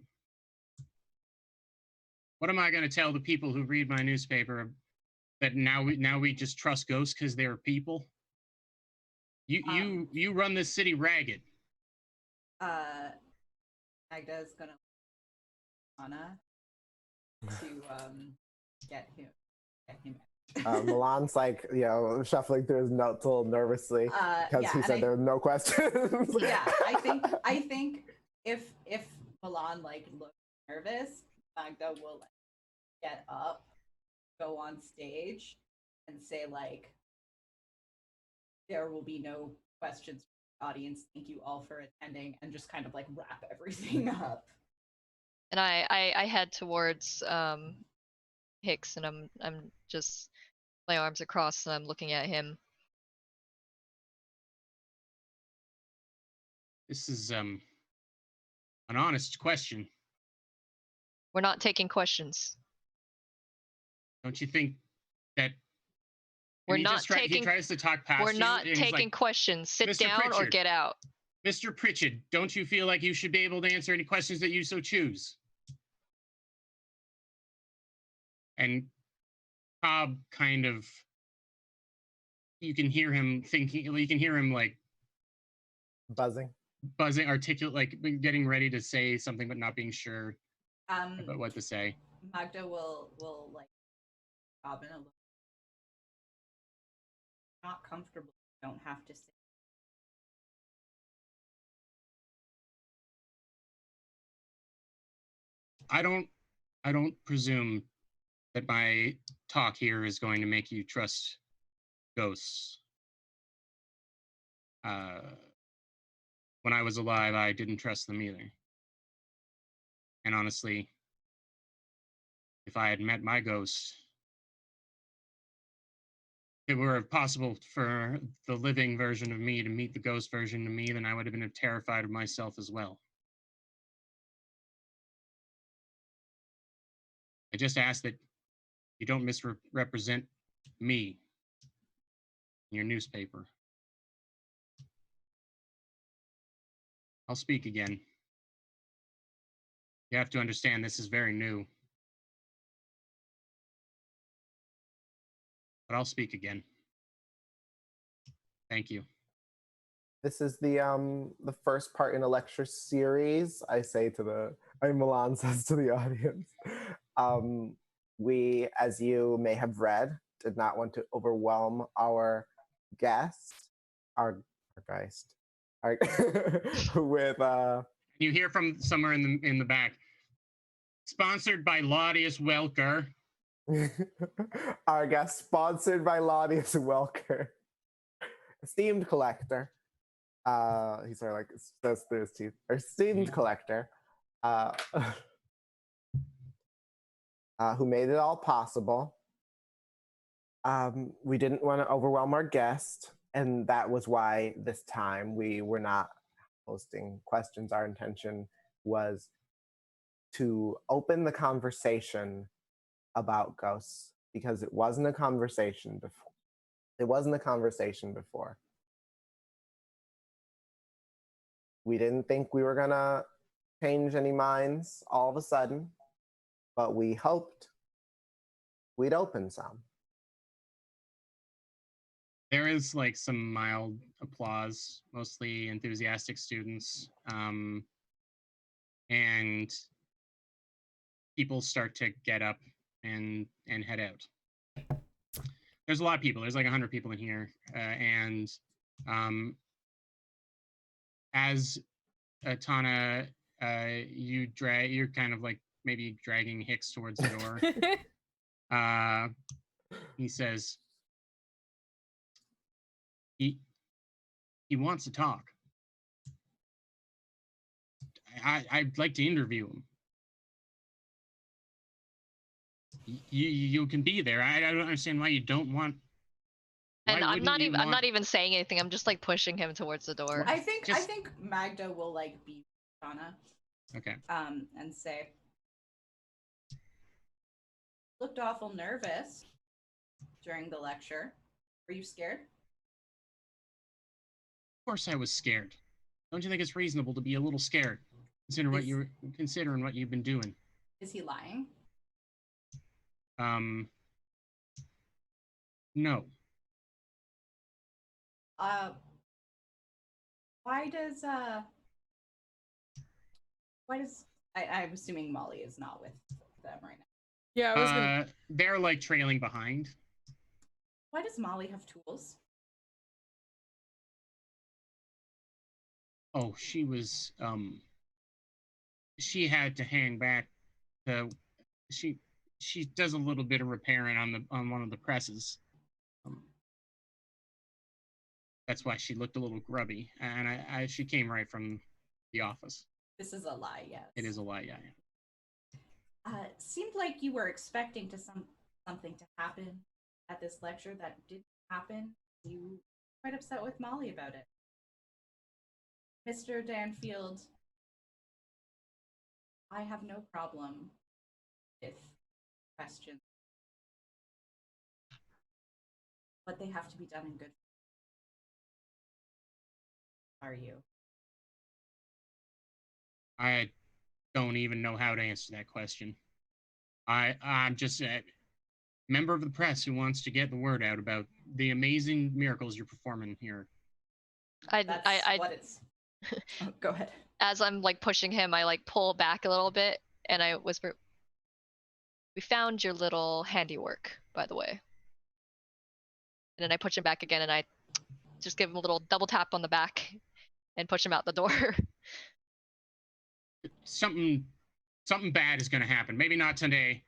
What am I going to tell the people who read my newspaper that now we just trust ghosts because they're people? You run this city ragged." Magda is gonna Anna to get him. Milan's like, shuffling through his notes a little nervously because he said there were no questions. Yeah, I think if Milan like looks nervous, Magda will like get up, go on stage, and say like, there will be no questions from the audience. Thank you all for attending, and just kind of like wrap everything up. And I head towards Hicks, and I'm just my arms across, and I'm looking at him. This is an honest question. We're not taking questions. Don't you think that we're not taking? He tries to talk past you. We're not taking questions. Sit Mr. down Pritchard, or get out. Mr. Pritchard, don't you feel like you should be able to answer any questions that you so choose? And Cobb kind of, you can hear him thinking, you can hear him like buzzing, articulate, like getting ready to say something but not being sure about what to say. Magda will like Cobb in a little. Not comfortable. You don't have to say. I don't presume that my talk here is going to make you trust ghosts. When I was alive, I didn't trust them either. And honestly, if I had met my ghost, if it were possible for the living version of me to meet the ghost version of me, then I would have been terrified of myself as well. I just ask that you don't misrepresent me in your newspaper. I'll speak again. You have to understand this is very new. But I'll speak again. Thank you. This is the first part in a lecture series. Milan says to the audience. We, as you may have read, did not want to overwhelm our guest, our Geist, our, with You hear from somewhere in the back. Sponsored by Laudius Welker. our guest, sponsored by Laudius Welker, esteemed collector. He sort of like says through his teeth. Our esteemed collector, who made it all possible. We didn't want to overwhelm our guest, and that was why this time we were not posting questions. Our intention was to open the conversation about ghosts, because it wasn't a conversation before. We didn't think we were gonna change any minds all of a sudden, but we hoped we'd open some. There is like some mild applause, mostly enthusiastic students, and people start to get up and head out. There's a lot of people. There's like 100 people in here, and as Tana, you're kind of like maybe dragging Hicks towards the door. He says, he wants to talk. I'd like to interview him. You can be there. I don't understand why you don't want. And I'm not even saying anything. I'm just like pushing him towards the door. I think Magda will like be Donna. Okay. And say, looked awful nervous during the lecture. Were you scared? Of course I was scared. Don't you think it's reasonable to be a little scared, considering what you've been doing? Is he lying? No. Why does I'm assuming Molly is not with them right now. Yeah, I was gonna... They're like trailing behind. Why does Molly have tools? Oh, she was she had to hang back to she does a little bit of repairing on one of the presses. That's why she looked a little grubby, and she came right from the office. This is a lie, yes. It is a lie, yeah. Seemed like you were expecting something to happen at this lecture that didn't happen. You were quite upset with Molly about it. Mr. Danfield, I have no problem with questions, but they have to be done in good. Are you? I don't even know how to answer that question. I'm just a member of the press who wants to get the word out about the amazing miracles you're performing here. What it's. Oh, go ahead. As I'm like pushing him, I like pull back a little bit and I whisper, "We found your little handiwork, by the way." And then I push him back again and I just give him a little double tap on the back and push him out the door. Something bad is going to happen. Maybe not today.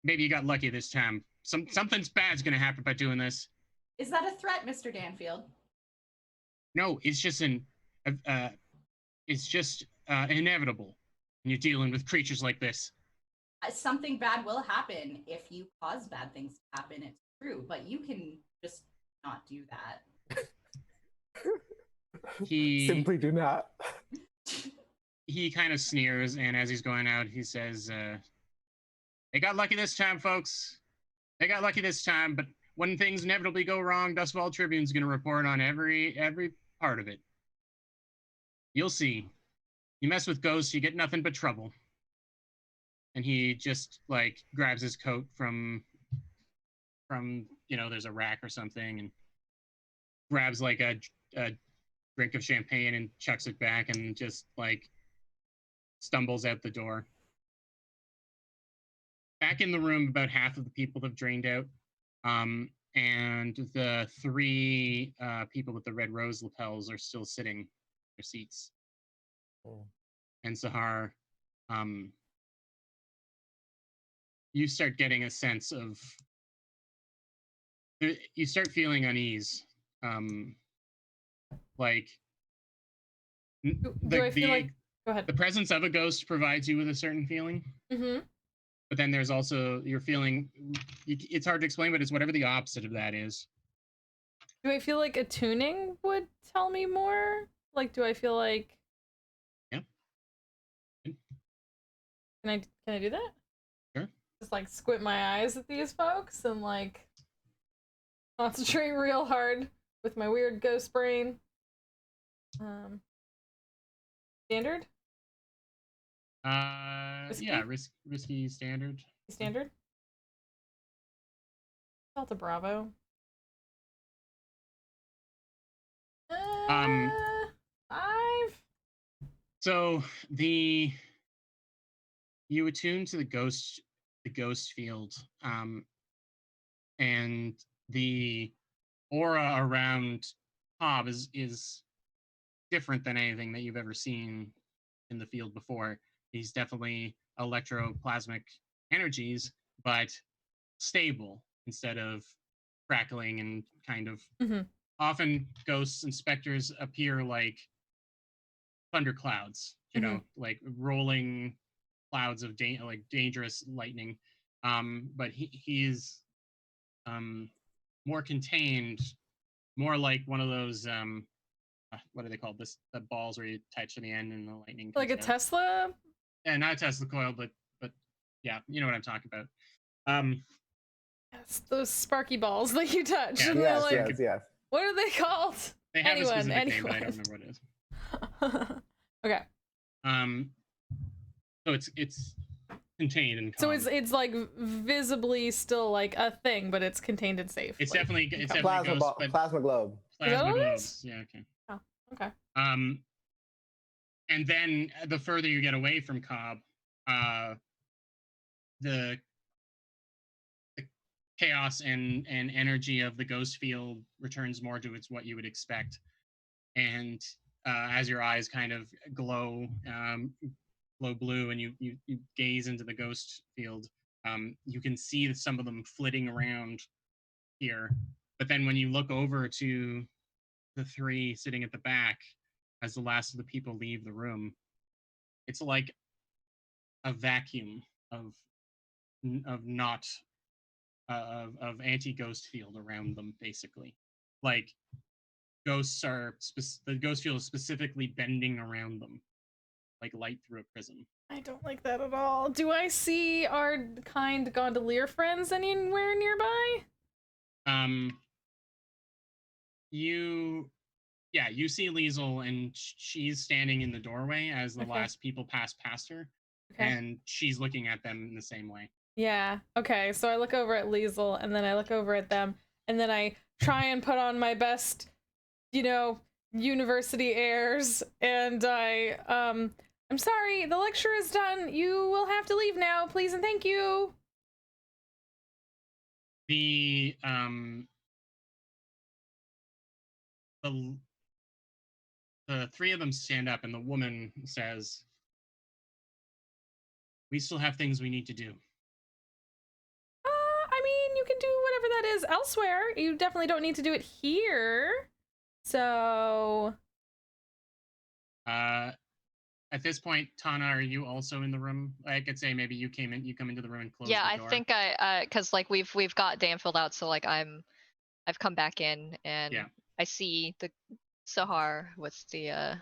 Maybe you got lucky this time. Something's bad is going to happen by doing this. Is that a threat, Mr. Danfield? No, it's just inevitable when you're dealing with creatures like this. Something bad will happen if you cause bad things to happen. It's true, but you can just not do that. He simply do not. He kind of sneers, and as he's going out, he says, "They got lucky this time, folks. They got lucky this time, but when things inevitably go wrong, Doskvol Tribune's going to report on every part of it. You'll see. You mess with ghosts, you get nothing but trouble." And he just like grabs his coat from there's a rack or something, and grabs like a drink of champagne and chucks it back, and just like stumbles out the door. Back in the room, about half of the people have drained out. and the three people with the red rose lapels are still sitting in their seats. Oh. And Sahar, you start getting a sense of, you start feeling unease. Like, Do I feel like, go ahead. The presence of a ghost provides you with a certain feeling. Mm-hmm. But then there's also your feeling, it's hard to explain, but it's whatever the opposite of that is. Do I feel like attuning would tell me more? Like, do I feel like... Yeah. Can I do that? Sure. Just like squint my eyes at these folks and like concentrate real hard with my weird ghost brain. Standard? Risky? Yeah, risky standard. Standard? Delta Bravo. 5. So you attune to the ghost field, and the aura around Cobb is different than anything that you've ever seen in the field before. He's definitely electroplasmic energies, but stable instead of crackling and kind of. Mm-hmm. Often ghosts and specters appear like thunderclouds, you know, like rolling clouds of like dangerous lightning. But he's more contained, more like one of those what are they called? The balls where you touch to the end and the lightning. Like a out. Tesla? Yeah, not a Tesla coil, but yeah, you know what I'm talking about. Yes, those sparky balls that you touch. Yeah. And Yes, like, yes. what are they called? They have a specific name, but I don't remember what it is. Okay. So it's contained and so it's like visibly still like a thing, but it's contained and safe. It's like, definitely Plasma, ghost, but plasma globe. plasma globes. Yeah, okay. Oh, okay. And then the further you get away from Cobb, the chaos and energy of the ghost field returns more to its what you would expect. And as your eyes kind of glow blue, and you gaze into the ghost field, you can see some of them flitting around here. But then when you look over to the three sitting at the back, as the last of the people leave the room, it's like a vacuum of anti-ghost field around them, basically. Like ghosts are the ghost field is specifically bending around them, like light through a prism. I don't like that at all. Do I see our kind gondolier friends anywhere nearby? You see Liesel, and she's standing in the doorway as the last people pass past her, and she's looking at them in the same way. Yeah. Okay. So I look over at Liesel, and then I look over at them, and then I try and put on my best, university airs, and I'm sorry, the lecture is done. You will have to leave now, please and thank you. The three of them stand up, and the woman says, "We still have things we need to do." I mean, you can do whatever that is elsewhere. You definitely don't need to do it here. So... At this point, Tana, are you also in the room? I could say maybe you come into the room and close the door. Yeah, I think because like we've got Dan filled out, so like I've come back in and I see the Sahar with the I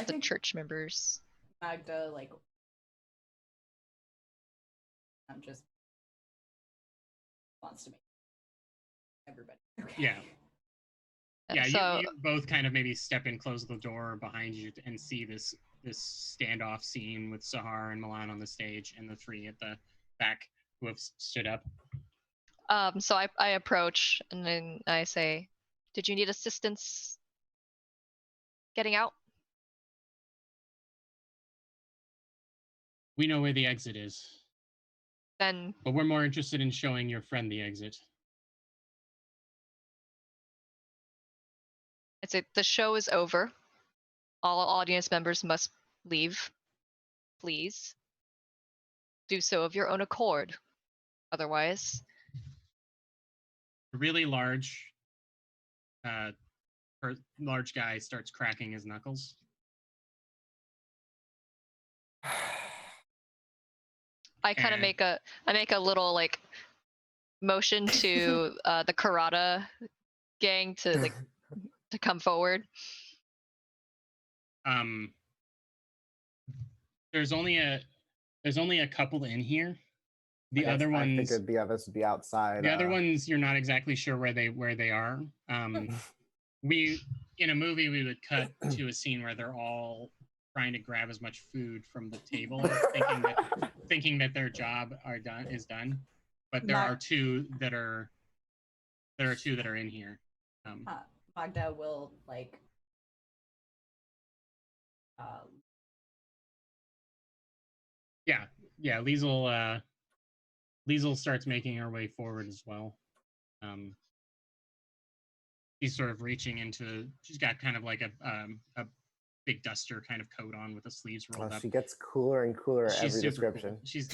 think church members. Magda just wants to make everybody okay. Yeah. Yeah, so, you both kind of maybe step in, close the door behind you, and see this standoff scene with Sahar and Milan on the stage, and the three at the back who have stood up. So I approach, and then I say, "Did you need assistance getting out?" We know where the exit is. Then. But we're more interested in showing your friend the exit. I'd say the show is over. All audience members must leave. Please do so of your own accord. Otherwise, A really large large guy starts cracking his knuckles. I kind of And- make a little like motion to the karate gang to come forward. There's only a couple in here. The I other guess I ones, figured the others would be outside. the other ones, you're not exactly sure where they are. We in a movie we would cut to a scene where they're all trying to grab as much food from the table, thinking that their job is done. But there are two that are in here. Magda will Yeah. Liesel starts making her way forward as well. She's sort of reaching into. She's got kind of like a big duster kind of coat on with the sleeves rolled up. She gets cooler and cooler every description. Cool. She's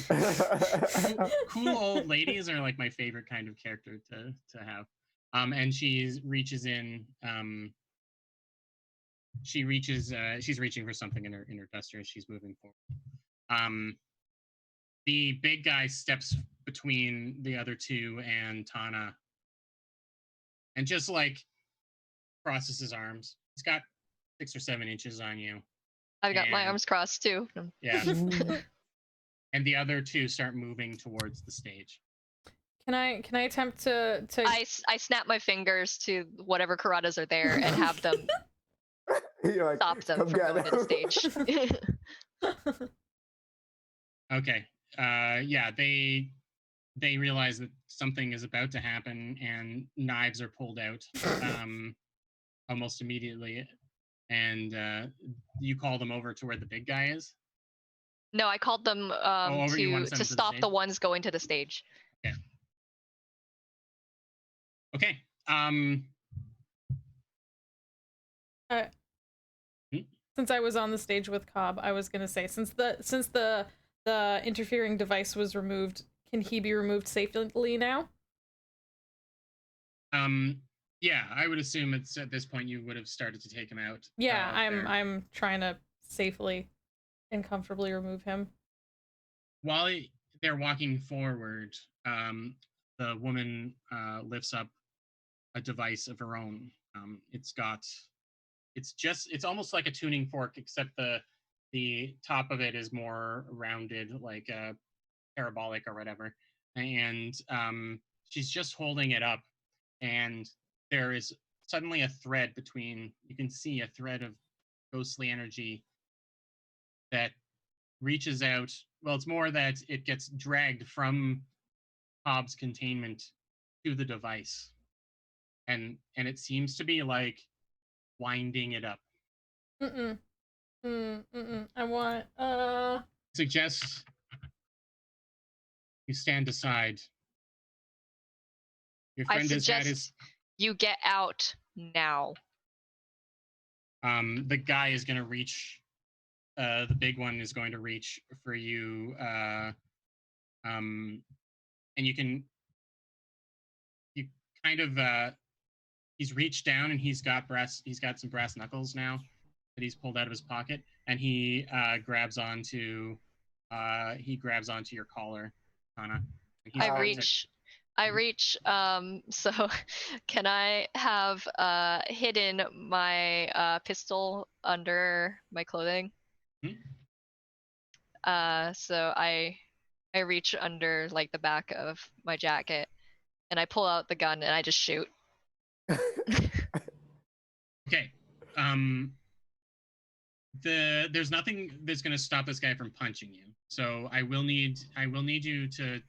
cool old ladies are like my favorite kind of character to have. And she reaches in. She's reaching for something in her duster as she's moving forward. The big guy steps between the other two and Tana, and just like crosses his arms. He's got 6 or 7 inches on you. I've got my arms crossed too. Yeah. And the other two start moving towards the stage. Can I attempt to I snap my fingers to whatever karatas are there and have them Like, stop them from going to the stage. Okay. Yeah, they realize that something is about to happen, and knives are pulled out almost immediately. And you call them over to where the big guy is? No, I called them to stop the ones going to the stage. Okay. Okay. Since I was on the stage with Cobb, I was gonna say since the interfering device was removed, can he be removed safely now? Yeah, I would assume it's at this point you would have started to take him out. Yeah, I'm trying to safely and comfortably remove him. While they're walking forward, the woman lifts up a device of her own. It's almost like a tuning fork, except the top of it is more rounded, like a parabolic or whatever. And she's just holding it up, and there is suddenly a thread you can see a thread of ghostly energy that reaches out. Well, it's more that it gets dragged from Cobb's containment to the device. And it seems to be like winding it up. I want Suggest you stand aside. Your friend has had his. You get out now. The guy is going to reach. The big one is going to reach for you. And you kind of. He's reached down and he's got some brass knuckles now that he's pulled out of his pocket, and he grabs onto your collar, Hannah. I reach. So, can I have hidden my pistol under my clothing? So I reach under like the back of my jacket, and I pull out the gun and I just shoot. Okay. There's nothing that's going to stop this guy from punching you. So I will need you to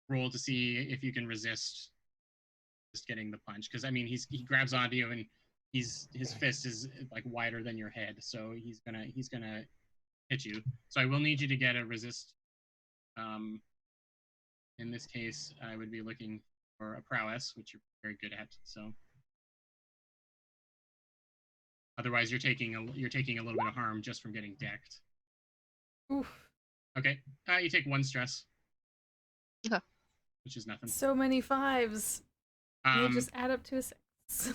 roll to see if you can resist just getting the punch, because I mean he grabs onto you and his fist is like wider than your head, so he's gonna hit you. So I will need you to get a resist. In this case, I would be looking for a prowess, which you're very good at. So Otherwise, you're taking a little bit of harm just from getting decked. Oof. Okay, you take 1 stress. Okay. Which is nothing. So many 5s. They just add up to a 6.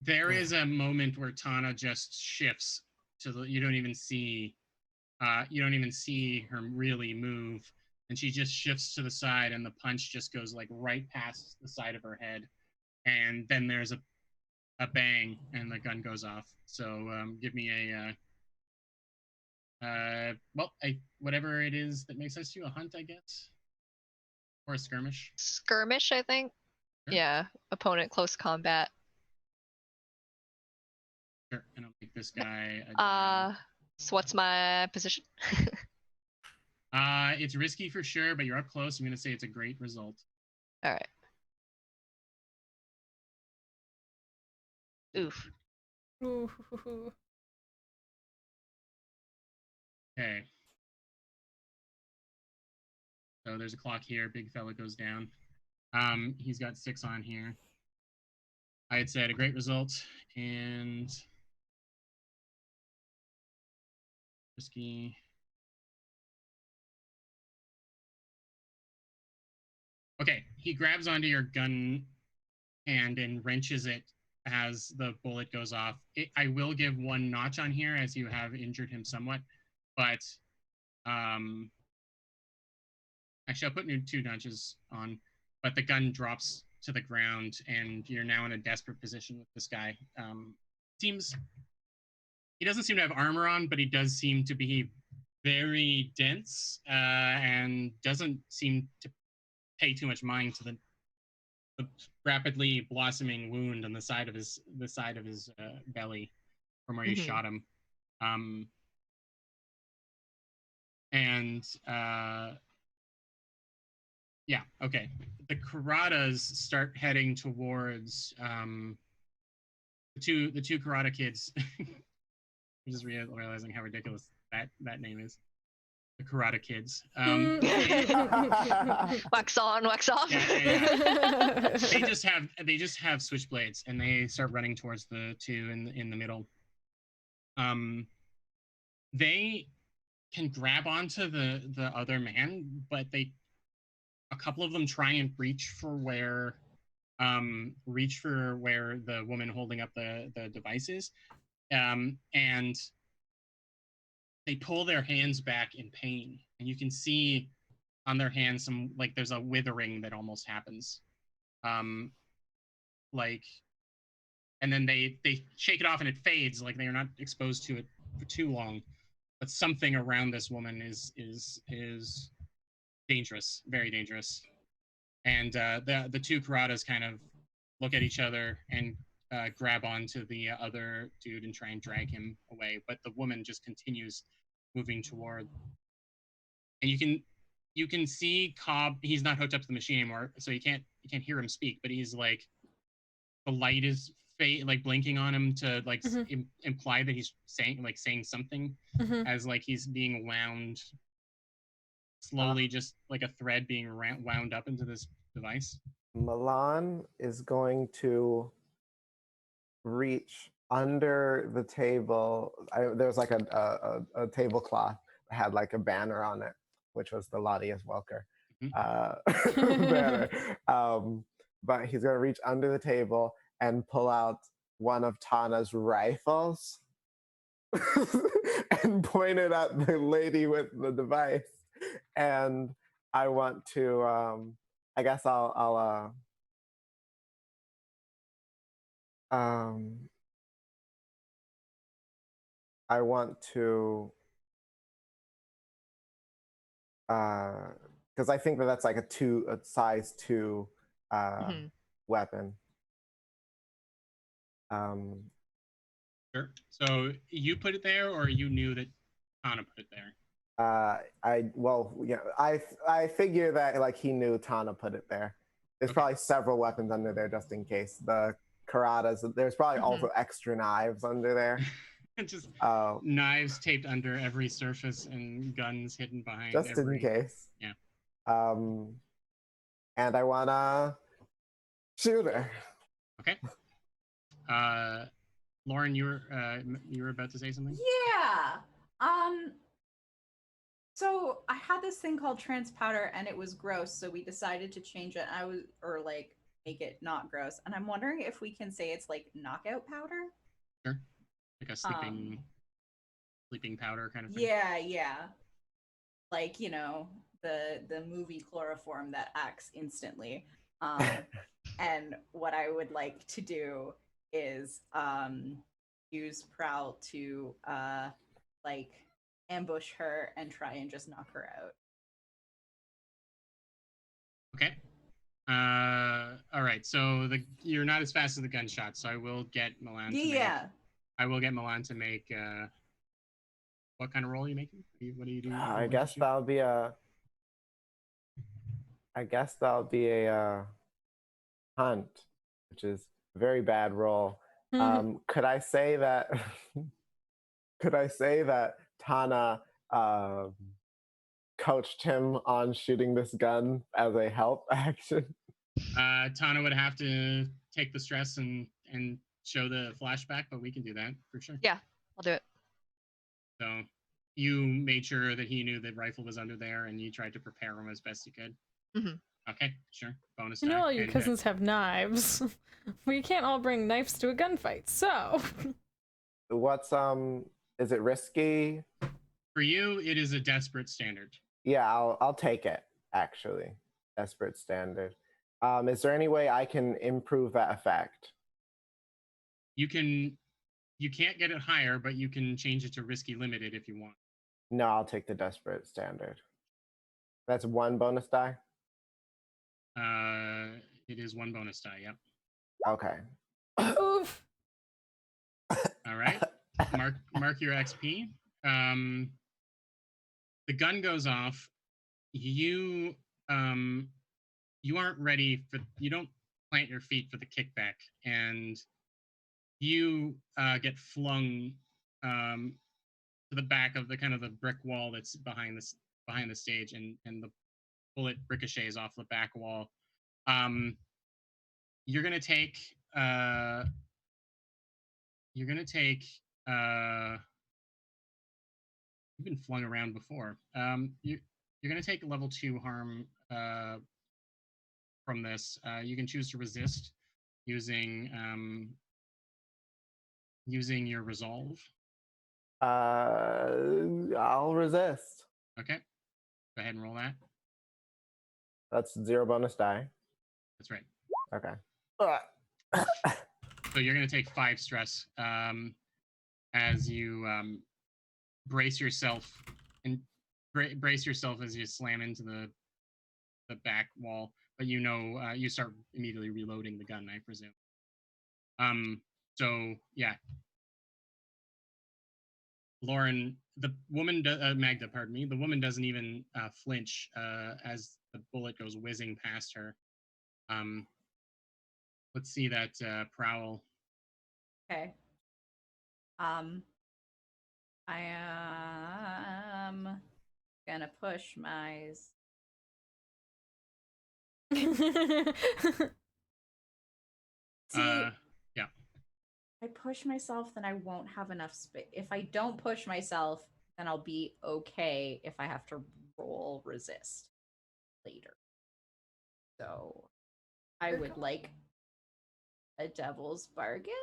There is a moment where Tana just shifts to the. You don't even see her really move, and she just shifts to the side, and the punch just goes like right past the side of her head, and then there's a bang, and the gun goes off. So give me whatever it is that makes sense to you, a hunt, I guess, or a skirmish. Skirmish, I think. Sure. Yeah, opponent close combat. Sure, and I'll make this guy. So what's my position? It's risky for sure, but you're up close. I'm gonna say it's a great result. All right. Oof. Ooh. Okay. So there's a clock here. Big fella goes down. He's got 6 on here. I had said a great result, and risky. Okay, he grabs onto your gun hand and wrenches it as the bullet goes off. I will give 1 notch on here as you have injured him somewhat, but actually I'll put 2 notches on, but the gun drops to the ground and you're now in a desperate position with this guy. He doesn't seem to have armor on, but he does seem to be very dense and doesn't seem to pay too much mind to the rapidly blossoming wound on the side of his belly from where you shot him. Yeah, okay. The Karatas start heading towards the two Karata kids. I'm just realizing how ridiculous that name is. The Karata kids. Wax on, wax off. Yeah. They just have switchblades, and they start running towards the 2 in the middle. They can grab onto the other man, but a couple of them try and reach for where the woman holding up the device is, and they pull their hands back in pain, and you can see on their hands some, like, there's a withering that almost happens, and then they shake it off and it fades, like they are not exposed to it for too long, but something around this woman is dangerous, very dangerous. And the 2 Karatas kind of look at each other and grab onto the other dude and try and drag him away, but the woman just continues moving toward. And you can see Cobb. He's not hooked up to the machine anymore, so you can't hear him speak. But he's like, the light is like blinking on him to like imply that he's saying something, as like he's being wound slowly, just like a thread being wound up into this device. Milan is going to reach under the table. There's like a tablecloth that had like a banner on it, which was the Ladius Welker banner. But he's going to reach under the table and pull out one of Tana's rifles and point it at the lady with the device. And I want to, I guess I'll I want to, because I think that's like a size 2 weapon. Sure. So you put it there, or you knew that Tana put it there? I figure that like he knew Tana put it there. There's probably several weapons under there just in case. The Karatas, there's probably also extra knives under there. Just knives taped under every surface and guns hidden behind. Just in case. Yeah. And I wanna shoot her. Okay. Lauren, you were about to say something? Yeah. So I had this thing called trans powder and it was gross, so we decided to change it. Like make it not gross. And I'm wondering if we can say it's like knockout powder. Sure. Like a sleeping powder kind of thing. Yeah. Like, you know, the movie chloroform that acts instantly. And what I would like to do is use Prowl to like ambush her and try and just knock her out. Okay. All right. So you're not as fast as the gunshot, so I will get Milan. I will get Milan to make. What kind of roll are you making? What do you do? I guess that'll be a. Hunt, which is a very bad roll. Could I say that? Could I say that Tana coached him on shooting this gun as a help action? Tana would have to take the stress and show the flashback, but we can do that for sure. Yeah, I'll do it. So you made sure that he knew the rifle was under there, and you tried to prepare him as best you could. Mm-hmm. Okay, sure. Bonus. You know, all your cousins have knives. We can't all bring knives to a gunfight, so. What's Is it risky? For you, it is a desperate standard. Yeah, I'll take it. Actually, desperate standard. Is there any way I can improve that effect? You can't get it higher, but you can change it to risky limited if you want. No, I'll take the desperate standard. That's 1 bonus die? It is 1 bonus die, yep. Okay. Oof. All right. Mark your XP. The gun goes off. You aren't ready for. You don't plant your feet for the kickback, and you get flung to the back of the kind of the brick wall that's behind the stage, and the bullet ricochets off the back wall. You're gonna take. You've been flung around before. You're gonna take level 2 harm from this. You can choose to resist using your resolve. I'll resist. Okay. Go ahead and roll that. That's 0 bonus die. That's right. Okay. So you're going to take 5 stress as you brace yourself as you slam into the back wall. But you start immediately reloading the gun, I presume. So yeah. Lauren, the woman, Magda, pardon me, the woman doesn't even flinch as the bullet goes whizzing past her. Let's see that Prowl. Okay. I am gonna push my. See, yeah. I push myself, then I won't have enough space. If I don't push myself, then I'll be okay if I have to roll resist later. So I would like a devil's bargain.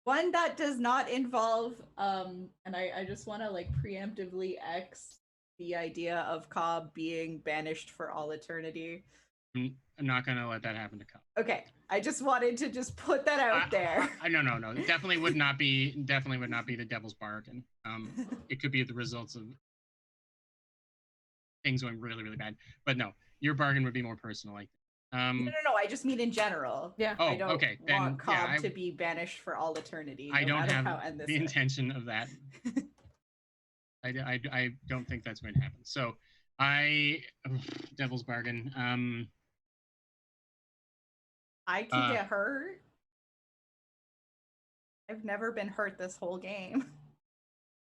One that does not involve and I just want to like preemptively X the idea of Cobb being banished for all eternity. I'm not gonna let that happen to Cobb. Okay, I just wanted to just put that out there. No. It definitely would not be the devil's bargain. It could be the results of things going really, really bad. But no, your bargain would be more personal, like. No. I just mean in general. Yeah. I don't want Cobb to be banished for all eternity. I don't have the intention of that. I don't think that's going to happen. So, devil's bargain. I can get hurt. I've never been hurt this whole game.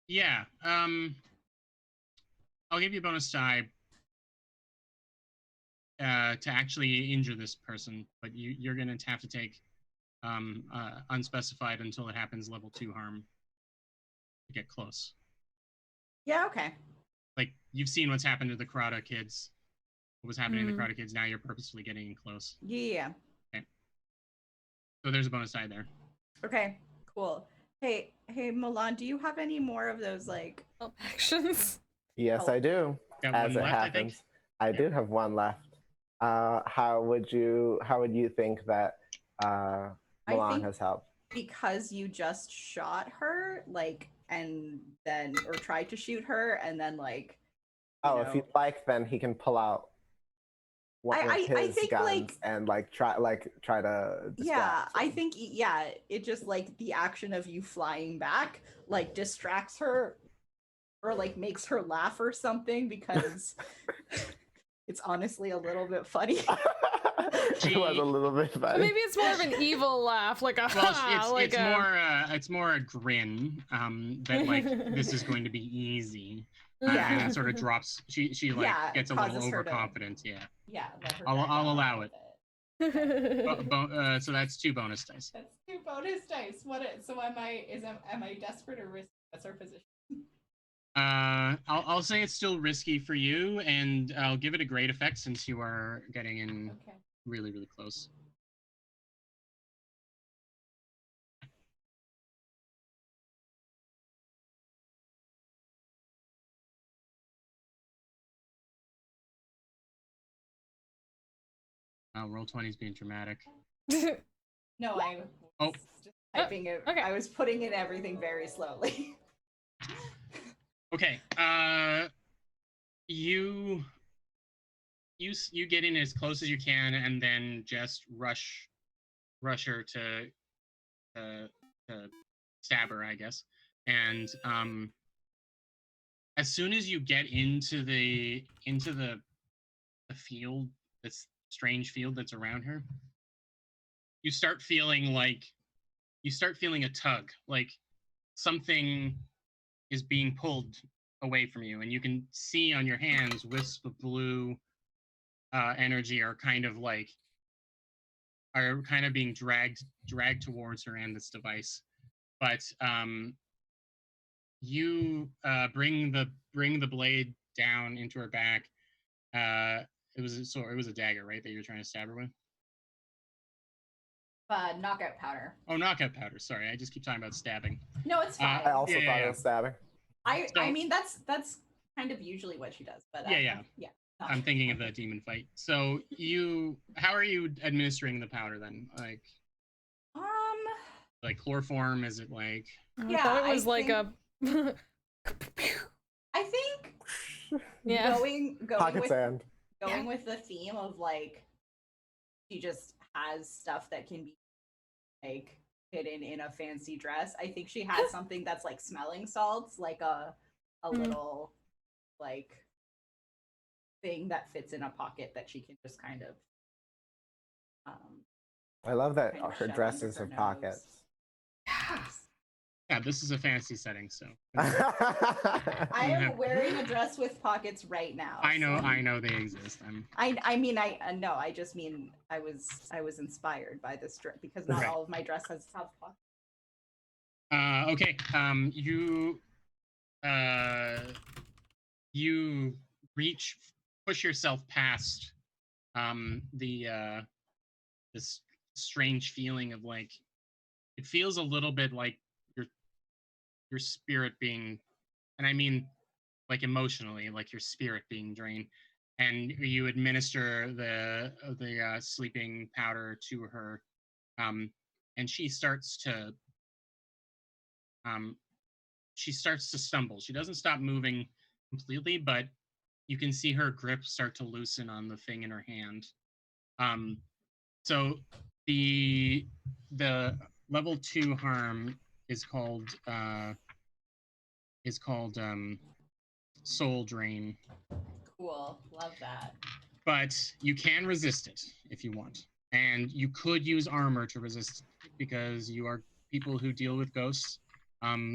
Yeah. I'll give you a bonus die. to actually injure this person, but you're gonna have to take unspecified until it happens level 2 harm to get close. Yeah, okay. Like, you've seen what's happened to the Karada kids. What was happening to the Karada kids, now you're purposefully getting in close. Yeah. Okay. So there's a bonus die there. Okay, cool. Hey, Milan, do you have any more of those, like... actions? Yes, I do. Got As one it left, happens, I do have one left. How would you think that Milan has helped? Because you just shot her, like, and then, or tried to shoot her, and then, like, if you'd like, then he can pull out one of his guns, like, and try to distract. Yeah, I think it just, like, the action of you flying back, like, distracts her, or like makes her laugh or something, because it's honestly a little bit funny. It was a little bit funny. Maybe it's more of an evil laugh, like a it's more a grin that like this is going to be easy. And it sort of drops. She gets a little overconfident. Yeah, I'll allow it. So that's 2 bonus dice. That's 2 bonus dice. So am I desperate or risky? What's our position? I'll say it's still risky for you, and I'll give it a great effect since you are getting in really, really close. Roll 20 is being dramatic. No, I was just typing it. Okay. I was putting in everything very slowly. Okay. You get in as close as you can, and then just rush her to stab her, I guess. And as soon as you get into the field, this strange field that's around her, you start feeling a tug, like something is being pulled away from you, and you can see on your hands wisps of blue energy are kind of being dragged towards her and this device. But you bring the blade down into her back. It was a dagger, right, that you were trying to stab her with? Knockout powder. Oh, knockout powder. Sorry, I just keep talking about stabbing. No, it's fine. I also thought it was stabbing. I mean, that's kind of usually what she does, but yeah. I'm thinking of the demon fight. So how are you administering the powder then? Like chloroform? Is it like? I thought it was I think going with the theme of like she just has stuff that can be like hidden in a fancy dress. I think she has something that's like smelling salts, like a little like thing that fits in a pocket that she can just kind of I love that her dresses have pockets. Yeah, this is a fantasy setting, so I am wearing a dress with pockets right now. I know they exist. I just mean I was inspired by this dress because not all of my dresses have pockets. Okay. You push yourself past this strange feeling of like, it feels a little bit like your spirit being, and I mean like emotionally, like your spirit being drained, and you administer the sleeping powder to her, and she starts to stumble. She doesn't stop moving completely, but you can see her grip start to loosen on the thing in her hand. So the level 2 harm is called soul drain. Cool, love that. But you can resist it if you want, and you could use armor to resist it because you are people who deal with ghosts.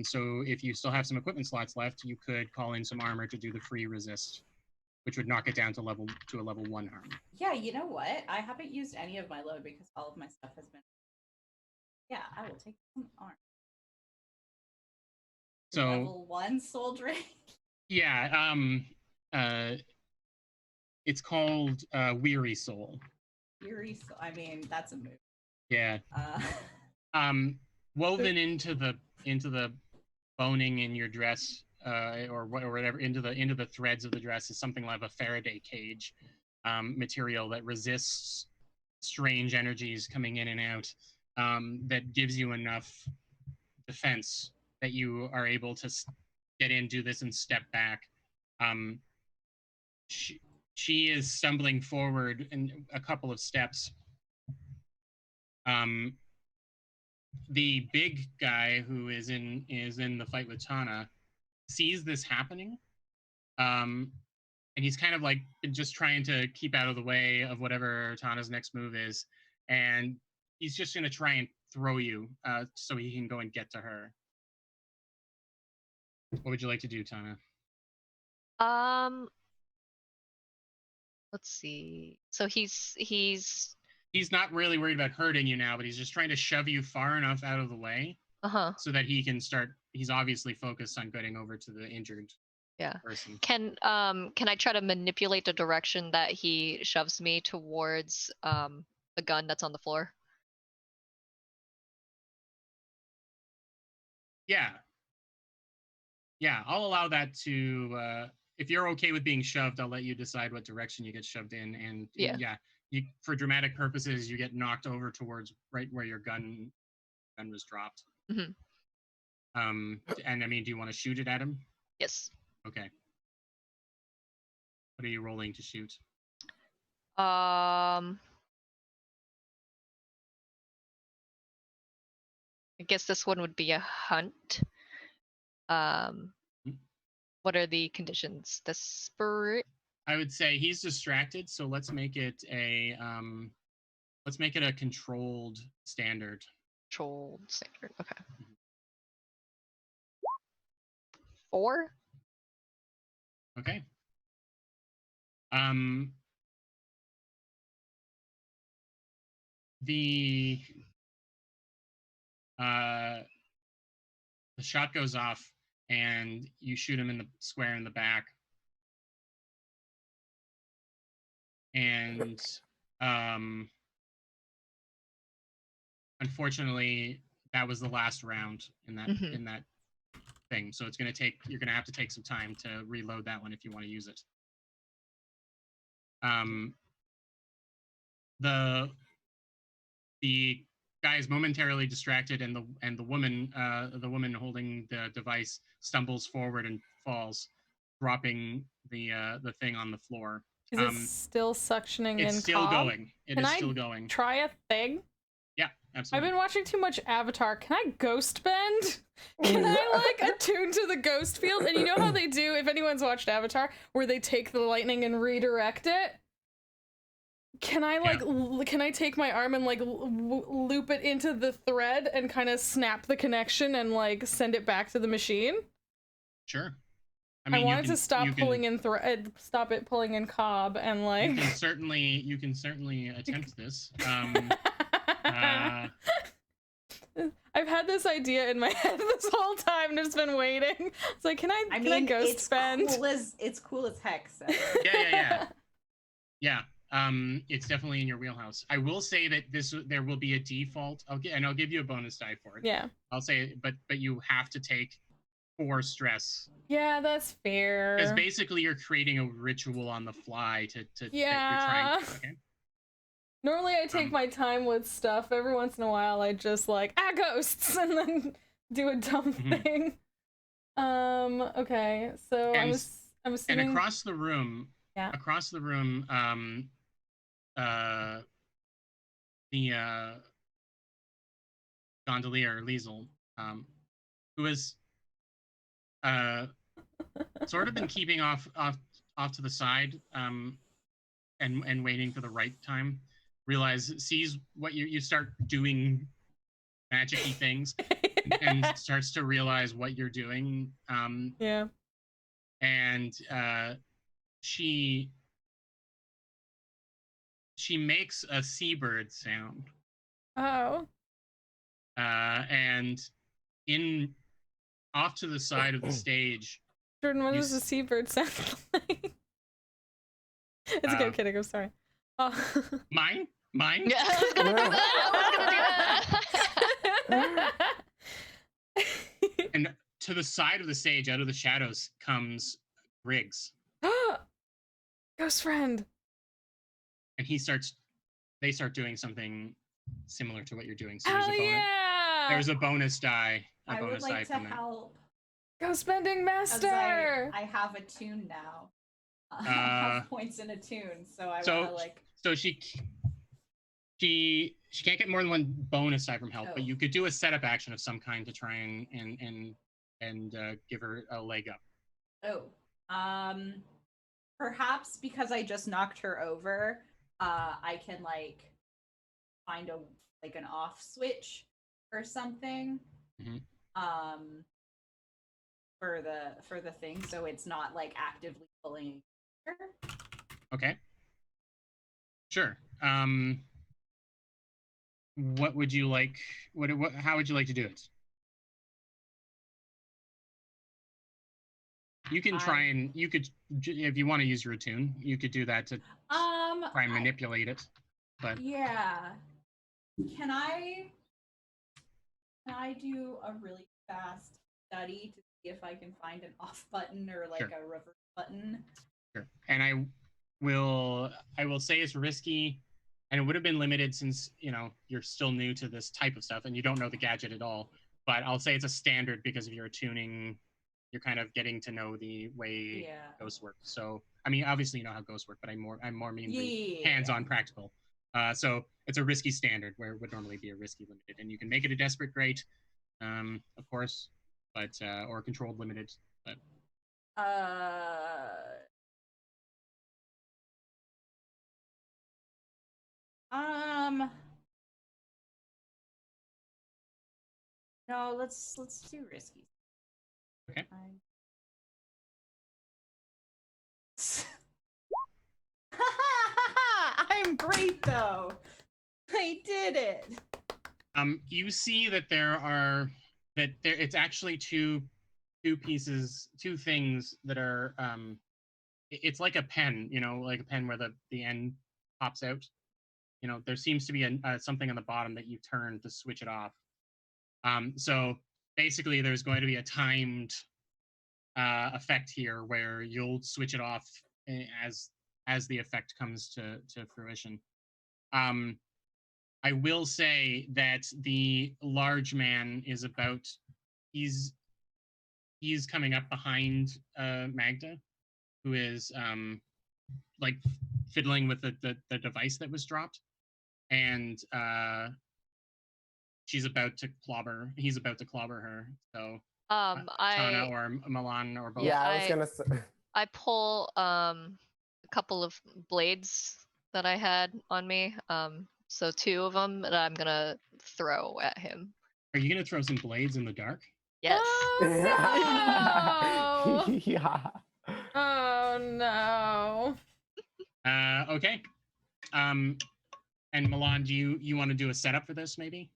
So if you still have some equipment slots left, you could call in some armor to do the free resist, which would knock it down to a level 1 harm. Yeah, you know what? I haven't used any of my load because all of my stuff has been. Yeah, I will take some arm. So level 1 soul drain. Yeah, it's called Weary Soul. Weary Soul. I mean, that's a move. Yeah. Woven into the boning in your dress, or whatever, into the threads of the dress is something like a Faraday cage material that resists strange energies coming in and out, that gives you enough defense that you are able to get in, do this, and step back. She is stumbling forward in a couple of steps. The big guy who is in the fight with Tana sees this happening, and he's kind of like just trying to keep out of the way of whatever Tana's next move is, and he's just going to try and throw you so he can go and get to her. What would you like to do, Tana? Let's see. So he's not really worried about hurting you now, but he's just trying to shove you far enough out of the way so that he can start. He's obviously focused on getting over to the injured person. Can I try to manipulate the direction that he shoves me towards the gun that's on the floor? Yeah, I'll allow that to. If you're okay with being shoved, I'll let you decide what direction you get shoved in, and you, for dramatic purposes, you get knocked over towards right where your gun was dropped. Mm-hmm. And I mean, do you want to shoot it at him? Yes. Okay. What are you rolling to shoot? I guess this one would be a hunt. What are the conditions? Desperate? I would say he's distracted, so let's make it a controlled standard. Controlled standard. Okay. 4. Okay. The shot goes off, and you shoot him in the square in the back. And unfortunately, that was the last round in that thing. So you're gonna have to take some time to reload that one if you want to use it. The guy is momentarily distracted, and the woman holding the device stumbles forward and falls, dropping the thing on the floor. Is it still suctioning in It's still Cobb? going. It is still going. Try a thing? Yeah, absolutely. I've been watching too much Avatar. Can I ghost bend? Can I attune to the ghost field? And you know how they do, if anyone's watched Avatar, where they take the lightning and redirect it? Can I can I take my arm and loop it into the thread and kind of snap the connection and send it back to the machine? Sure. I wanted to stop pulling in stop it pulling in Cobb and You can certainly attempt this. I've had this idea in my head this whole time and it's been waiting. It's like, can I ghost bend? It's cool as heck. So. Yeah. It's definitely in your wheelhouse. I will say that there will be a default. I'll give you a bonus die for it. Yeah. I'll say, but you have to take 4 stress. Yeah, that's fair. Because basically you're creating a ritual on the fly to yeah. You're trying to, okay? Normally I take my time with stuff. Every once in a while I just ghosts and then do a dumb thing. Okay, so I'm assuming. And across the room, the gondolier Liesel, who has sort of been keeping off to the side, and waiting for the right time, sees what you start doing magic-y things and starts to realize what you're doing. And she makes a seabird sound. Oh. And off to the side of the stage. Jordan, what does a seabird sound like? It's okay, I'm kidding, I'm sorry. Oh. Mine? Yeah, I was gonna do that. And to the side of the stage, out of the shadows, comes Griggs. Ghost friend. And they start doing something similar to what you're doing. So there's a bonus die. I would like to help. Ghostbending master. I have a tune now. I have points in a tune, so I want to like. So she can't get more than one bonus die from help, but you could do a setup action of some kind to try and give her a leg up. Perhaps because I just knocked her over, I can like find an off switch or something. Mm-hmm. For the thing, so it's not like actively pulling her. Okay. Sure. What would you like? How would you like to do it? You can try and you could, if you want to use your attune, you could do that to try and manipulate it. But yeah, can I do a really fast study to see if I can find an off button or like a reverse button? Sure. And I will say it's risky, and it would have been limited since you're still new to this type of stuff and you don't know the gadget at all. But I'll say it's a standard because of your attuning. You're kind of getting to know the way ghosts work. So I mean, obviously you know how ghosts work, but I'm more mean the hands-on practical. So it's a risky standard where it would normally be a risky limited, and you can make it a desperate great, of course, but or controlled limited. But no, let's do risky. Okay. I'm great though. I did it. You see that it's actually two things that are it's like a pen, like a pen where the end pops out. There seems to be something on the bottom that you turn to switch it off. So basically there's going to be a timed effect here where you'll switch it off as the effect comes to fruition. I will say that the large man is he's coming up behind Magda, who is like fiddling with the device that was dropped, and he's about to clobber her. So Tana or Milan or both. Yeah, I was gonna say. I pull a couple of blades that I had on me. So 2 of them that I'm gonna throw at him. Are you gonna throw some blades in the dark? Yes. Oh, no. Yeah. Oh no. Okay. And Milan, do you want to do a setup for this maybe?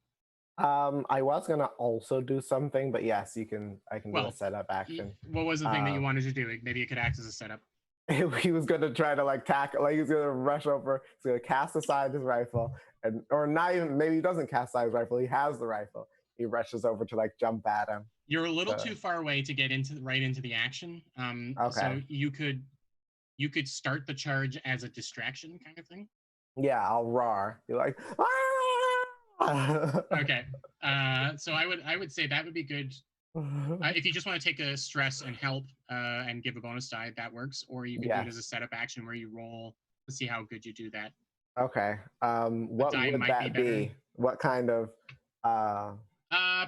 I was gonna also do something, but yes, I can do a setup action. What was the thing that you wanted to do? Maybe it could act as a setup. He was gonna try to tackle, he's gonna rush over, he's gonna cast aside his rifle, or not even, maybe he doesn't cast aside his rifle, he has the rifle. He rushes over to jump at him. You're a little too far away to get right into the action. Okay. So you could start the charge as a distraction kind of thing. Yeah, I'll roar. You're like, ah! Okay. So I would say that would be good. If you just want to take a stress and help and give a bonus die, that works. Or you can do it as a setup action where you roll to see how good you do that. Okay. What would that be? What kind of?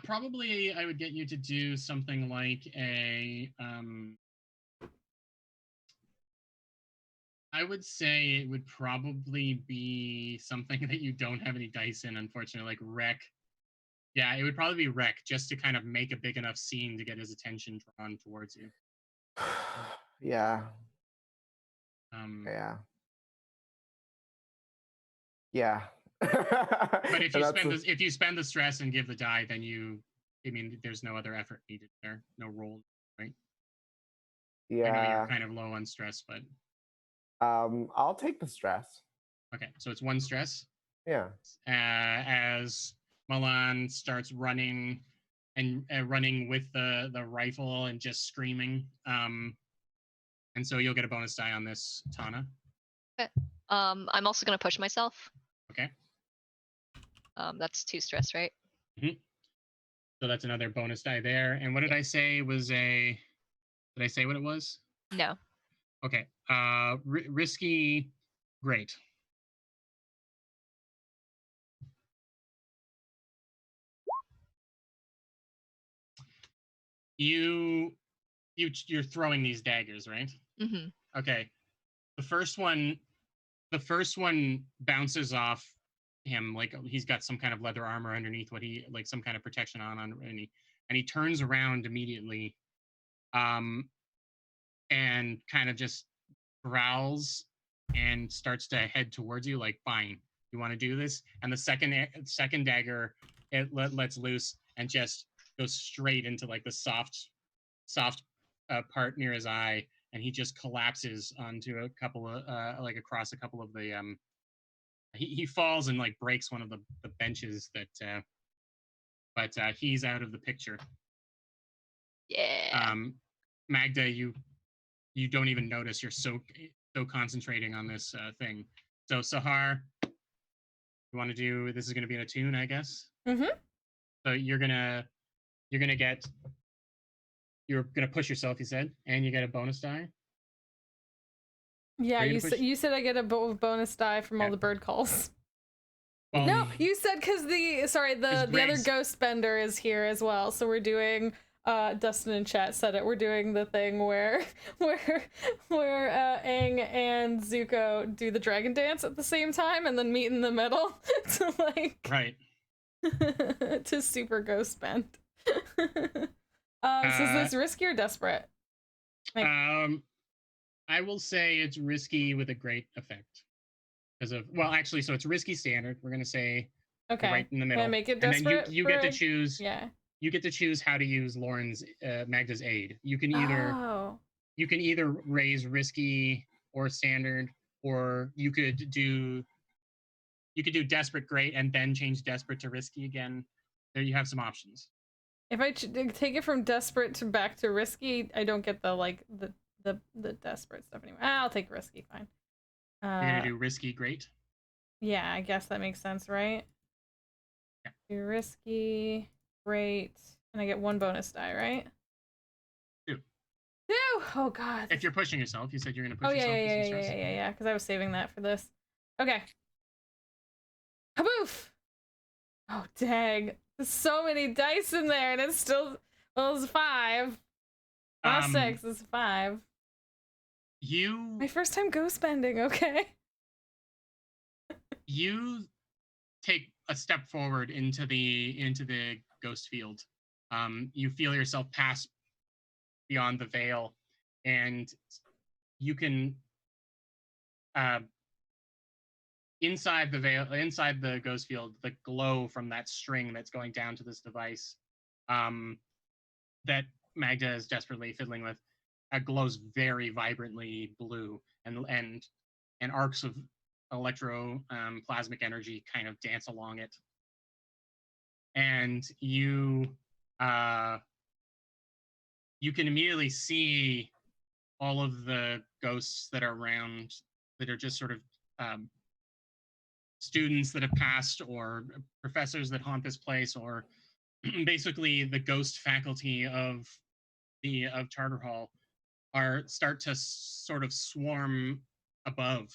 Probably I would get you to do something like a. I would say it would probably be something that you don't have any dice in, unfortunately, like wreck. Yeah, it would probably be wreck, just to kind of make a big enough scene to get his attention drawn towards you. Yeah. Yeah. Yeah. But if you spend the stress and give the die, then there's no other effort needed there, no roll, right? Yeah. I know you're kind of low on stress, but I'll take the stress. okay, so it's 1 stress. Yeah. As Milan starts running and running with the rifle and just screaming, and so you'll get a bonus die on this, Tana. Okay. I'm also gonna push myself. Okay. That's 2 stress, right? Mm-hmm. So that's another bonus die there. And what did I say was a? Did I say what it was? No. Okay. Risky. Great. You're throwing these daggers, right? Mm-hmm. Okay. The first one bounces off him, like he's got some kind of leather armor underneath like some kind of protection on and he turns around immediately, and kind of just growls and starts to head towards you, like, fine, you want to do this? And the second dagger lets loose and just goes straight into like the soft part near his eye, and he just collapses onto a couple of like across a couple of the he falls and like breaks one of the benches that but he's out of the picture. Yeah. Magda, you don't even notice, you're so concentrating on this thing. So Sahar, you want to do, this is going to be in a tune, I guess. Mm-hmm. So you're gonna push yourself, you said, and you get a bonus die. Yeah, you said I get a bonus die from all the bird calls. Well, no, you said because the other Ghostbender is here as well. So we're doing Dustin in chat said it. We're doing the thing where Aang and Zuko do the dragon dance at the same time and then meet in the middle to like right to super Ghostbend. So is this risky or desperate? Like, I will say it's risky with a great effect. Because of, well, actually, so it's risky standard. We're gonna say okay, right in the middle. Can I make it desperate? And then you get to choose. Yeah. You get to choose how to use Lauren's Magda's aid. You can either raise risky or standard, or you could do desperate great and then change desperate to risky again. There you have some options. If I take it from desperate to back to risky, I don't get the desperate stuff anymore. I'll take risky, fine. You're gonna do risky great? Yeah, I guess that makes sense, right? Yeah. Do risky, great, and I get 1 bonus die, right? 2. 2! Oh god. If you're pushing yourself, you said you're gonna push yourself. Yeah, because I was saving that for this. Okay. Kaboof! Oh dang. There's so many dice in there and it's still, well, it's 5. Not 6, it's 5. My first time Ghostbending, okay. You take a step forward into the ghost field. You feel yourself pass beyond the veil, and you can inside the ghost field, the glow from that string that's going down to this device that Magda is desperately fiddling with glows very vibrantly blue, and arcs of electroplasmic energy kind of dance along it. And you can immediately see all of the ghosts that are around, that are just sort of students that have passed, or professors that haunt this place, or basically the ghost faculty of Charter Hall start to sort of swarm above.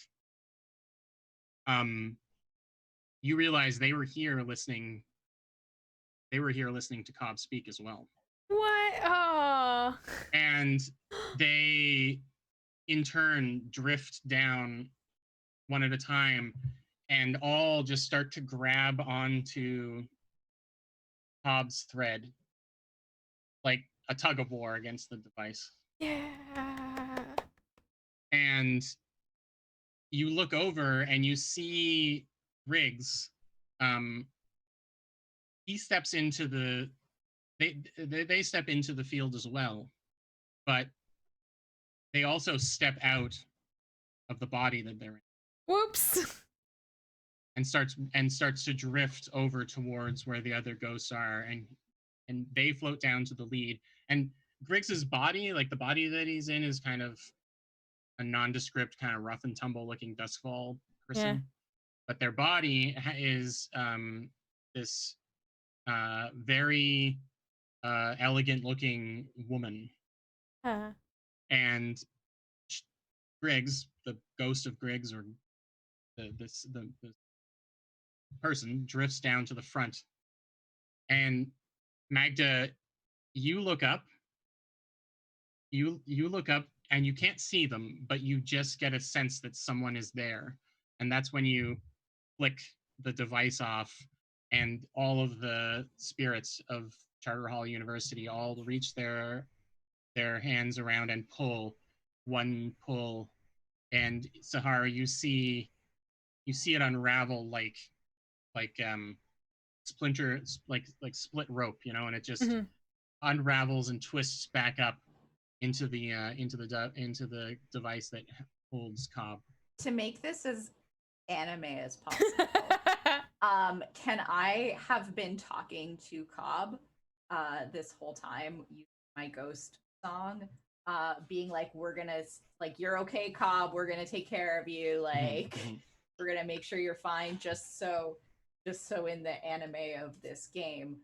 You realize they were here listening to Cobb speak as well. What? Oh. And they in turn drift down one at a time and all just start to grab onto Cobb's thread, like a tug of war against the device. Yeah. And you look over and you see Riggs. He steps into the they step into the field as well, but they also step out of the body that they're in. Whoops. And starts to drift over towards where the other ghosts are, and they float down to the lead. And Griggs's body, like the body that he's in, is kind of a nondescript, kind of rough and tumble looking Doskvol person. Yeah. But their body is this very elegant looking woman. And Griggs, the ghost of Griggs, or the person, drifts down to the front. And Magda, you look up. You look up and you can't see them, but you just get a sense that someone is there. And that's when you flick the device off, and all of the spirits of Charter Hall University all reach their hands around and pull one pull. And Sahara, you see it unravel like splinter, like split rope, you know, and it just unravels and twists back up into the device that holds Cobb. To make this as anime as possible, can I have been talking to Cobb this whole time using my ghost song, being like, we're gonna, like, you're okay, Cobb, we're gonna take care of you, like we're gonna make sure you're fine, just so in the anime of this game,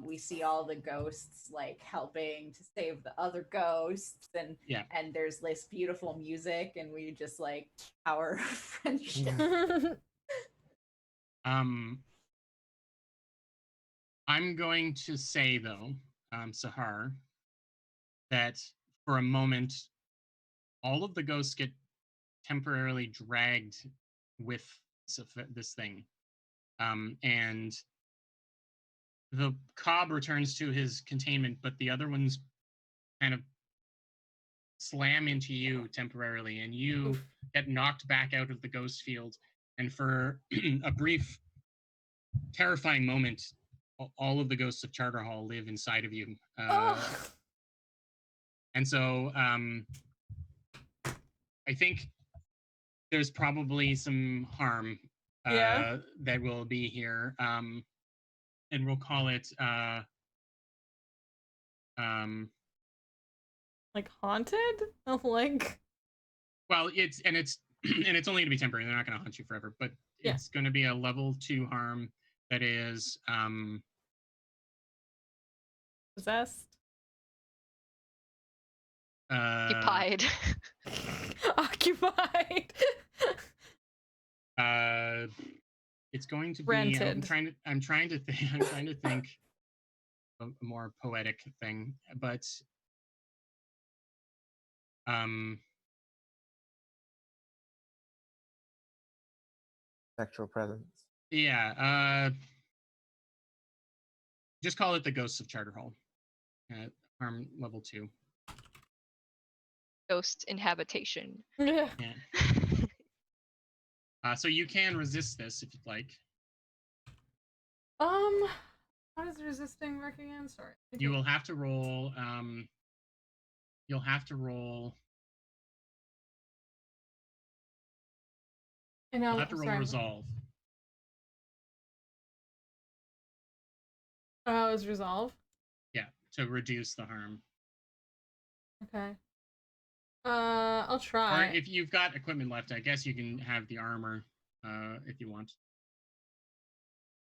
we see all the ghosts like helping to save the other ghosts, and there's this beautiful music, and we just like our friendship. I'm going to say though, Sahar, that for a moment, all of the ghosts get temporarily dragged with this thing, and the Cobb returns to his containment, but the other ones kind of slam into you temporarily, and you get knocked back out of the ghost field. And for a brief, terrifying moment, all of the ghosts of Charter Hall live inside of you. And so I think there's probably some harm that will be here. And we'll call it like haunted? Like, well, it's and it's only gonna be temporary. They're not gonna haunt you forever, but it's gonna be a level 2 harm that is possessed. Occupied. Occupied. It's going to be rented. I'm trying to think a more poetic thing, but sexual presence. Yeah, just call it the Ghosts of Charter Hall. Harm level 2. Ghost inhabitation. Yeah. So you can resist this if you'd like. How does resisting work again? Sorry. You will have to roll. You'll have to roll. You'll have to roll resolve. Oh, is resolve? Yeah, to reduce the harm. Okay. I'll try. Or if you've got equipment left, I guess you can have the armor, if you want.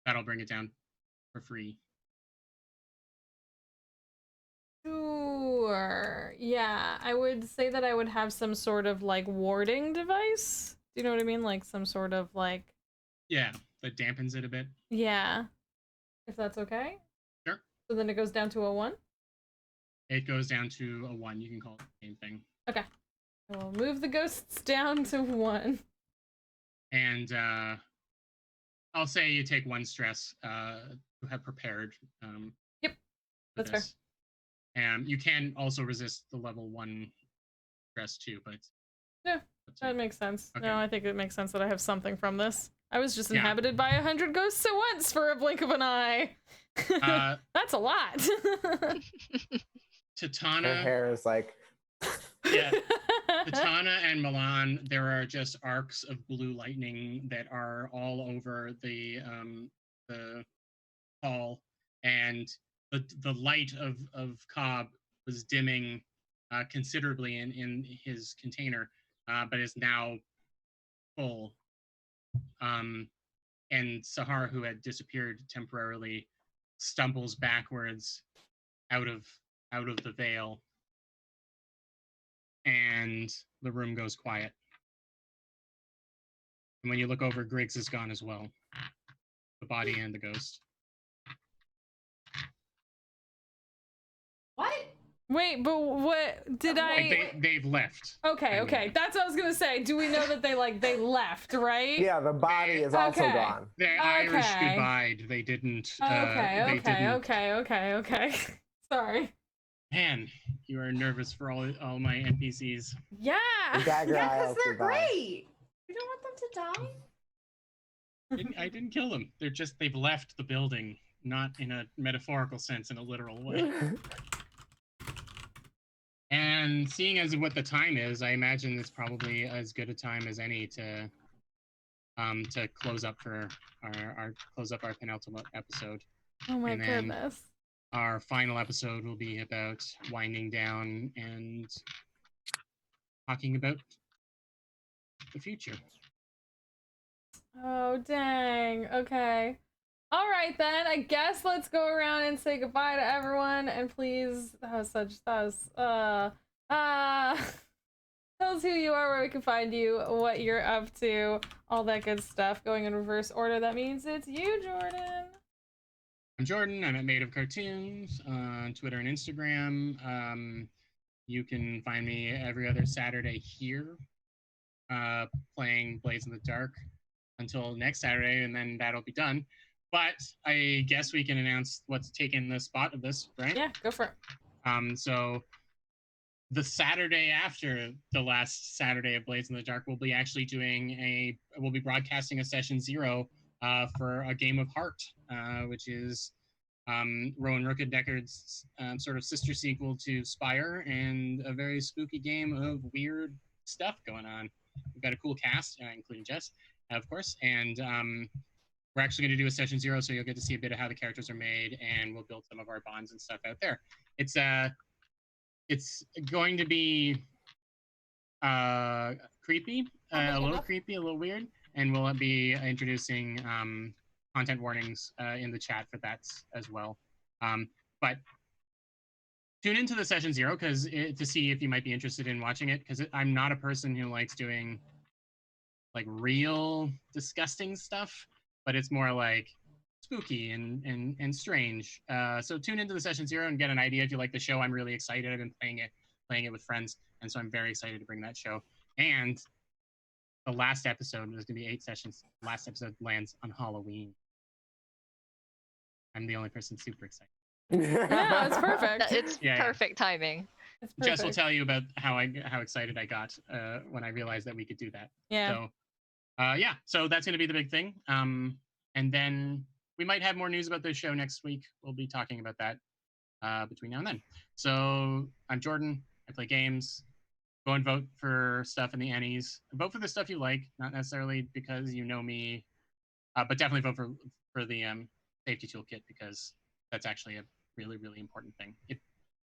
That'll bring it down for free. Sure. Yeah, I would say that I would have some sort of like warding device. Do you know what I mean? Like some sort of like. Yeah, that dampens it a bit. Yeah. If that's okay. Sure. So then it goes down to a 1? It goes down to a 1. You can call it the same thing. Okay. We'll move the ghosts down to 1. And I'll say you take 1 stress to have prepared. Yep. That's fair. And you can also resist the level 1 stress too, but yeah, That makes sense. Okay. No, I think it makes sense that I have something from this. I was just Yeah. inhabited by 100 ghosts at once for a blink of an eye. That's a lot. Her Tatana, hair is like yeah, Tatana and Milan, there are just arcs of blue lightning that are all over the hall, and the light of Cobb was dimming considerably in his container, but is now full. And Sahar, who had disappeared temporarily, stumbles backwards out of the veil, and the room goes quiet. And when you look over, Griggs is gone as well, the body and the ghost. What? Wait, but what did They've left. Okay, okay. That's what I was gonna say. Do we know that they left, right? yeah, the body is also Okay. gone. They Irish goodbyed. They didn't. Okay. Sorry. Man, you are nervous for all my NPCs. Yeah. The dagger Yeah, eye because also they're died. great. You don't want them to die? I didn't kill them. They've left the building, not in a metaphorical sense, in a literal way. And seeing as what the time is, I imagine it's probably as good a time as any to close up for our penultimate episode. Oh my And then goodness. our final episode will be about winding down and talking about the future. Oh dang. Okay. All right then. I guess let's go around and say goodbye to everyone. And please, tell us who you are, where we can find you, what you're up to, all that good stuff. Going in reverse order. That means it's you, Jordan. I'm Jordan. I'm at Made of Cartoons on Twitter and Instagram. You can find me every other Saturday here, playing Blades in the Dark until next Saturday, and then that'll be done. But I guess we can announce what's taken the spot of this, right? Yeah, go for it. So the Saturday after the last Saturday of Blades in the Dark, we'll be broadcasting a session 0 for a game of Heart, which is Rowan Rooked-Deckard's sort of sister sequel to Spire, and a very spooky game of weird stuff going on. We've got a cool cast, including Jess, of course, and we're actually going to do a session 0, so you'll get to see a bit of how the characters are made, and we'll build some of our bonds and stuff out there. It's going to be creepy, a little creepy, a little weird, and we'll be introducing content warnings in the chat for that as well. But tune into the session 0 to see if you might be interested in watching it, because I'm not a person who likes doing like real disgusting stuff, but it's more like spooky and strange. So tune into the session 0 and get an idea if you like the show. I'm really excited. I've been playing it with friends, and so I'm very excited to bring that show. And the last episode, there's gonna be 8 sessions. The last episode lands on Halloween. I'm the only person super excited. Yeah, it's perfect. It's perfect timing. It's perfect. Jess will tell you about how excited I got when I realized that we could do that. Yeah. So that's going to be the big thing. And then we might have more news about this show next week. We'll be talking about that between now and then. So I'm Jordan. I play games. Go and vote for stuff in the Annies. Vote for the stuff you like, not necessarily because you know me, but definitely vote for the safety toolkit, because that's actually a really, really important thing. It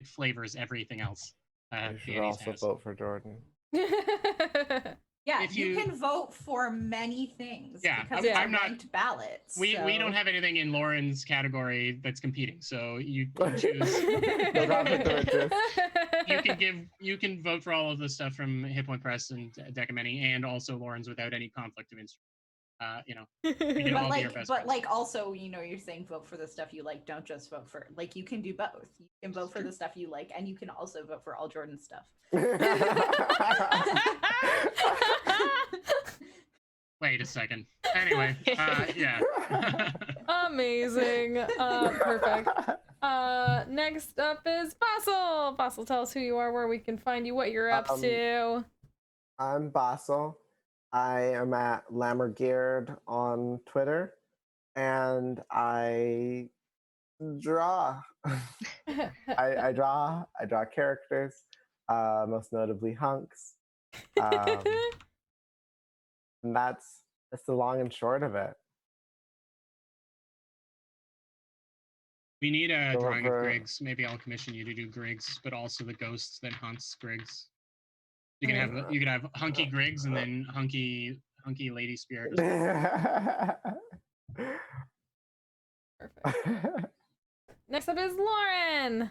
flavors everything else. You should also vote for Jordan. Yeah, If you you can vote for many things. Yeah, because I'm not- ranked ballots. We so- don't have anything in Lauren's category that's competing, so you choose. You can vote for all of the stuff from Hit Point Press and Decamany, and also Lauren's without any conflict of interest. We can all be your best friends. Also, you're saying vote for the stuff you like. Don't just vote for you can do both. You can vote for the stuff you like, and you can also vote for all Jordan stuff. Wait a second. Anyway, yeah. Amazing. Perfect. Next up is Fossil. Fossil, tell us who you are, where we can find you, what you're up to. I'm Basel. I am at Lammergeared on Twitter, and I draw. I draw. I draw characters, most notably hunks. And that's the long and short of it. We need a Go drawing of over- Griggs. Maybe I'll commission you to do Griggs, but also the ghosts that hunts Griggs. You can have hunky Griggs and then hunky lady spirit. Perfect. Next up is Lauren.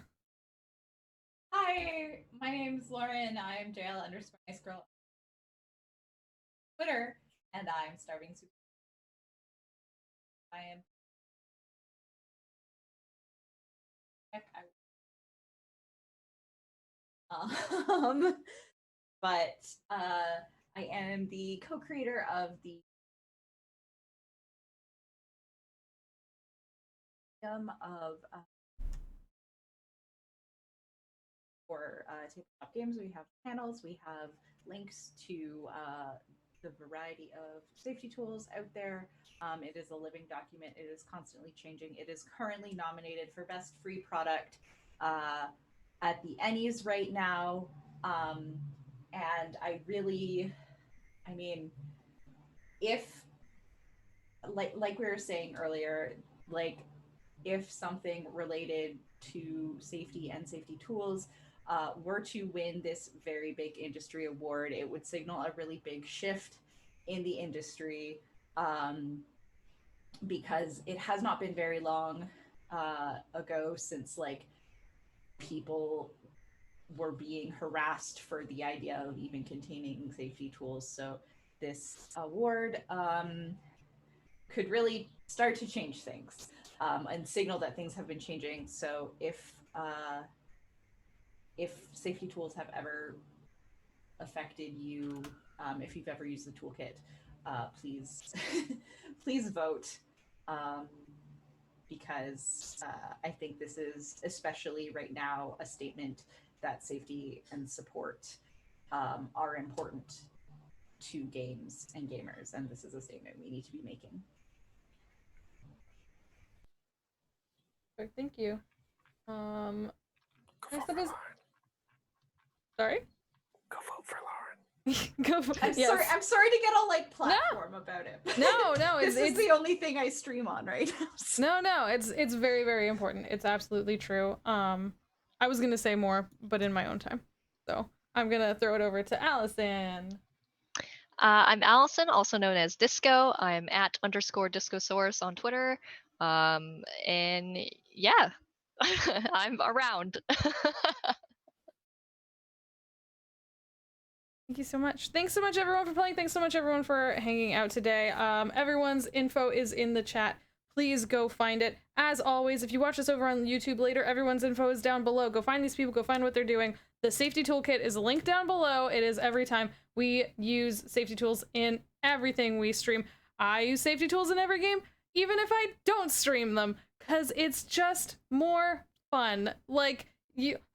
Hi, my name's Lauren. I'm JL_NiceGirl on Twitter, and I'm starving super. I am. But I am the co-creator of the of for tabletop games. We have panels, we have links to the variety of safety tools out there. It is a living document. It is constantly changing. It is currently nominated for Best Free Product at the Ennies right now. And I mean, if like we were saying earlier, like if something related to safety and safety tools were to win this very big industry award, it would signal a really big shift in the industry, because it has not been very long ago since like people were being harassed for the idea of even containing safety tools. So this award could really start to change things and signal that things have been changing. So if safety tools have ever affected you, if you've ever used the toolkit, please please vote, because I think this is, especially right now, a statement that safety and support are important to games and gamers, and this is a statement we need to be making. Thank you. Go Next vote up for is... Lauren. Sorry? Go vote for Lauren. Go for... I'm sorry to get all like platform about it. No, this is the only thing I stream on right now. So. No, it's very, very important. It's absolutely true. I was gonna say more, but in my own time. So I'm gonna throw it over to Allison. I'm Allison, also known as Disco. I'm at _Discosaurus on Twitter. And yeah, I'm around. Thank you so much. Thanks so much, everyone, for playing. Thanks so much, everyone, for hanging out today. Everyone's info is in the chat. Please go find it. As always, if you watch this over on YouTube later, everyone's info is down below. Go find these people. Go find what they're doing. The safety toolkit is linked down below. It is every time. We use safety tools in everything we stream. I use safety tools in every game, even if I don't stream them, because it's just more fun. Like,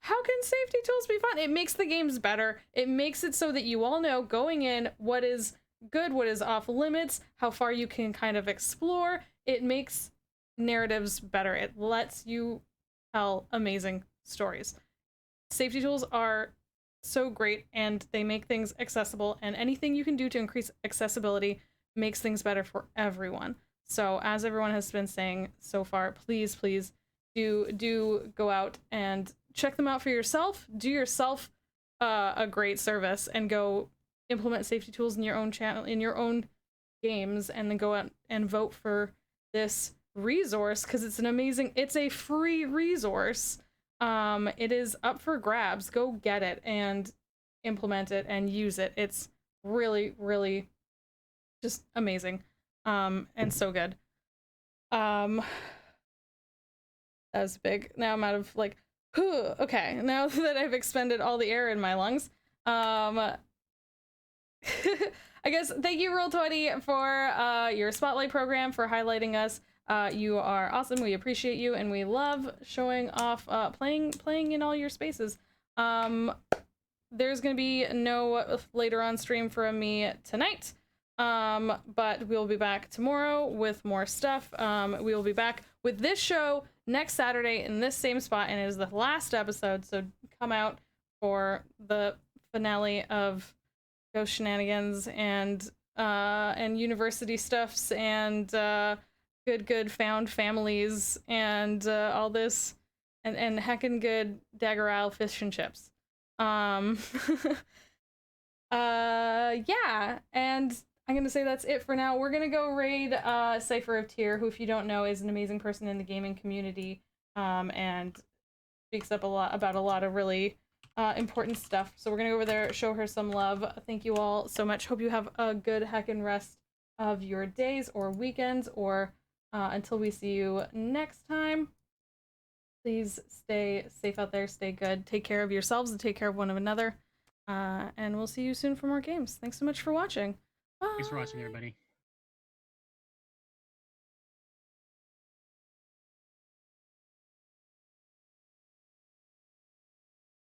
how can safety tools be fun? It makes the games better. It makes it so that you all know going in what is good, what is off limits, how far you can kind of explore. It makes narratives better. It lets you tell amazing stories. Safety tools are so great, and they make things accessible, and anything you can do to increase accessibility makes things better for everyone. So as everyone has been saying so far, please do go out and check them out for yourself. Do yourself a great service and go implement safety tools in your own channel, in your own games, and then go out and vote for this resource, because it's a free resource. It is up for grabs. Go get it and implement it and use it. It's really, really just amazing, and so good. That was big. Now I'm out of like, whew, okay, now that I've expended all the air in my lungs, I guess thank you, Roll20, for your spotlight program, for highlighting us. You are awesome. We appreciate you, and we love showing off playing in all your spaces. there's gonna be no later on stream from me tonight. But we'll be back tomorrow with more stuff. We will be back with this show next Saturday in this same spot, and it is the last episode, so come out for the finale of Ghost Shenanigans and university stuffs and good found families and all this and heckin' good Dagger Isle fish and chips. Yeah, and I'm gonna say that's it for now. We're gonna go raid Cypher of Tyr, who, if you don't know, is an amazing person in the gaming community, and speaks up a lot about a lot of really important stuff. So we're gonna go over there, show her some love. Thank you all so much. Hope you have a good heckin' rest of your days or weekends, or until we see you next time. Please stay safe out there, stay good, take care of yourselves and take care of one another. And we'll see you soon for more games. Thanks so much for watching. Bye. Thanks for watching, everybody.